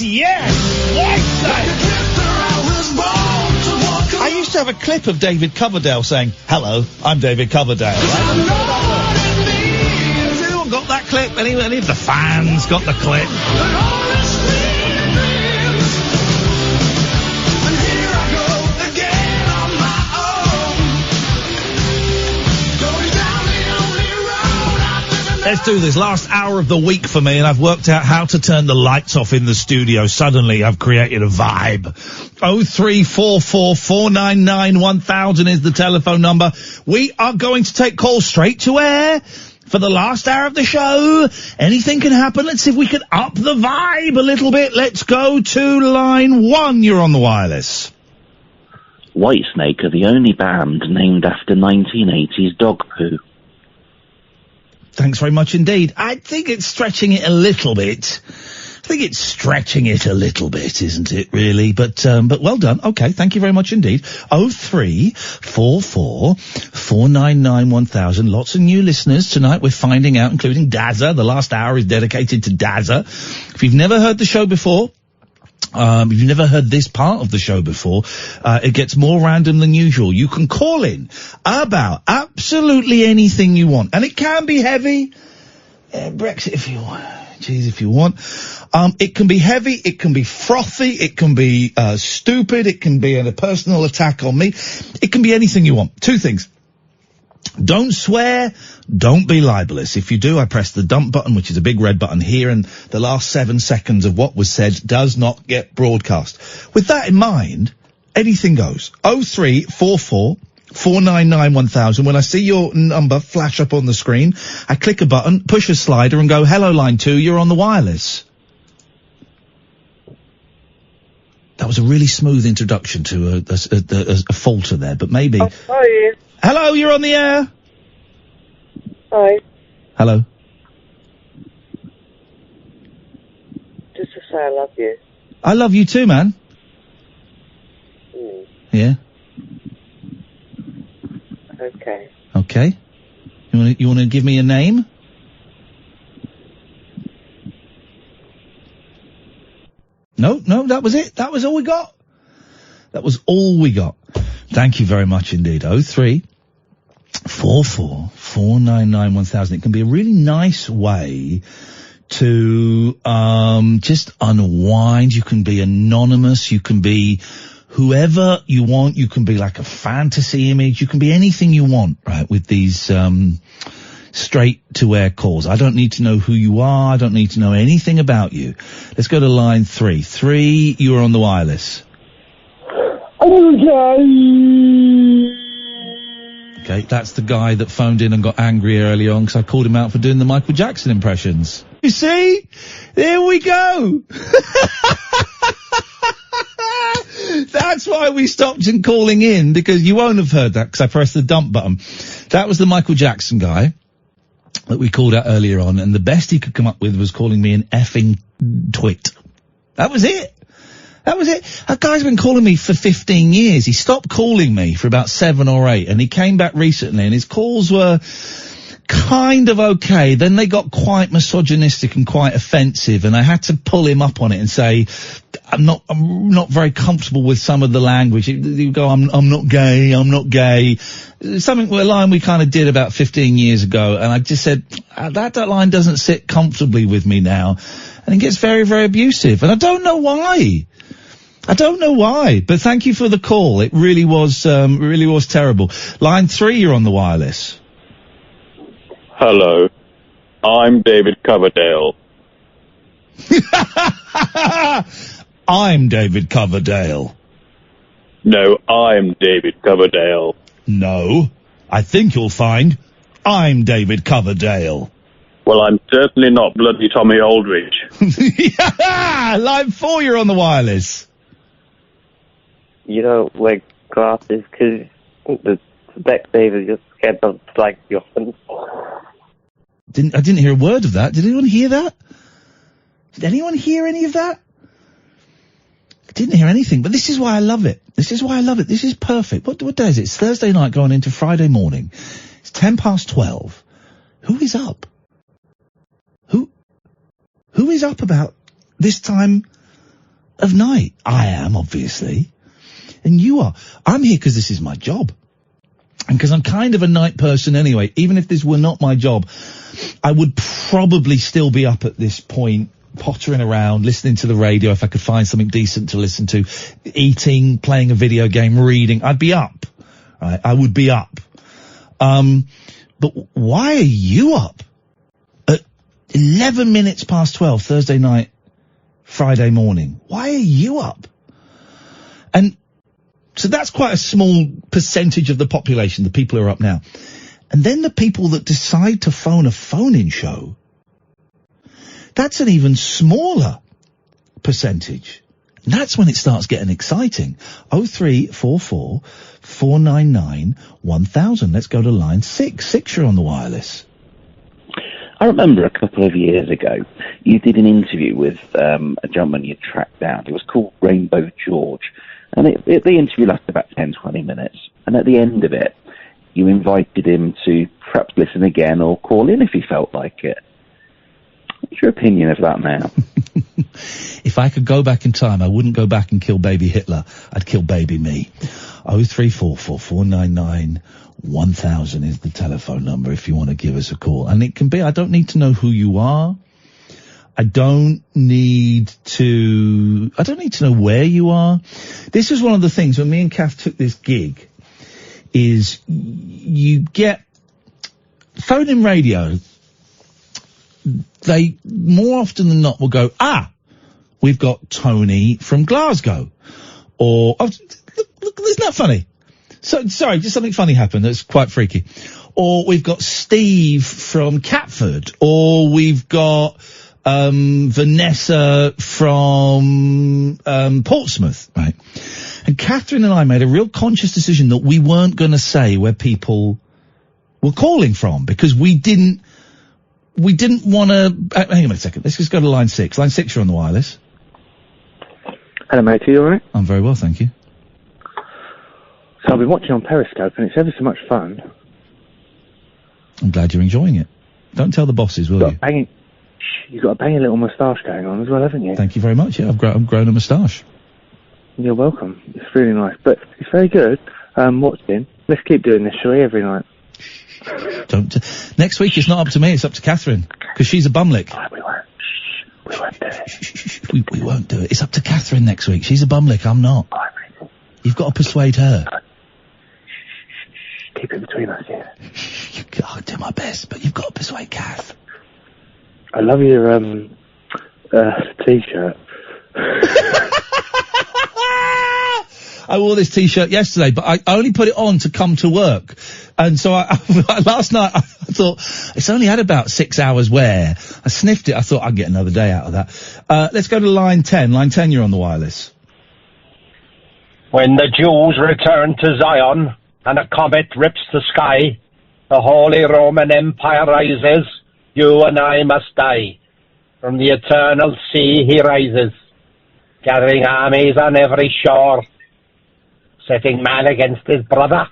Speaker 4: yes! I used to have a clip of David Coverdale saying, "Hello, I'm David Coverdale." Has anyone got that clip? Any of the fans got the clip? Let's do this. Last hour of the week for me, and I've worked out how to turn the lights off in the studio. Suddenly, I've created a vibe. 0344 499 1000 is the telephone number. We are going to take calls straight to air for the last hour of the show. Anything can happen. Let's see if we can up the vibe a little bit. Let's go to line 1. You're on the wireless.
Speaker 7: Whitesnake are the only band named after 1980s dog poo.
Speaker 4: Thanks very much indeed. I think it's stretching it a little bit. Isn't it, really? But well done. Okay, thank you very much indeed. 0344 499 1000. Lots of new listeners tonight. We're finding out, including Dazza. The last hour is dedicated to Dazza. If you've never heard the show before, if you've never heard this part of the show before, it gets more random than usual. You can call in about absolutely anything you want. And it can be heavy. Brexit if you want. Jeez, if you want. It can be heavy, it can be frothy, it can be stupid, it can be a personal attack on me. It can be anything you want. 2 things. Don't swear, don't be libelous. If you do, I press the dump button, which is a big red button here, and the last 7 seconds of what was said does not get broadcast. With that in mind, anything goes. 0344 499 1000. When I see your number flash up on the screen, I click a button, push a slider, and go, "Hello, line 2, you're on the wireless." That was a really smooth introduction to a falter there, but maybe...
Speaker 13: Oh, hi.
Speaker 4: Hello, you're on the air.
Speaker 13: Hi.
Speaker 4: Hello.
Speaker 13: Just to say I love you.
Speaker 4: I love you too, man. Yeah?
Speaker 13: Okay.
Speaker 4: Okay. You want to give me a name? No, that was it. That was all we got. Thank you very much indeed. 0344 499 1000. It can be a really nice way to just unwind. You can be anonymous. You can be whoever you want. You can be like a fantasy image. You can be anything you want, right, with these straight to air calls. I don't need to know who you are. I don't need to know anything about you. Let's go to line 3. 3, you're on the wireless. Okay, that's the guy that phoned in and got angry early on because I called him out for doing the Michael Jackson impressions. You see? There we go. That's why we stopped in calling in, because you won't have heard that because I pressed the dump button. That was the Michael Jackson guy that we called out earlier on, and the best he could come up with was calling me an effing twit. That was it. That guy's been calling me for 15 years. He stopped calling me for about 7 or 8, and he came back recently, and his calls were kind of okay. Then they got quite misogynistic and quite offensive, and I had to pull him up on it and say, I'm not very comfortable with some of the language. You go, I'm not gay. A line we kind of did about 15 years ago, and I just said, that line doesn't sit comfortably with me now. And it gets very, very abusive, and I don't know why. But thank you for the call. It really was terrible. Line 3, you're on the wireless.
Speaker 22: Hello, I'm David Coverdale.
Speaker 4: I'm David Coverdale.
Speaker 22: No, I'm David Coverdale.
Speaker 4: No, I think you'll find I'm David Coverdale.
Speaker 22: Well, I'm certainly not bloody Tommy Aldridge.
Speaker 4: Line 4, you're on the wireless.
Speaker 23: You don't wear glasses because the Specsavers just scared of like your friends.
Speaker 4: I didn't hear a word of that. Did anyone hear that? Did anyone hear any of that? I didn't hear anything, but this is why I love it. This is perfect. What day is it? It's Thursday night going into Friday morning. It's 12:10. Who is up? Who is up about this time of night. I am, obviously. And you are. I'm here because this is my job. And because I'm kind of a night person anyway. Even if this were not my job, I would probably still be up at this point, pottering around, listening to the radio if I could find something decent to listen to, eating, playing a video game, reading. I'd be up. Right? I would be up. But why are you up at 11 minutes past 12 Thursday night, Friday morning? Why are you up? And so that's quite a small percentage of the population, the people who are up now. And then the people that decide to phone a phone-in show, that's an even smaller percentage. And that's when it starts getting exciting. 0344 499 1000. Let's go to line 6. 6, you're on the wireless.
Speaker 7: I remember a couple of years ago, you did an interview with a gentleman you tracked down. It was called Rainbow George. And the interview lasted about 10, 20 minutes. And at the end of it, you invited him to perhaps listen again or call in if he felt like it. What's your opinion of that now?
Speaker 4: If I could go back in time, I wouldn't go back and kill baby Hitler. I'd kill baby me. 0344 499 1000 is the telephone number if you want to give us a call. And it can be, I don't need to know who you are. I don't need to know where you are. This is one of the things when me and Kath took this gig is you get phone-in radio. They more often than not will go, we've got Tony from Glasgow. Or, look, isn't that funny? So, sorry, just something funny happened that's quite freaky. Or we've got Steve from Catford. Or we've got Vanessa from Portsmouth, right? And Katherine and I made a real conscious decision that we weren't going to say where people were calling from because we didn't want to... hang on a second. Let's just go to line 6. Line 6, you're on the wireless.
Speaker 6: Hello, mate. Are you all right?
Speaker 4: I'm very well, thank you.
Speaker 6: So I've been watching on Periscope, and it's ever so much fun.
Speaker 4: I'm glad you're enjoying it. Don't tell the bosses, will you?
Speaker 6: You've got a banging little moustache going on as well, haven't you?
Speaker 4: Thank you very much. Yeah, I've grown a moustache.
Speaker 6: You're welcome. It's really nice. But it's very good. Watching. Let's keep doing this, shall we, every night?
Speaker 4: Next week it's not up to me, it's up to Katherine. Because she's a bumlick.
Speaker 6: We won't do it.
Speaker 4: We won't do it. It's up to Katherine next week. She's a bumlick, I'm not. You've got to persuade her.
Speaker 6: Keep it between us, yeah.
Speaker 4: I'll do my best, but you've got to persuade Kath.
Speaker 6: I love your, t-shirt.
Speaker 4: I wore this t-shirt yesterday, but I only put it on to come to work. And so last night I thought, it's only had about 6 hours wear. I sniffed it. I thought I'd get another day out of that. Let's go to line 10. Line 10, you're on the wireless.
Speaker 8: When the Jews return to Zion and a comet rips the sky, the Holy Roman Empire rises, you and I must die. From the eternal sea he rises, gathering armies on every shore, setting man against his brother,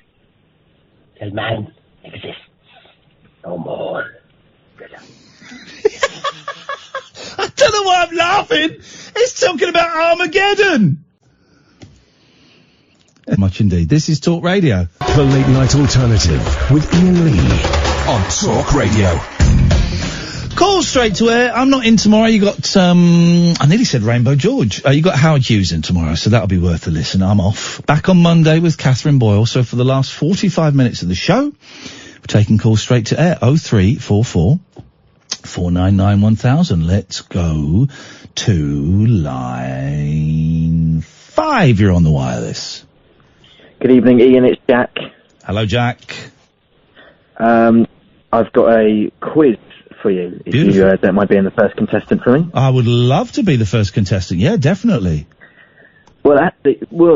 Speaker 8: till man exists no more.
Speaker 4: I don't know why I'm laughing. It's talking about Armageddon. Much indeed. This is Talk Radio.
Speaker 1: The Late Night Alternative with Iain Lee on Talk Radio.
Speaker 4: Call straight to air. I'm not in tomorrow. You got, I nearly said Rainbow George. You got Howard Hughes in tomorrow, so that'll be worth a listen. I'm off. Back on Monday with Katherine Boyle. So for the last 45 minutes of the show, we're taking calls straight to air. 0344 499 1000. Let's go to line 5. You're on the wireless.
Speaker 11: Good evening, Ian. It's Jack.
Speaker 4: Hello, Jack.
Speaker 11: I've got a quiz for you, if you don't mind being the first contestant for me.
Speaker 4: I would love to be the first contestant. Yeah, definitely.
Speaker 11: Well,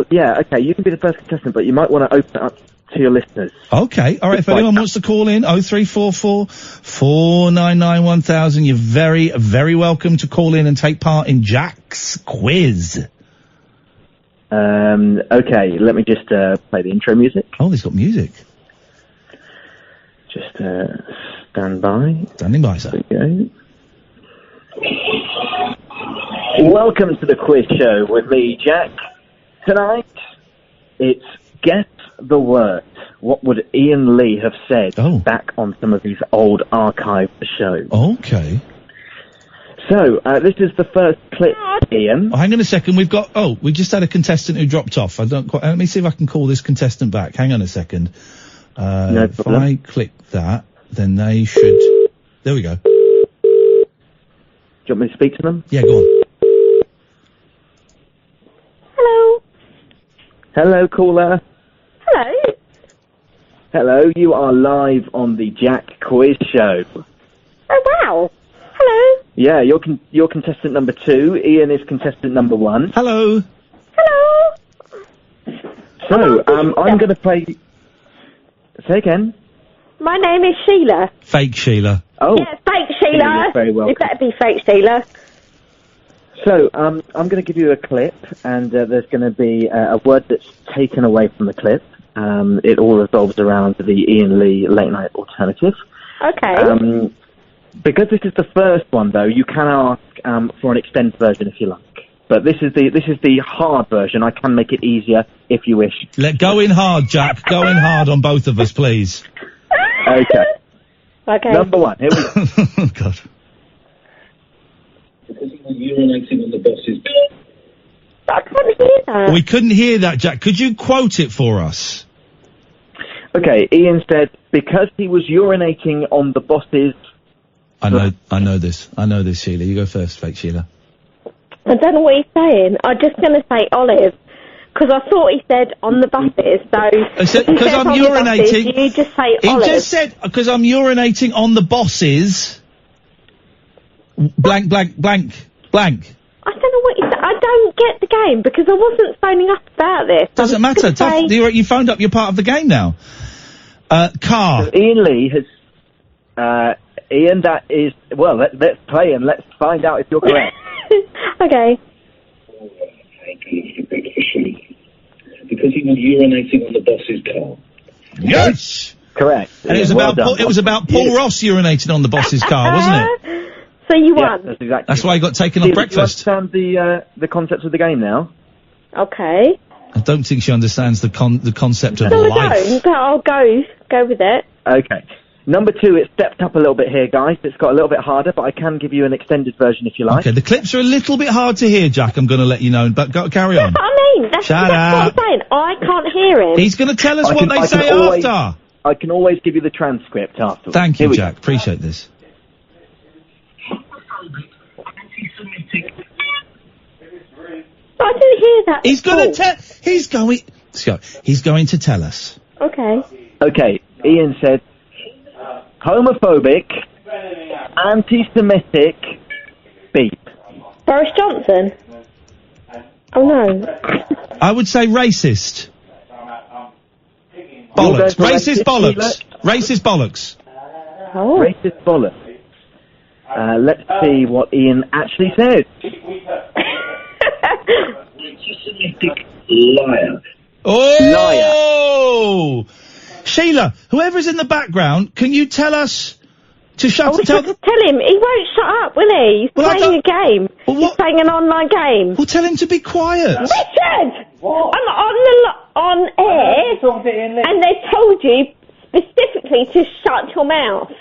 Speaker 11: yeah, okay, you can be the first contestant, but you might want to open it up to your listeners.
Speaker 4: Okay, all right, if anyone wants to call in, 0344 499 1000, you're very, very welcome to call in and take part in Jack's quiz.
Speaker 11: Okay, let me just play the intro music.
Speaker 4: Oh, he's got music.
Speaker 11: Just stand by.
Speaker 4: Standing by, sir.
Speaker 11: There we go. Welcome to the quiz show with me, Jack. Tonight, it's Guess the Word. What would Iain Lee have said back on some of these old archive shows?
Speaker 4: Okay.
Speaker 11: So, this is the first clip, Iain.
Speaker 4: Oh, hang on a second. We just had a contestant who dropped off. Let me see if I can call this contestant back. Hang on a second.
Speaker 11: No
Speaker 4: if
Speaker 11: problem.
Speaker 4: I click that, then they should... There we go.
Speaker 11: Do you want me to speak to them?
Speaker 4: Yeah, go on.
Speaker 5: Hello.
Speaker 11: Hello, caller.
Speaker 5: Hello.
Speaker 11: Hello, you are live on the Jack Quiz Show.
Speaker 5: Oh, wow. Hello.
Speaker 11: Yeah, you're contestant number 2. Iain is contestant number 1.
Speaker 4: Hello.
Speaker 5: Hello.
Speaker 11: So, I'm going to play... Say again.
Speaker 5: My name is Sheila.
Speaker 4: Fake Sheila.
Speaker 11: Oh.
Speaker 5: Yeah, fake Sheila.
Speaker 11: You're very welcome.
Speaker 5: It better be fake Sheila.
Speaker 11: So, I'm going to give you a clip, and there's going to be a word that's taken away from the clip. It all revolves around the Iain Lee late night alternative.
Speaker 5: Okay.
Speaker 11: Because this is the first one, though, you can ask for an extended version if you like. But this is the hard version. I can make it easier if you wish.
Speaker 4: Go in hard, Jack. Go in hard on both of us, please.
Speaker 11: Okay.
Speaker 5: Okay.
Speaker 11: Number 1. Here we go.
Speaker 4: Oh, God.
Speaker 7: Urinating on the boss's
Speaker 5: I couldn't hear that.
Speaker 4: We couldn't hear that, Jack. Could you quote it for us?
Speaker 11: Okay, Iain said, because he was urinating on the boss's...
Speaker 4: I know this, Sheila. You go first, fake Sheila.
Speaker 5: I don't know what he's saying. I'm just going to say olive. Because I thought he said on the buses, so...
Speaker 4: Because I'm urinating...
Speaker 5: You just say
Speaker 4: he
Speaker 5: olive.
Speaker 4: just said, because I'm urinating on the bosses... Blank, blank, blank, blank.
Speaker 5: I don't know what he said. I don't get the game, because I wasn't phoning up about this.
Speaker 4: Doesn't matter. You phoned up, you're part of the game now. Car.
Speaker 11: So Iain Lee has... Iain, that is... Well, let's play and let's find out if you're correct.
Speaker 5: Okay.
Speaker 7: Because he was urinating on the boss's car.
Speaker 4: Yes!
Speaker 11: Correct.
Speaker 4: And it was about Paul Ross urinating on the boss's car, wasn't it?
Speaker 5: So you won.
Speaker 11: That's exactly.
Speaker 4: That's why he got taken off breakfast.
Speaker 11: Do you understand the concept of the game now?
Speaker 5: Okay.
Speaker 4: I don't think she understands the concept of
Speaker 5: So
Speaker 4: life.
Speaker 5: I'll go with it.
Speaker 11: Okay. Number 2, it stepped up a little bit here, guys. It's got a little bit harder, but I can give you an extended version if you like.
Speaker 4: Okay, the clips are a little bit hard to hear, Jack, I'm going to let you know, but carry on.
Speaker 5: That's what I mean. That's
Speaker 4: Shut
Speaker 5: what
Speaker 4: up.
Speaker 5: I'm saying. I can't hear him.
Speaker 4: He's going to tell us what they say after.
Speaker 11: I can always give you the transcript afterwards.
Speaker 4: Thank you, Jack. Appreciate this.
Speaker 5: I didn't hear that.
Speaker 4: He's going to tell... He's going to tell us.
Speaker 5: Okay.
Speaker 11: Okay, Iain said, homophobic, anti-Semitic, beep.
Speaker 5: Boris Johnson? Oh, no.
Speaker 4: I would say racist. Bollocks. Racist bollocks. Racist bollocks.
Speaker 5: Oh.
Speaker 11: Racist bollocks. Let's see what Iain actually said.
Speaker 7: Anti-Semitic liar.
Speaker 4: Oh! Liar. Sheila, whoever's in the background, can you tell us to shut up?
Speaker 5: Tell him. He won't shut up, will he? He's playing a game. He's playing an online game.
Speaker 4: Well, tell him to be quiet.
Speaker 5: Richard! What? I'm on air, and they told you specifically to shut your mouth.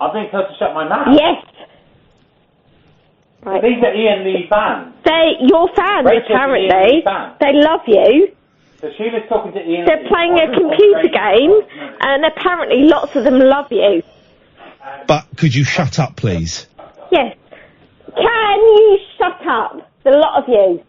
Speaker 15: I've been told to shut my mouth.
Speaker 5: Yes. Right.
Speaker 15: These are Iain Lee fans.
Speaker 5: They're your fans,
Speaker 15: Rachel's
Speaker 5: apparently.
Speaker 15: Iain Lee fans.
Speaker 5: They love you.
Speaker 15: So Sheila's talking to Iain.
Speaker 5: They're playing a computer game, and apparently lots of them love you.
Speaker 4: But could you shut up, please?
Speaker 5: Yes. Can you shut up? The lot of you.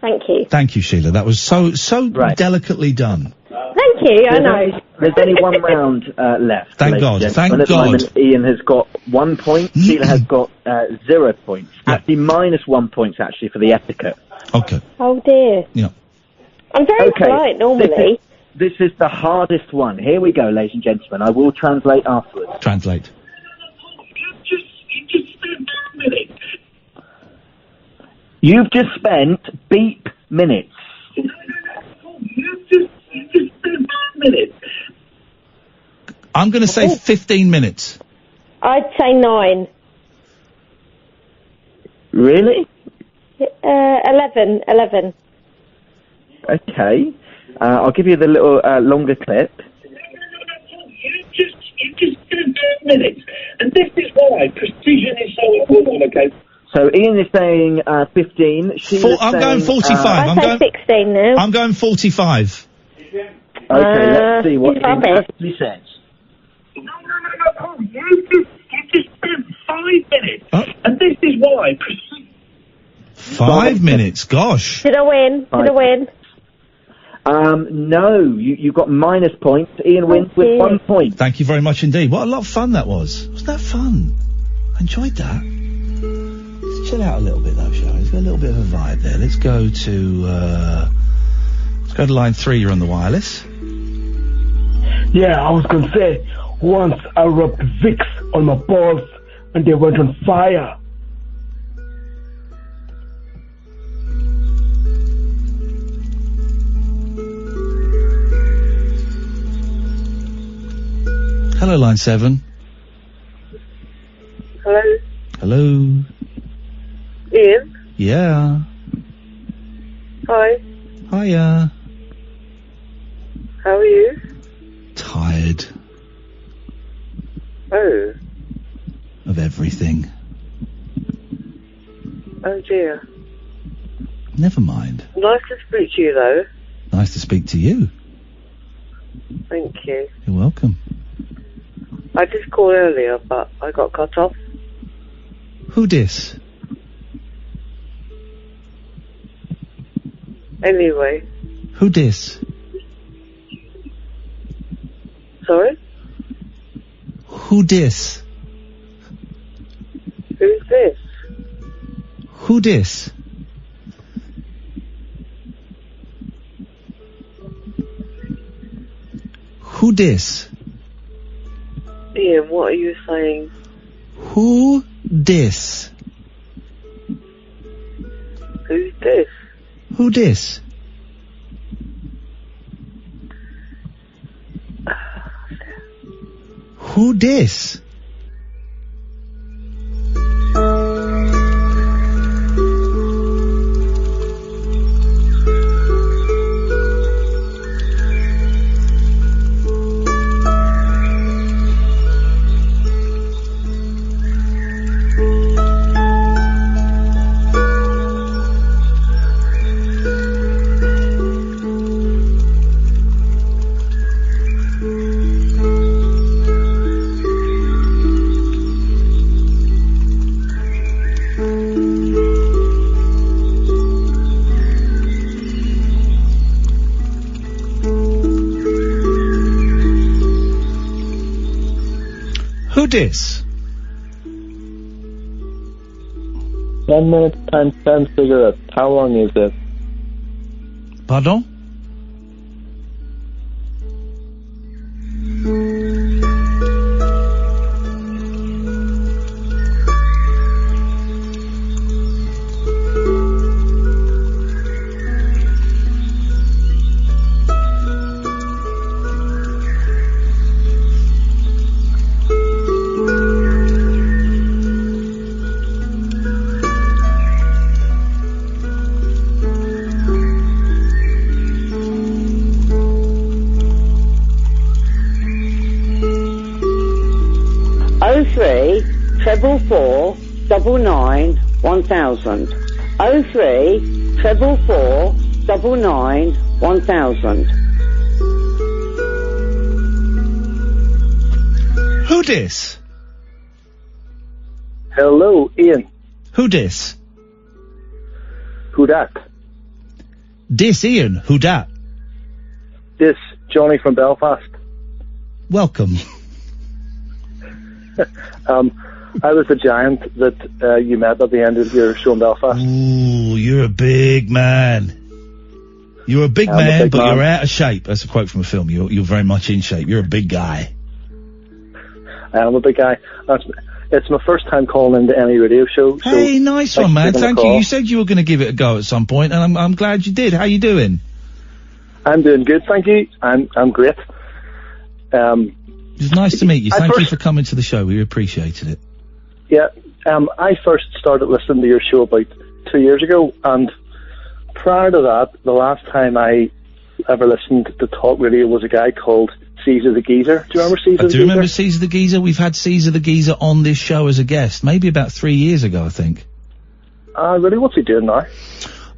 Speaker 5: Thank you.
Speaker 4: Thank you, Sheila. That was so delicately done.
Speaker 5: Thank you, I know.
Speaker 11: There's only one round left.
Speaker 4: Thank God. Thank
Speaker 11: At the
Speaker 4: God.
Speaker 11: moment, Iain has got 1 point. Sheila has got 0 points. Actually, minus 1 point, actually, for the etiquette.
Speaker 4: Okay.
Speaker 5: Oh, dear.
Speaker 4: Yeah.
Speaker 5: I'm very polite, normally.
Speaker 11: This is the hardest one. Here we go, ladies and gentlemen. I will translate afterwards.
Speaker 4: Translate.
Speaker 11: You've just spent beep minutes.
Speaker 4: I'm going to say 15 minutes.
Speaker 5: I'd say 9.
Speaker 11: Really?
Speaker 5: 11.
Speaker 11: Okay. I'll give you the little longer clip.
Speaker 9: You just did 2 minutes, and this is why precision is so important, okay?
Speaker 11: So Ian is saying 15.
Speaker 4: I'm going 45.
Speaker 5: I say 16 now.
Speaker 4: I'm going 45.
Speaker 11: Okay, let's see what Ian actually says.
Speaker 9: No, you just spent 5 minutes, and this is why precision...
Speaker 4: 5 minutes, gosh.
Speaker 5: Did I win?
Speaker 11: No, you got minus points. Ian wins with 1 point.
Speaker 4: Thank you very much indeed. What a lot of fun that was. Wasn't that fun? I enjoyed that. Let's chill out a little bit though, shall we? Let's get a little bit of a vibe there. Let's go to line 3. You're on the wireless.
Speaker 14: Yeah, I was gonna say, once I rubbed Vicks on my balls and they went on fire.
Speaker 4: Hello, line 7.
Speaker 13: Hello,
Speaker 4: Hello.
Speaker 13: Ian.
Speaker 4: Yeah.
Speaker 13: Hi.
Speaker 4: Hiya.
Speaker 13: How are you?
Speaker 4: Tired
Speaker 13: Oh.
Speaker 4: of everything.
Speaker 13: Oh dear.
Speaker 4: Never mind.
Speaker 13: Nice to speak to you, though.
Speaker 4: Nice to speak to you.
Speaker 13: Thank you.
Speaker 4: You're welcome.
Speaker 13: I did call earlier, but I got cut off.
Speaker 4: Who dis?
Speaker 13: Anyway.
Speaker 4: Who dis?
Speaker 13: Sorry?
Speaker 4: Who dis?
Speaker 13: Who's this?
Speaker 4: Who dis? Who dis?
Speaker 13: Ian, what are you saying?
Speaker 4: Who dis?
Speaker 13: Who's this?
Speaker 4: Who dis? Who dis? Who dis?
Speaker 16: 1 minute times 10 cigarettes. How long is it?
Speaker 4: Pardon?
Speaker 24: Oh 03 444 99 1000. 03 444 99 1000.
Speaker 4: Who dis?
Speaker 16: Hello, Ian.
Speaker 4: Who dis?
Speaker 16: Who dat?
Speaker 4: Dis Ian, who dat?
Speaker 16: This Johnny from Belfast.
Speaker 4: Welcome.
Speaker 16: I was the giant that you met at the end of your show in Belfast.
Speaker 4: Ooh, you're a big man. You're a big man, but you're out of shape. That's a quote from a film. You're very much in shape. You're a big guy.
Speaker 16: I am a big guy. It's my first time calling into any radio show.
Speaker 4: Hey, nice one, man. Thank you. You said you were going to give it a go at some point, and I'm glad you did. How you doing?
Speaker 16: I'm doing good, thank you. I'm great.
Speaker 4: It was nice to meet you. Thank you for coming to the show. We appreciated it.
Speaker 16: Yeah, I first started listening to your show about 2 years ago, and prior to that, the last time I ever listened to talk radio was a guy called Caesar the Geezer. Do you remember Caesar the Geezer?
Speaker 4: I do remember Caesar the Geezer. We've had Caesar the Geezer on this show as a guest, maybe about 3 years ago, I think.
Speaker 16: Really? What's he doing now?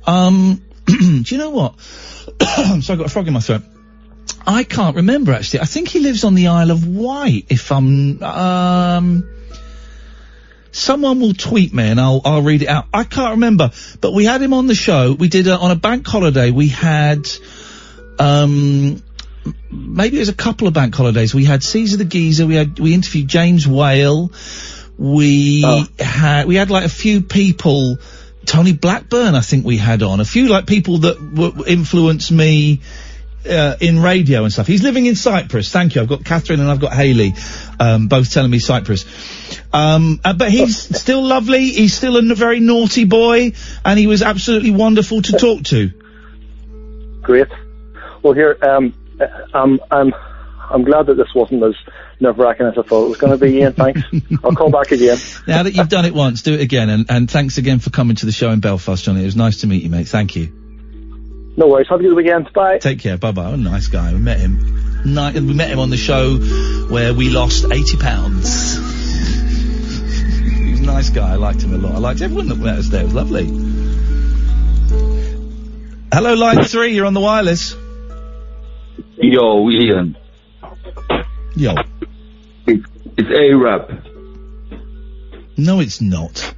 Speaker 4: Do you know what? So I've got a frog in my throat. I can't remember, actually. I think he lives on the Isle of Wight, if I'm, someone will tweet me and I'll read it out. I can't remember, but we had him on the show. We did, on a bank holiday, we had, maybe it was a couple of bank holidays. We had Caesar the Geezer, we interviewed James Whale, we had like a few people, Tony Blackburn I think we had on, a few like people that influenced me, in radio and stuff. He's living in Cyprus. Thank you. I've got Katherine and I've got Hayley, both telling me Cyprus. But he's still lovely. He's still a very naughty boy, and he was absolutely wonderful to talk to.
Speaker 16: Great. Well, here, I'm glad that this wasn't as nerve-wracking as I thought it was going to be, Ian. Thanks. I'll call back again.
Speaker 4: Now that you've done it once, do it again, and thanks again for coming to the show in Belfast, Johnny. It was nice to meet you, mate. Thank you.
Speaker 16: No worries. Have a good weekend. Bye.
Speaker 4: Take care. Bye-bye. What a nice guy. We met him. We met him on the show where we lost 80 pounds. He was a nice guy. I liked him a lot. I liked everyone that met us there. It was lovely. Hello, line 3. You're on the wireless.
Speaker 10: Yo, Ian.
Speaker 4: Yo.
Speaker 10: It's Arab.
Speaker 4: No, it's not.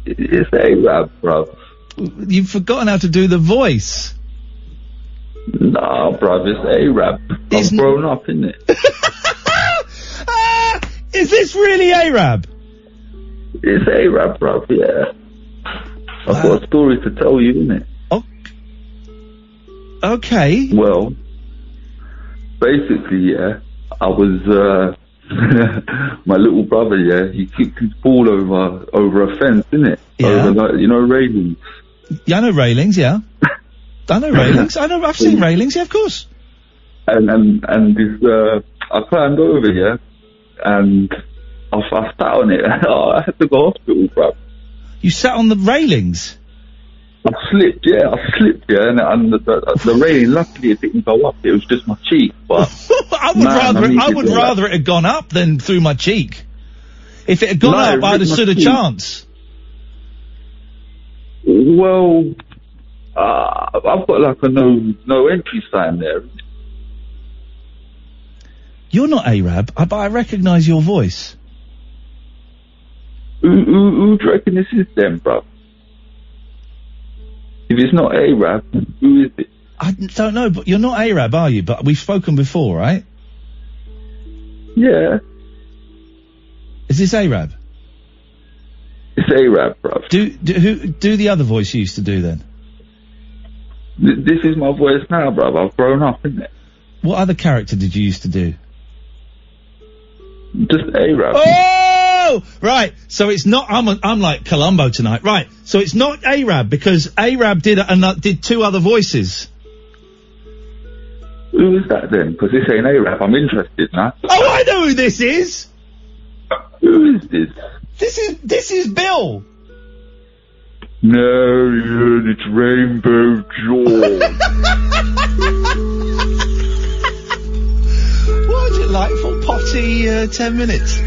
Speaker 10: It's Arab, bro.
Speaker 4: You've forgotten how to do the voice.
Speaker 10: Nah, bruv, it's Arab. I've grown up, innit?
Speaker 4: Is this really Arab?
Speaker 10: It's Arab, bruv, yeah. I've got a story to tell you, innit?
Speaker 4: Okay.
Speaker 10: Well, basically, yeah, I was, my little brother, yeah, he kicked his ball over a fence, innit?
Speaker 4: Yeah.
Speaker 10: Over, like, you know, railings.
Speaker 4: Yeah, I know railings, yeah. I know railings. I've seen railings, yeah, of course.
Speaker 10: And this, I climbed over, yeah, and I sat on it. I had to go to hospital, bruv.
Speaker 4: You sat on the railings?
Speaker 10: I slipped, yeah, and the railing, luckily it didn't go up, it was just my cheek, but...
Speaker 4: I would rather it had gone up than through my cheek. If it had gone up, I'd have stood a chance.
Speaker 10: Well, I've got like a no entry sign there.
Speaker 4: You're not Arab, but I recognise your voice.
Speaker 10: Who do you reckon this is then, bruv? If it's not Arab, who is it?
Speaker 4: I don't know, but you're not Arab, are you? But we've spoken before, right?
Speaker 10: Yeah.
Speaker 4: Is this Arab?
Speaker 10: It's Arab, bruv.
Speaker 4: Do the other voice you used to do then?
Speaker 10: This is my voice now, bruv. I've grown up, innit?
Speaker 4: What other character did you used to do?
Speaker 10: Just Arab.
Speaker 4: Oh! Right. So it's not, I'm like Columbo tonight. Right. So it's not Arab because Arab did two other voices.
Speaker 10: Who is that then? Because this ain't Arab. I'm interested now.
Speaker 4: Oh, I know who this is!
Speaker 10: Who is this?
Speaker 4: This is Bill.
Speaker 10: No, Ian, it's Rainbow George.
Speaker 4: What would you like for potty 10 minutes?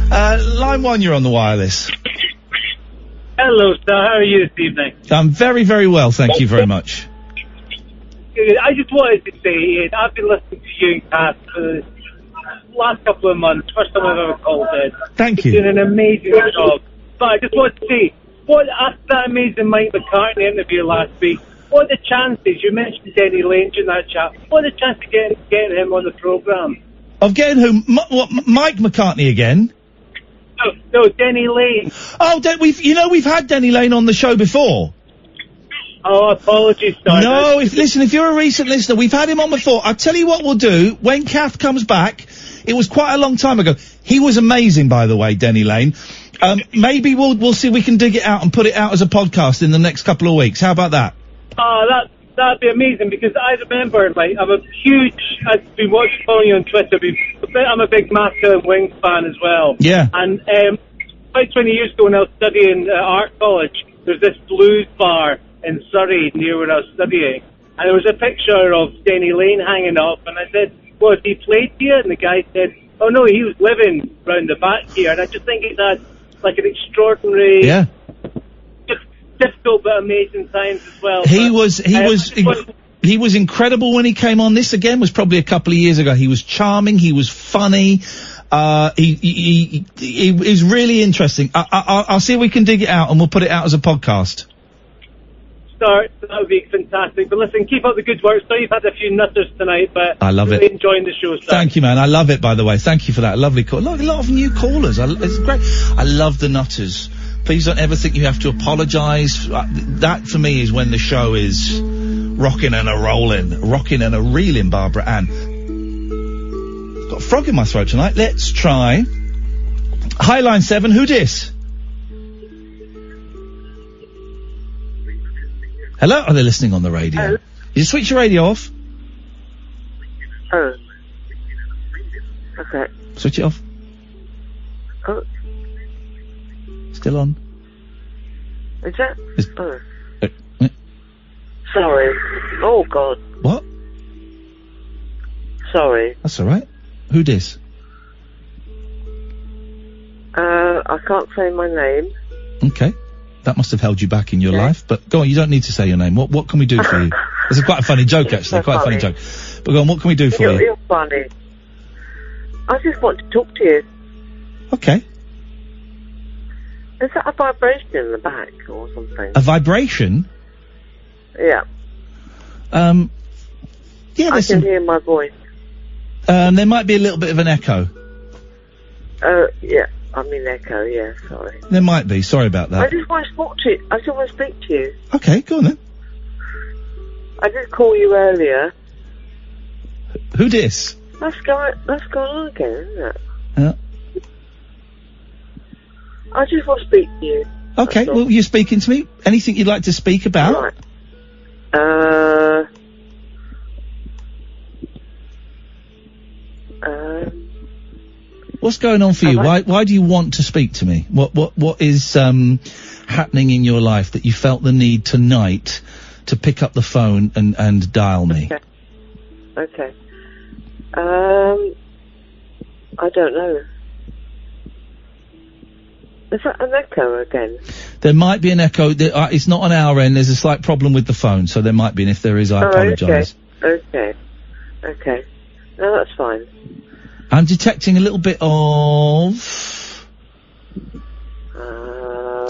Speaker 4: Line 1, you're on the wireless.
Speaker 17: Hello, sir. How are you this evening?
Speaker 4: I'm very, very well, thank you very much.
Speaker 17: Good. I just wanted to say, Ian, I've been listening to you and Kat for the last couple of months. First time I've ever called in.
Speaker 4: Thank you.
Speaker 17: You're doing an amazing job. But I just want to say, after that amazing Mike McCartney interview last week, what are the chances, you mentioned Denny Lane during that chat, what are the chances of getting him on the programme?
Speaker 4: Of getting who? Mike McCartney again?
Speaker 17: No, Denny Lane.
Speaker 4: Oh, we've had Denny Lane on the show before.
Speaker 17: Oh, apologies, sir.
Speaker 4: No, if you're a recent listener, we've had him on before. I'll tell you what we'll do, when Kath comes back, it was quite a long time ago. He was amazing, by the way, Denny Lane. Maybe we'll see if we can dig it out and put it out as a podcast in the next couple of weeks. How about that?
Speaker 17: That'd be amazing, because I remember, like, I've been following you on Twitter, I'm a big Master and Wings fan as well.
Speaker 4: Yeah.
Speaker 17: And, about 20 years ago when I was studying at art college, there's this blues bar in Surrey near where I was studying, and there was a picture of Denny Lane hanging up, and I said, well, has he played here? And the guy said, oh no, he was living round the back here, and I just think it's had like an extraordinary, just difficult but amazing times as well.
Speaker 4: He was incredible when he came on. This again was probably a couple of years ago. He was charming. He was funny. He is really interesting. I'll see if we can dig it out and we'll put it out as a podcast.
Speaker 17: That would be fantastic. But listen, keep up the good work. So you've had a few nutters tonight, but
Speaker 4: I love
Speaker 17: really
Speaker 4: it.
Speaker 17: Enjoying the show. Sir.
Speaker 4: Thank you, man. I love it, by the way. Thank you for that. Lovely call. Look, a lot of new callers. It's great. I love the nutters. Please don't ever think you have to apologise. That, for me, is when the show is rocking and a rolling. Rocking and a reeling, Barbara Ann. Got a frog in my throat tonight. Let's try. Hi, line 7. Who dis? Hello? Are they listening on the radio?
Speaker 13: Hello?
Speaker 4: You switch your radio off?
Speaker 13: Oh. Okay.
Speaker 4: Switch it off.
Speaker 13: Oh.
Speaker 4: Still on?
Speaker 13: Is that? Sorry. Oh, God.
Speaker 4: What?
Speaker 13: Sorry.
Speaker 4: That's alright. Who dis?
Speaker 13: I can't say my name.
Speaker 4: Okay. That must have held you back in your life, but go on, you don't need to say your name. What can we do for you? It's quite a funny joke, actually, quite a funny joke. But go on, what can we do for you?
Speaker 13: You're funny. I just want to talk to you.
Speaker 4: Okay.
Speaker 13: Is that a vibration in the back or something?
Speaker 4: A vibration?
Speaker 13: Yeah.
Speaker 4: Yeah,
Speaker 13: I can hear my voice.
Speaker 4: There might be a little bit of an echo.
Speaker 13: Yeah. I mean echo, yeah, sorry.
Speaker 4: There might be, sorry about that.
Speaker 13: I just want to talk to you. I just want to speak to you.
Speaker 4: Okay, go on then.
Speaker 13: I did call you earlier.
Speaker 4: Who dis?
Speaker 13: That's going on again, isn't it?
Speaker 4: Yeah.
Speaker 13: I just want to speak to you.
Speaker 4: Okay, well, you're speaking to me. Anything you'd like to speak about?
Speaker 13: Right.
Speaker 4: What's going on for you? Why do you want to speak to me? What is happening in your life that you felt the need tonight to pick up the phone and dial me?
Speaker 13: Okay. I don't know. Is that an echo again?
Speaker 4: There might be an echo. It's not on our end. There's a slight problem with the phone, so there might be. And if there is, I apologise.
Speaker 13: Okay. No, that's fine.
Speaker 4: I'm detecting a little bit of...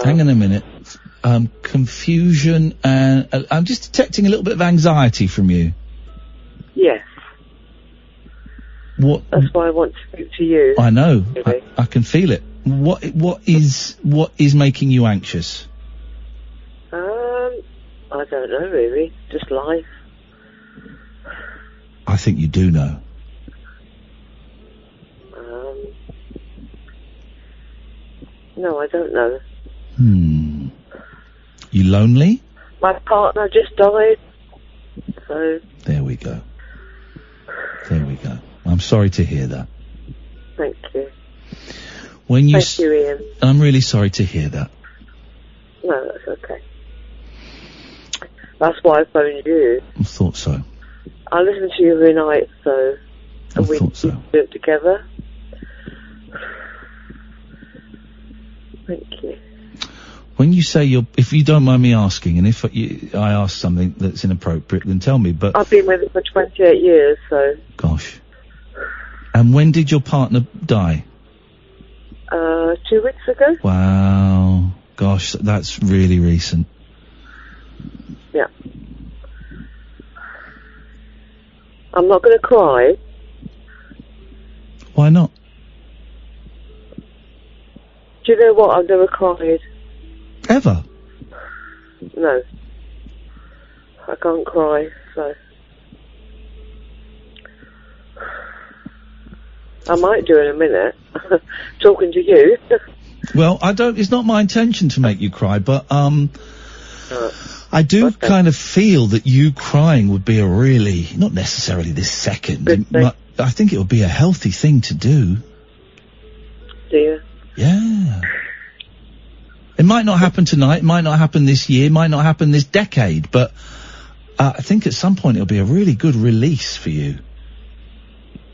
Speaker 4: hang on a minute. Confusion and... I'm just detecting a little bit of anxiety from you.
Speaker 13: Yes.
Speaker 4: What?
Speaker 13: That's why I want to speak to you.
Speaker 4: I know.
Speaker 13: Really.
Speaker 4: I can feel it. What is making you anxious?
Speaker 13: I don't know really. Just life.
Speaker 4: I think you do know.
Speaker 13: No, I don't know.
Speaker 4: You lonely?
Speaker 13: My partner just died. So.
Speaker 4: There we go. I'm sorry to hear that.
Speaker 13: Thank you.
Speaker 4: Thank
Speaker 13: you, Ian.
Speaker 4: I'm really sorry to hear that.
Speaker 13: No, that's okay. That's why I phoned you.
Speaker 4: I thought so.
Speaker 13: I listen to you every night, so...
Speaker 4: I thought so.
Speaker 13: do it together. Thank you.
Speaker 4: When you say if you don't mind me asking, and if I ask something that's inappropriate, then tell me, but...
Speaker 13: I've been with him for 28 years, so...
Speaker 4: Gosh. And when did your partner die?
Speaker 13: 2 weeks ago.
Speaker 4: Wow. Gosh, that's really recent.
Speaker 13: Yeah. I'm not going to cry.
Speaker 4: Why not?
Speaker 13: Do you know what? I've never cried.
Speaker 4: Ever?
Speaker 13: No. I can't cry, so... I might do in a minute. Talking to you.
Speaker 4: Well, it's not my intention to make you cry, but, I do kind of feel that you crying would be a really, not necessarily this second, but I think it would be a healthy thing to do.
Speaker 13: Do you?
Speaker 4: Yeah. It might not happen tonight, it might not happen this year, it might not happen this decade, but I think at some point it'll be a really good release for you.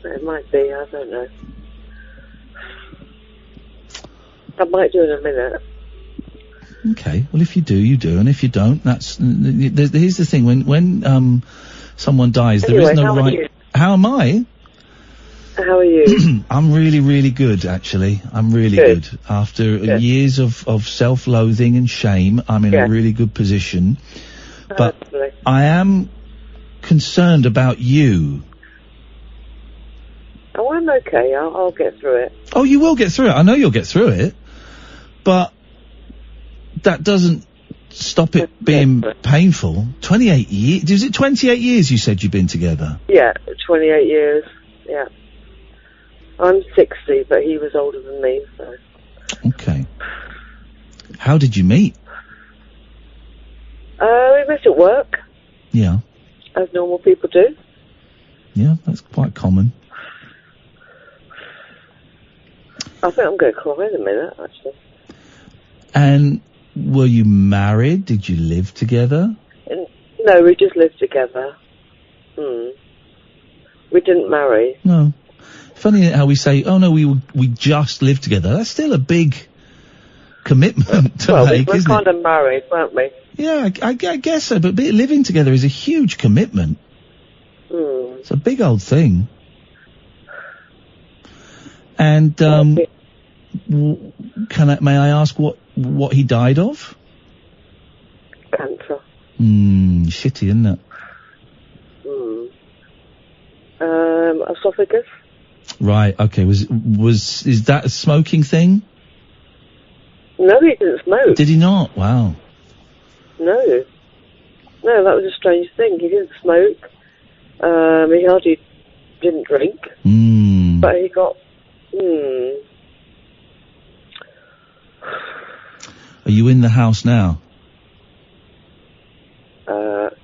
Speaker 13: It might be, I don't know. I might do in a minute.
Speaker 4: Okay, well if you do, you do, and if you don't, that's... Here's the thing, when someone dies, there is no right... How am I?
Speaker 13: How are you?
Speaker 4: I'm really, really good, actually. I'm really good. After years of self-loathing and shame, I'm in a really good position. But I am concerned about you.
Speaker 13: Oh, I'm okay. I'll get through it.
Speaker 4: Oh, you will get through it. I know you'll get through it. But that doesn't stop it being painful. 28 years? Is it 28 years you said you've been together?
Speaker 13: Yeah, 28 years. Yeah. I'm 60, but he was older than me, so...
Speaker 4: Okay. How did you meet?
Speaker 13: We met at work.
Speaker 4: Yeah.
Speaker 13: As normal people do.
Speaker 4: Yeah, that's quite common.
Speaker 13: I think I'm going to cry in a minute, actually.
Speaker 4: And were you married? Did you live together?
Speaker 13: No, we just lived together. We didn't marry.
Speaker 4: No. Funny how we say, oh no, we just lived together. That's still a big commitment to make,
Speaker 13: we were
Speaker 4: isn't
Speaker 13: kind
Speaker 4: it?
Speaker 13: of married, weren't we?
Speaker 4: Yeah, I guess so, but living together is a huge commitment. It's a big old thing. And, may I ask what he died of?
Speaker 13: Cancer.
Speaker 4: Shitty, isn't it?
Speaker 13: Esophagus.
Speaker 4: Right, okay. Is that a smoking thing?
Speaker 13: No, he didn't smoke.
Speaker 4: Did he not? Wow.
Speaker 13: No, that was a strange thing. He didn't smoke. He hardly didn't drink. But he got...
Speaker 4: Are you in the house now?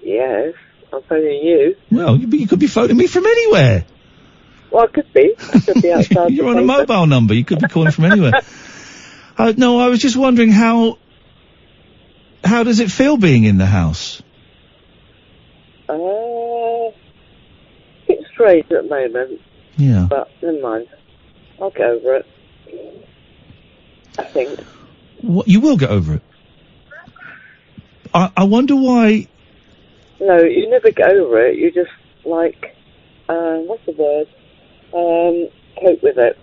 Speaker 13: Yes. I'm phoning you.
Speaker 4: Well, you could be phoning me from anywhere.
Speaker 13: Well, I could be. I could be outside.
Speaker 4: You're on a mobile number. You could be calling from anywhere. No, I was just wondering how does it feel being in the house?
Speaker 13: It's strange at the moment.
Speaker 4: Yeah.
Speaker 13: But never mind. I'll get over it. I think.
Speaker 4: What, you will get over it? I wonder why...
Speaker 13: No, you never get over it. You just, like, what's the word? Cope with it.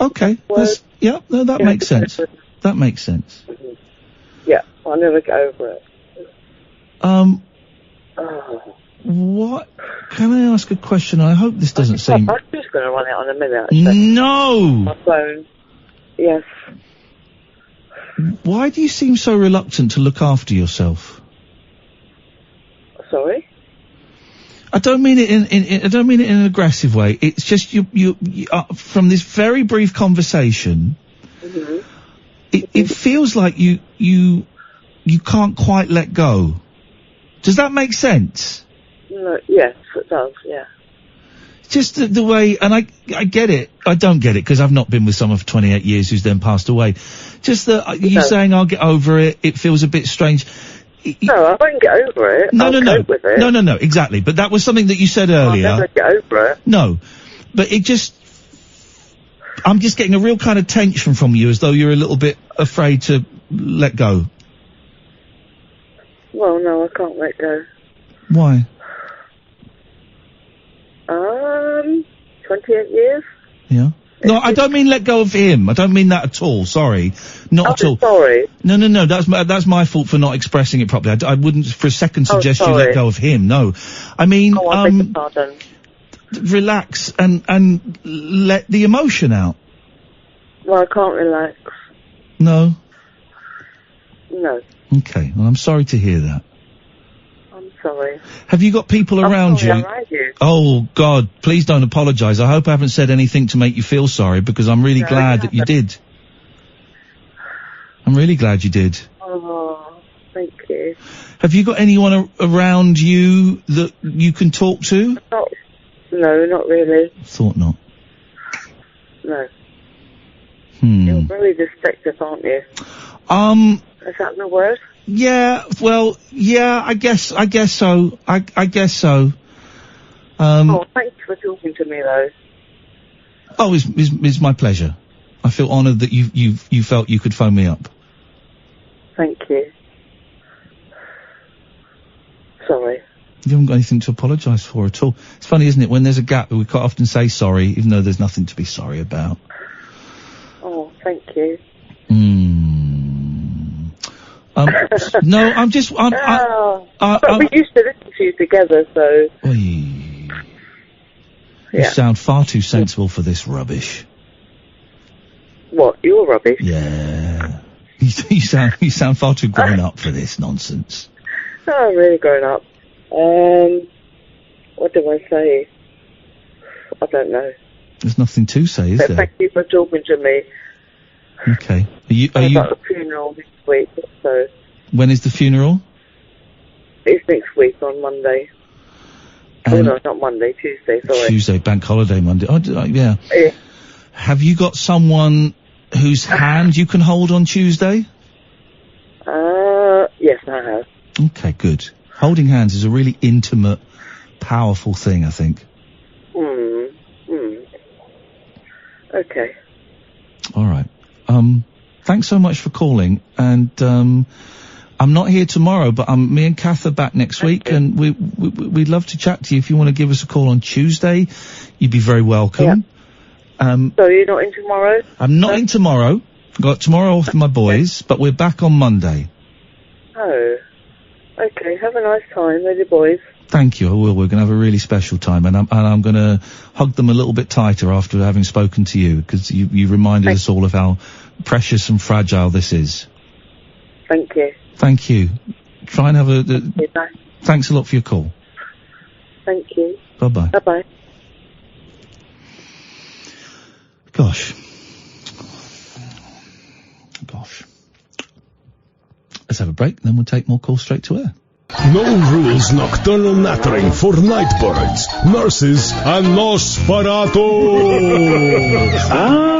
Speaker 4: Okay. That makes sense. That makes sense.
Speaker 13: Yeah, I'll never get over it.
Speaker 4: What? Can I ask a question? I hope this doesn't seem...
Speaker 13: I'm just going to run it on a minute, actually.
Speaker 4: No!
Speaker 13: My phone. Yes.
Speaker 4: Why do you seem so reluctant to look after yourself?
Speaker 13: Sorry?
Speaker 4: I don't mean it I don't mean it in an aggressive way. It's just you from this very brief conversation, it feels like you can't quite let go. Does that make sense?
Speaker 13: No, yes, it does, yeah.
Speaker 4: Just the way, and I get it. I don't get it because I've not been with someone for 28 years who's then passed away. Just that you saying I'll get over it, it feels a bit strange.
Speaker 13: No, I won't get over it. I'll cope with it.
Speaker 4: No, exactly. But that was something that you said earlier.
Speaker 13: I'll never get over it.
Speaker 4: No, but I'm just getting a real kind of tension from you, as though you're a little bit afraid to let go.
Speaker 13: Well, no, I can't let go.
Speaker 4: Why?
Speaker 13: 28 years.
Speaker 4: Yeah. No, I don't mean let go of him. I don't mean that at all. Sorry. Not at all.
Speaker 13: Sorry.
Speaker 4: No. That's my fault for not expressing it properly. I wouldn't for a second suggest you let go of him. No. I mean,
Speaker 13: I beg your pardon.
Speaker 4: Relax and let the emotion out.
Speaker 13: Well, I can't relax.
Speaker 4: No?
Speaker 13: No.
Speaker 4: Okay. Well, I'm sorry to hear that.
Speaker 13: I'm sorry.
Speaker 4: Have you got people around you?
Speaker 13: you?
Speaker 4: Oh, God, please don't apologise. I hope I haven't said anything to make you feel sorry, because I'm really glad that you did. I'm really glad you did.
Speaker 13: Oh, thank you.
Speaker 4: Have you got anyone around you that you can talk to?
Speaker 13: No, not really.
Speaker 4: Thought not.
Speaker 13: No. You're very destructive, aren't you? Is that the word?
Speaker 4: Yeah, well, yeah, I guess so. I guess so.
Speaker 13: Thank you for talking to me, though.
Speaker 4: Oh, it's my pleasure. I feel honoured that you felt you could phone me up.
Speaker 13: Thank you. Sorry.
Speaker 4: You haven't got anything to apologise for at all. It's funny, isn't it? When there's a gap, we quite often say sorry, even though there's nothing to be sorry about.
Speaker 13: Oh, thank you.
Speaker 4: No, I'm just...
Speaker 13: but we used to listen to you together, so...
Speaker 4: You sound far too sensible for this rubbish.
Speaker 13: What? You're rubbish?
Speaker 4: Yeah. You sound far too grown up for this nonsense.
Speaker 13: Oh, I'm really grown up. What do I say? I don't know.
Speaker 4: There's nothing to say, is
Speaker 13: But
Speaker 4: there?
Speaker 13: thank you for talking to me.
Speaker 4: Okay. Are you...
Speaker 13: About the funeral next week, so...
Speaker 4: When is the funeral?
Speaker 13: It's next week on Monday. Oh, no, not Monday, Tuesday, sorry.
Speaker 4: Tuesday, bank holiday Monday. Oh, yeah.
Speaker 13: Yeah.
Speaker 4: Have you got someone whose hand you can hold on Tuesday?
Speaker 13: Yes, I have.
Speaker 4: Okay, good. Holding hands is a really intimate, powerful thing, I think.
Speaker 13: Okay.
Speaker 4: All right. Thanks so much for calling, and I'm not here tomorrow, but me and Kath are back next week, and we'd love to chat to you. If you want to give us a call on Tuesday, you'd be very welcome.
Speaker 13: Yeah. So you're not in tomorrow?
Speaker 4: I'm not in tomorrow. Got tomorrow off with my boys, but we're back on Monday.
Speaker 13: Oh. Okay, have a nice time with your boys.
Speaker 4: Thank you, I will. We're going to have a really special time, and I'm going to hug them a little bit tighter after having spoken to you, because you reminded us all of how precious and fragile this is.
Speaker 13: Thank you.
Speaker 4: Thank you. Try and have
Speaker 13: Bye.
Speaker 4: Thanks a lot for your call.
Speaker 13: Thank you.
Speaker 4: Bye-bye.
Speaker 13: Bye-bye.
Speaker 4: Gosh. Let's have a break, then we'll take more calls straight to air.
Speaker 1: No rules nocturnal nattering for nightbirds, nurses, and Nosferatu.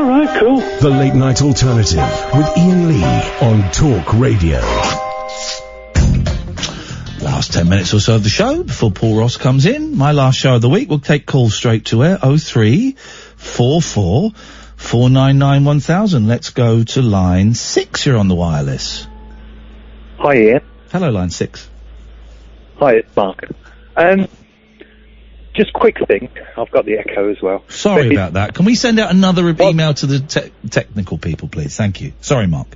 Speaker 10: Right, cool.
Speaker 1: The Late Night Alternative with Iain Lee on Talk Radio.
Speaker 4: Last 10 minutes or so of the show before Paul Ross comes in. My last show of the week. We'll take calls straight to air. 0344 499 1000. Let's go to line 6. You're on the wireless.
Speaker 18: Hi, Ian.
Speaker 4: Hello, line 6.
Speaker 18: Hi, it's Mark. Just quick thing. I've got the echo as well.
Speaker 4: Sorry about that. Can we send out another email to the technical people, please? Thank you. Sorry, Mark.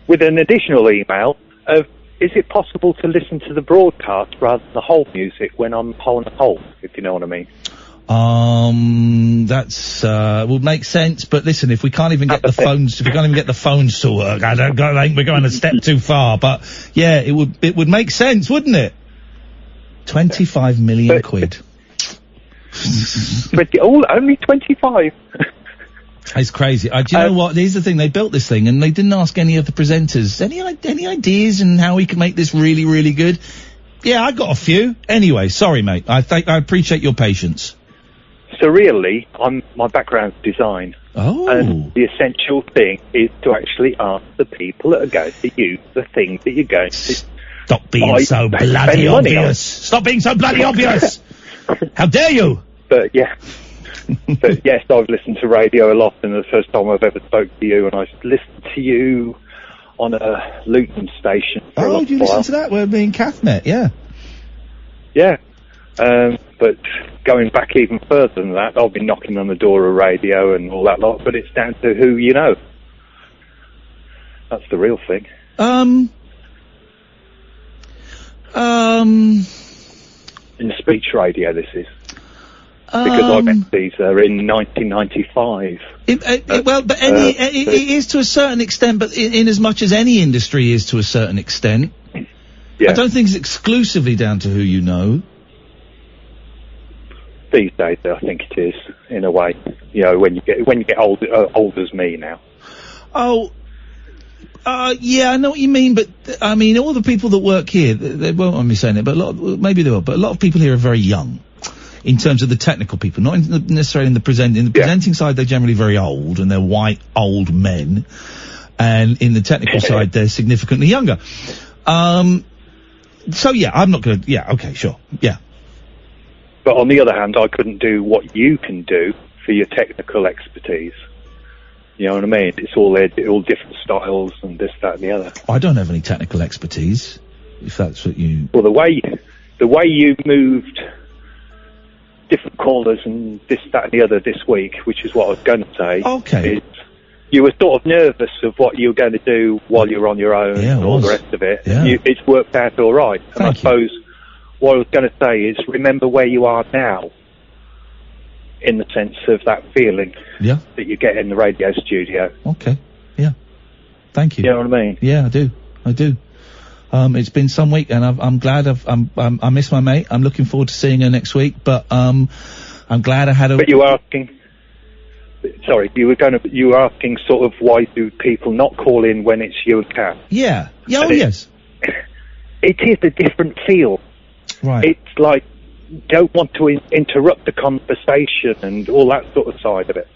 Speaker 18: With an additional email, is it possible to listen to the broadcast rather than the whole music when I'm on hold, if you know what I mean?
Speaker 4: That's would make sense, but listen, if we can't even get the phones to work, I think we're going a step too far, but yeah, it would make sense, wouldn't it? 25 million quid.
Speaker 18: Only 25?
Speaker 4: It's crazy. Do you know what? Here's the thing, they built this thing and they didn't ask any of the presenters, any ideas on how we can make this really, really good? Yeah, I got a few. Anyway, sorry mate, I appreciate your patience.
Speaker 18: So really, my background's design.
Speaker 4: Oh.
Speaker 18: And the essential thing is to actually ask the people that are going to use the thing that you're going to...
Speaker 4: Stop being so bloody obvious. Stop being so bloody obvious. How dare you?
Speaker 18: But yes, I've listened to radio a lot, and the first time I've ever spoke to you, and I listened to you on a Luton station for a long
Speaker 4: did you listen to that where me and Kath met? Yeah.
Speaker 18: Yeah. But going back even further than that, I've been knocking on the door of radio and all that lot, but it's down to who you know. That's the real thing. In speech radio, this is. Because I met these in 1995.
Speaker 4: It is to a certain extent, but in as much as any industry is to a certain extent.
Speaker 18: Yeah.
Speaker 4: I don't think it's exclusively down to who you know.
Speaker 18: These days, I think it is, in a way. You know, when you get old as me now.
Speaker 4: Yeah, I know what you mean, but I mean, all the people that work here, they won't mind me saying it, but maybe they will, but a lot of people here are very young. In terms of the technical people, not necessarily in the presenting. In the presenting side, they're generally very old, and they're white, old men. and in the technical side, they're significantly younger. So yeah, I'm not gonna, yeah, okay, sure, yeah.
Speaker 18: But on the other hand, I couldn't do what you can do for your technical expertise. You know what I mean? It's all different styles and this, that, and the other.
Speaker 4: I don't have any technical expertise, if that's what you...
Speaker 18: Well, the way you moved different callers and this, that, and the other this week, which is what I was going to say.
Speaker 4: Okay.
Speaker 18: Is you were sort of nervous of what you were going to do while you were on your own and all the rest of it.
Speaker 4: Yeah.
Speaker 18: It's worked out all right. And I suppose what I was going to say is remember where you are now, in the sense of that feeling that you get in the radio studio.
Speaker 4: Okay, yeah. Thank you.
Speaker 18: You know what I mean?
Speaker 4: Yeah, I do. It's been some week, and I'm glad I miss my mate. I'm looking forward to seeing her next week, but I'm glad I had a...
Speaker 18: But you were asking... Sorry, you were asking sort of why do people not call in when it's you and Kath?
Speaker 4: Yeah. Yeah,
Speaker 18: And
Speaker 4: yes.
Speaker 18: It is a different feel.
Speaker 4: Right.
Speaker 18: It's like, don't want to interrupt the conversation and all that sort of side of it.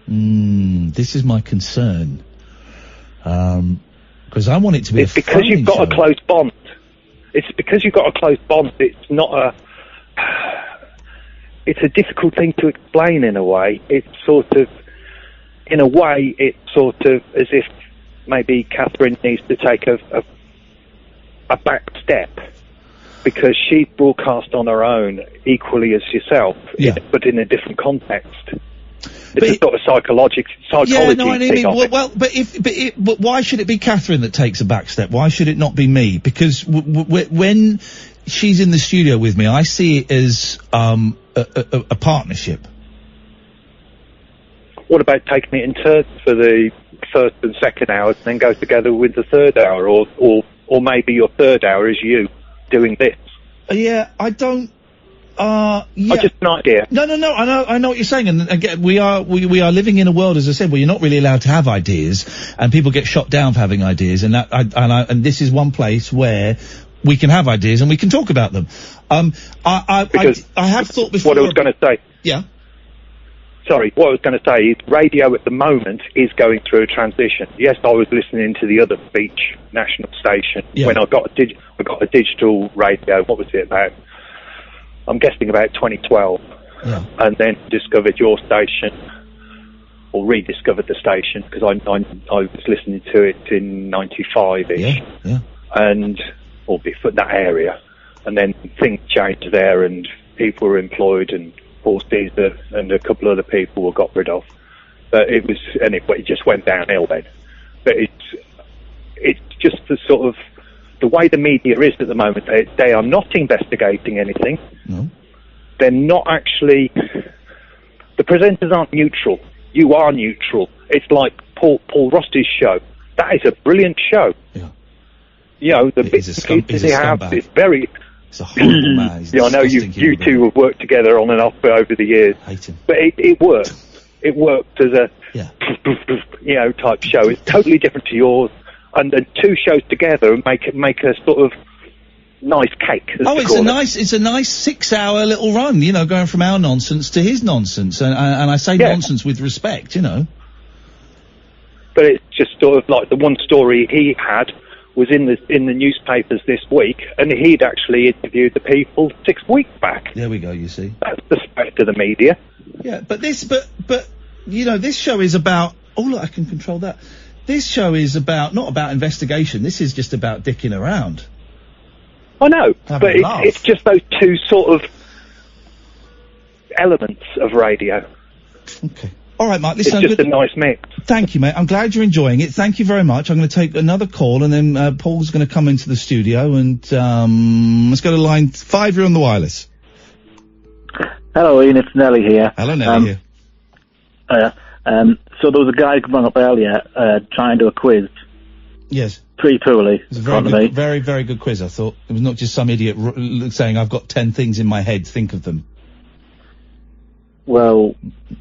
Speaker 4: This is my concern. Because I want it to be
Speaker 18: It's because you've got a close bond. It's because you've got a close bond. It's not a... It's a difficult thing to explain in a way. It's sort of... In a way, it's sort of as if maybe Katherine needs to take a back step, because she broadcast on her own equally as yourself, but in a different context. It's a sort of psychology
Speaker 4: Yeah, no, I
Speaker 18: thing
Speaker 4: mean,
Speaker 18: of it.
Speaker 4: but why should it be Katherine that takes a back step? Why should it not be me? Because when she's in the studio with me, I see it as a partnership.
Speaker 18: What about taking it in turns for the first and second hours, and then go together with the third hour, or maybe your third hour is you doing this?
Speaker 4: Yeah, I don't. Yeah.
Speaker 18: Just an idea.
Speaker 4: No. I know what you're saying, and again, we are living in a world, as I said, where you're not really allowed to have ideas, and people get shot down for having ideas, and and this is one place where we can have ideas and we can talk about them. I have thought before.
Speaker 18: What I was going to say.
Speaker 4: Yeah.
Speaker 18: Sorry, what I was going to say is radio at the moment is going through a transition. Yes, I was listening to the other beach national station when I got a digital radio. What was it about? I'm guessing about 2012.
Speaker 4: Yeah.
Speaker 18: And then discovered your station, or rediscovered the station, because I was listening to it in 95-ish.
Speaker 4: Yeah.
Speaker 18: And, or before that area. And then things changed there, and people were employed, and Paul Caesar and a couple other people were got rid of. But it just went downhill then. But it's just the sort of, the way the media is at the moment, they are not investigating anything.
Speaker 4: No.
Speaker 18: They're not actually, the presenters aren't neutral. You are neutral. It's like Paul Ross's show. That is a brilliant show.
Speaker 4: Yeah.
Speaker 18: You know, the bits and pieces they have, it's very...
Speaker 4: It's a horrible man.
Speaker 18: Yeah, I know you two have worked together on and off over the years.
Speaker 4: Hate him.
Speaker 18: But it worked. It worked as a, type show. It's totally different to yours. And then two shows together make a sort of nice cake.
Speaker 4: It's a nice 6-hour little run, going from our nonsense to his nonsense. And I say nonsense with respect,
Speaker 18: But it's just sort of like the one story he had was in the newspapers this week, and he'd actually interviewed the people 6 weeks back.
Speaker 4: There we go, you see.
Speaker 18: That's the spec of the media.
Speaker 4: Yeah, but this show is about, oh look, I can control that. This show is not about investigation, this is just about dicking around.
Speaker 18: I know, but it's just those two sort of elements of radio.
Speaker 4: Okay. All right, Mike, listen.
Speaker 18: It's just a nice mix.
Speaker 4: Thank you, mate. I'm glad you're enjoying it. Thank you very much. I'm going to take another call, and then Paul's going to come into the studio, and let's go to line 5. You're on the wireless.
Speaker 3: Hello, Ian. It's Nelly here.
Speaker 4: Hello, Nelly here.
Speaker 3: So there was a guy who rang up earlier trying to do a quiz.
Speaker 4: Yes.
Speaker 3: Pretty poorly.
Speaker 4: It was a very, very good quiz, I thought. It was not just some idiot saying, I've got 10 things in my head, think of them.
Speaker 3: Well,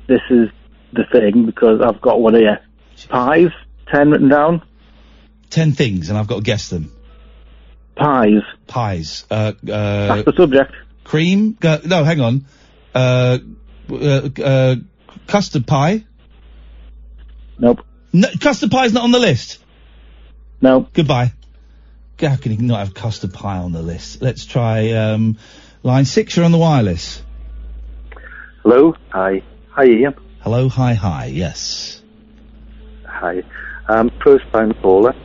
Speaker 3: this is the thing, because I've got one here. Pies, 10 written down.
Speaker 4: 10 things, and I've got to guess them.
Speaker 3: Pies.
Speaker 4: That's
Speaker 3: the subject.
Speaker 4: Cream? No, hang on. Custard pie?
Speaker 3: Nope.
Speaker 4: No, custard pie's not on the list?
Speaker 3: No.
Speaker 4: Goodbye. How can you not have custard pie on the list? Let's try, line 6, you're on the wireless.
Speaker 6: Hello? Hi. Hi, Ian.
Speaker 4: Hello, hi, yes.
Speaker 6: Hi. First time caller.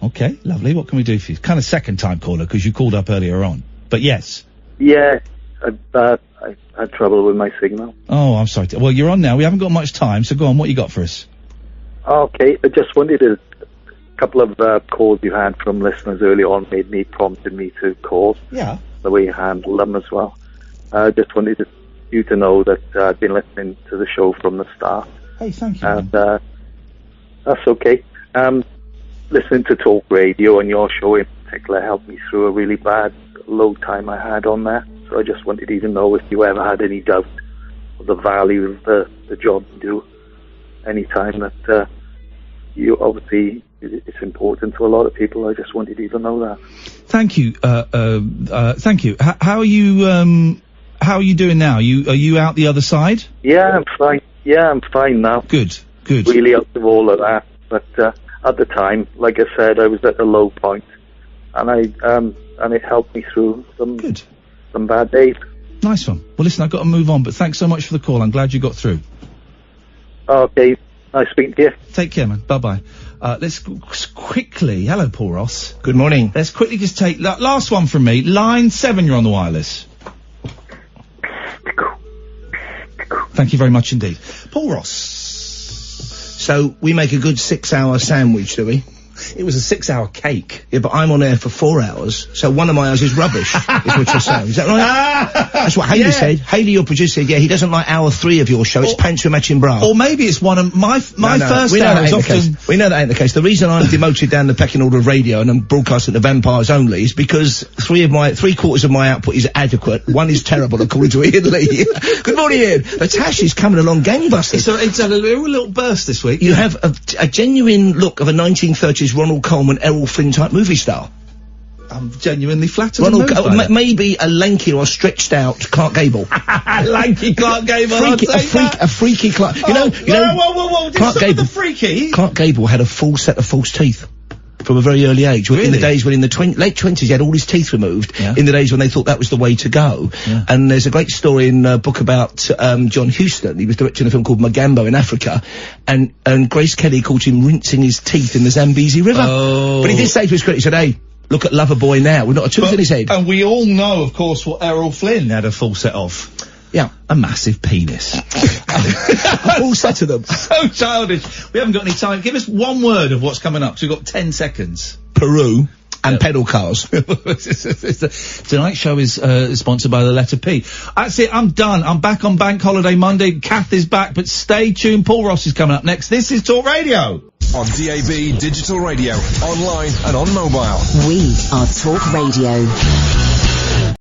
Speaker 4: Okay, lovely. What can we do for you? Kind of second time caller, because you called up earlier on. But yes.
Speaker 6: Yeah, I had trouble with my signal.
Speaker 4: Oh, I'm sorry. Well, you're on now. We haven't got much time, so go on. What you got for us?
Speaker 6: Okay, I just wanted a couple of calls you had from listeners early on prompted me to call.
Speaker 4: Yeah.
Speaker 6: The way you handled them as well. I just wanted you to know that I've been listening to the show from the start.
Speaker 4: Hey, thank you.
Speaker 6: And that's okay. Listening to talk radio and your show in particular helped me through a really bad low time I had on there. So I just wanted to even know if you ever had any doubt of the value of the job you do. Any time that you obviously it's important to a lot of people. I just wanted you to know that.
Speaker 4: Thank you. Thank you. How are you? How are you doing now? Are you out the other side?
Speaker 6: Yeah, I'm fine. Yeah, I'm fine now.
Speaker 4: Good.
Speaker 6: Really out of all of that. But at the time, like I said, I was at a low point, and and it helped me through some bad days.
Speaker 4: Nice one. Well, listen, I've got to move on, but thanks so much for the call. I'm glad you got through.
Speaker 6: Okay. Nice speaking to you.
Speaker 4: Take care, man. Bye-bye. Let's quickly... Hello, Paul Ross.
Speaker 2: Good morning.
Speaker 4: Let's quickly just take... last one from me. Line 7, you're on the wireless. Thank you very much indeed. Paul Ross.
Speaker 2: So, we make a good 6-hour sandwich, do we?
Speaker 4: It was a 6-hour cake.
Speaker 2: Yeah, but I'm on air for 4 hours, so one of my hours is rubbish, is what you're saying. Is that right? That's what Haley said. Haley, your producer, said, yeah, he doesn't like hour 3 of your show. It's pants with matching bra.
Speaker 4: Or maybe it's one of my first hour is often...
Speaker 2: We know that ain't the case. The reason I'm demoted down the pecking order of radio and I'm broadcasting to vampires only is because 3/4 of my output is adequate. One is terrible, according to Ian Lee. Good morning, Ian. The Tash is coming along gangbusters.
Speaker 4: It's a little burst this week.
Speaker 2: You have a genuine look of a 1930s Ronald Coleman, Errol Flynn type movie star.
Speaker 4: I'm genuinely flattered. Ronald
Speaker 2: maybe a lanky or stretched out Clark Gable.
Speaker 4: Lanky Clark Gable.
Speaker 2: A freaky Clark. You know.
Speaker 4: Whoa!
Speaker 2: Clark Gable.
Speaker 4: The freaky.
Speaker 2: Clark Gable had a full set of false teeth from a very early age.
Speaker 4: Really?
Speaker 2: In the days when in the late 20s he had all his teeth removed.
Speaker 4: Yeah.
Speaker 2: In the days when they thought that was the way to go.
Speaker 4: Yeah.
Speaker 2: And there's a great story in a book about John Huston. He was directing a film called Magambo in Africa, and Grace Kelly called him rinsing his teeth in the Zambezi River.
Speaker 4: Oh.
Speaker 2: But he did say to his critic, he said, hey, look at Loverboy now, with not a tooth in his head.
Speaker 4: And we all know, of course, what Errol Flynn had a full set of.
Speaker 2: Yeah.
Speaker 4: A massive penis.
Speaker 2: A full set of them.
Speaker 4: So childish. We haven't got any time. Give us one word of what's coming up, 'cause we've got 10 seconds.
Speaker 2: Peru and pedal cars.
Speaker 4: Tonight's show is sponsored by the letter P. That's it, I'm done. I'm back on Bank Holiday Monday. Kath is back, but stay tuned. Paul Ross is coming up next. This is Talk Radio.
Speaker 1: On DAB, digital radio, online and on mobile.
Speaker 19: We are Talk Radio.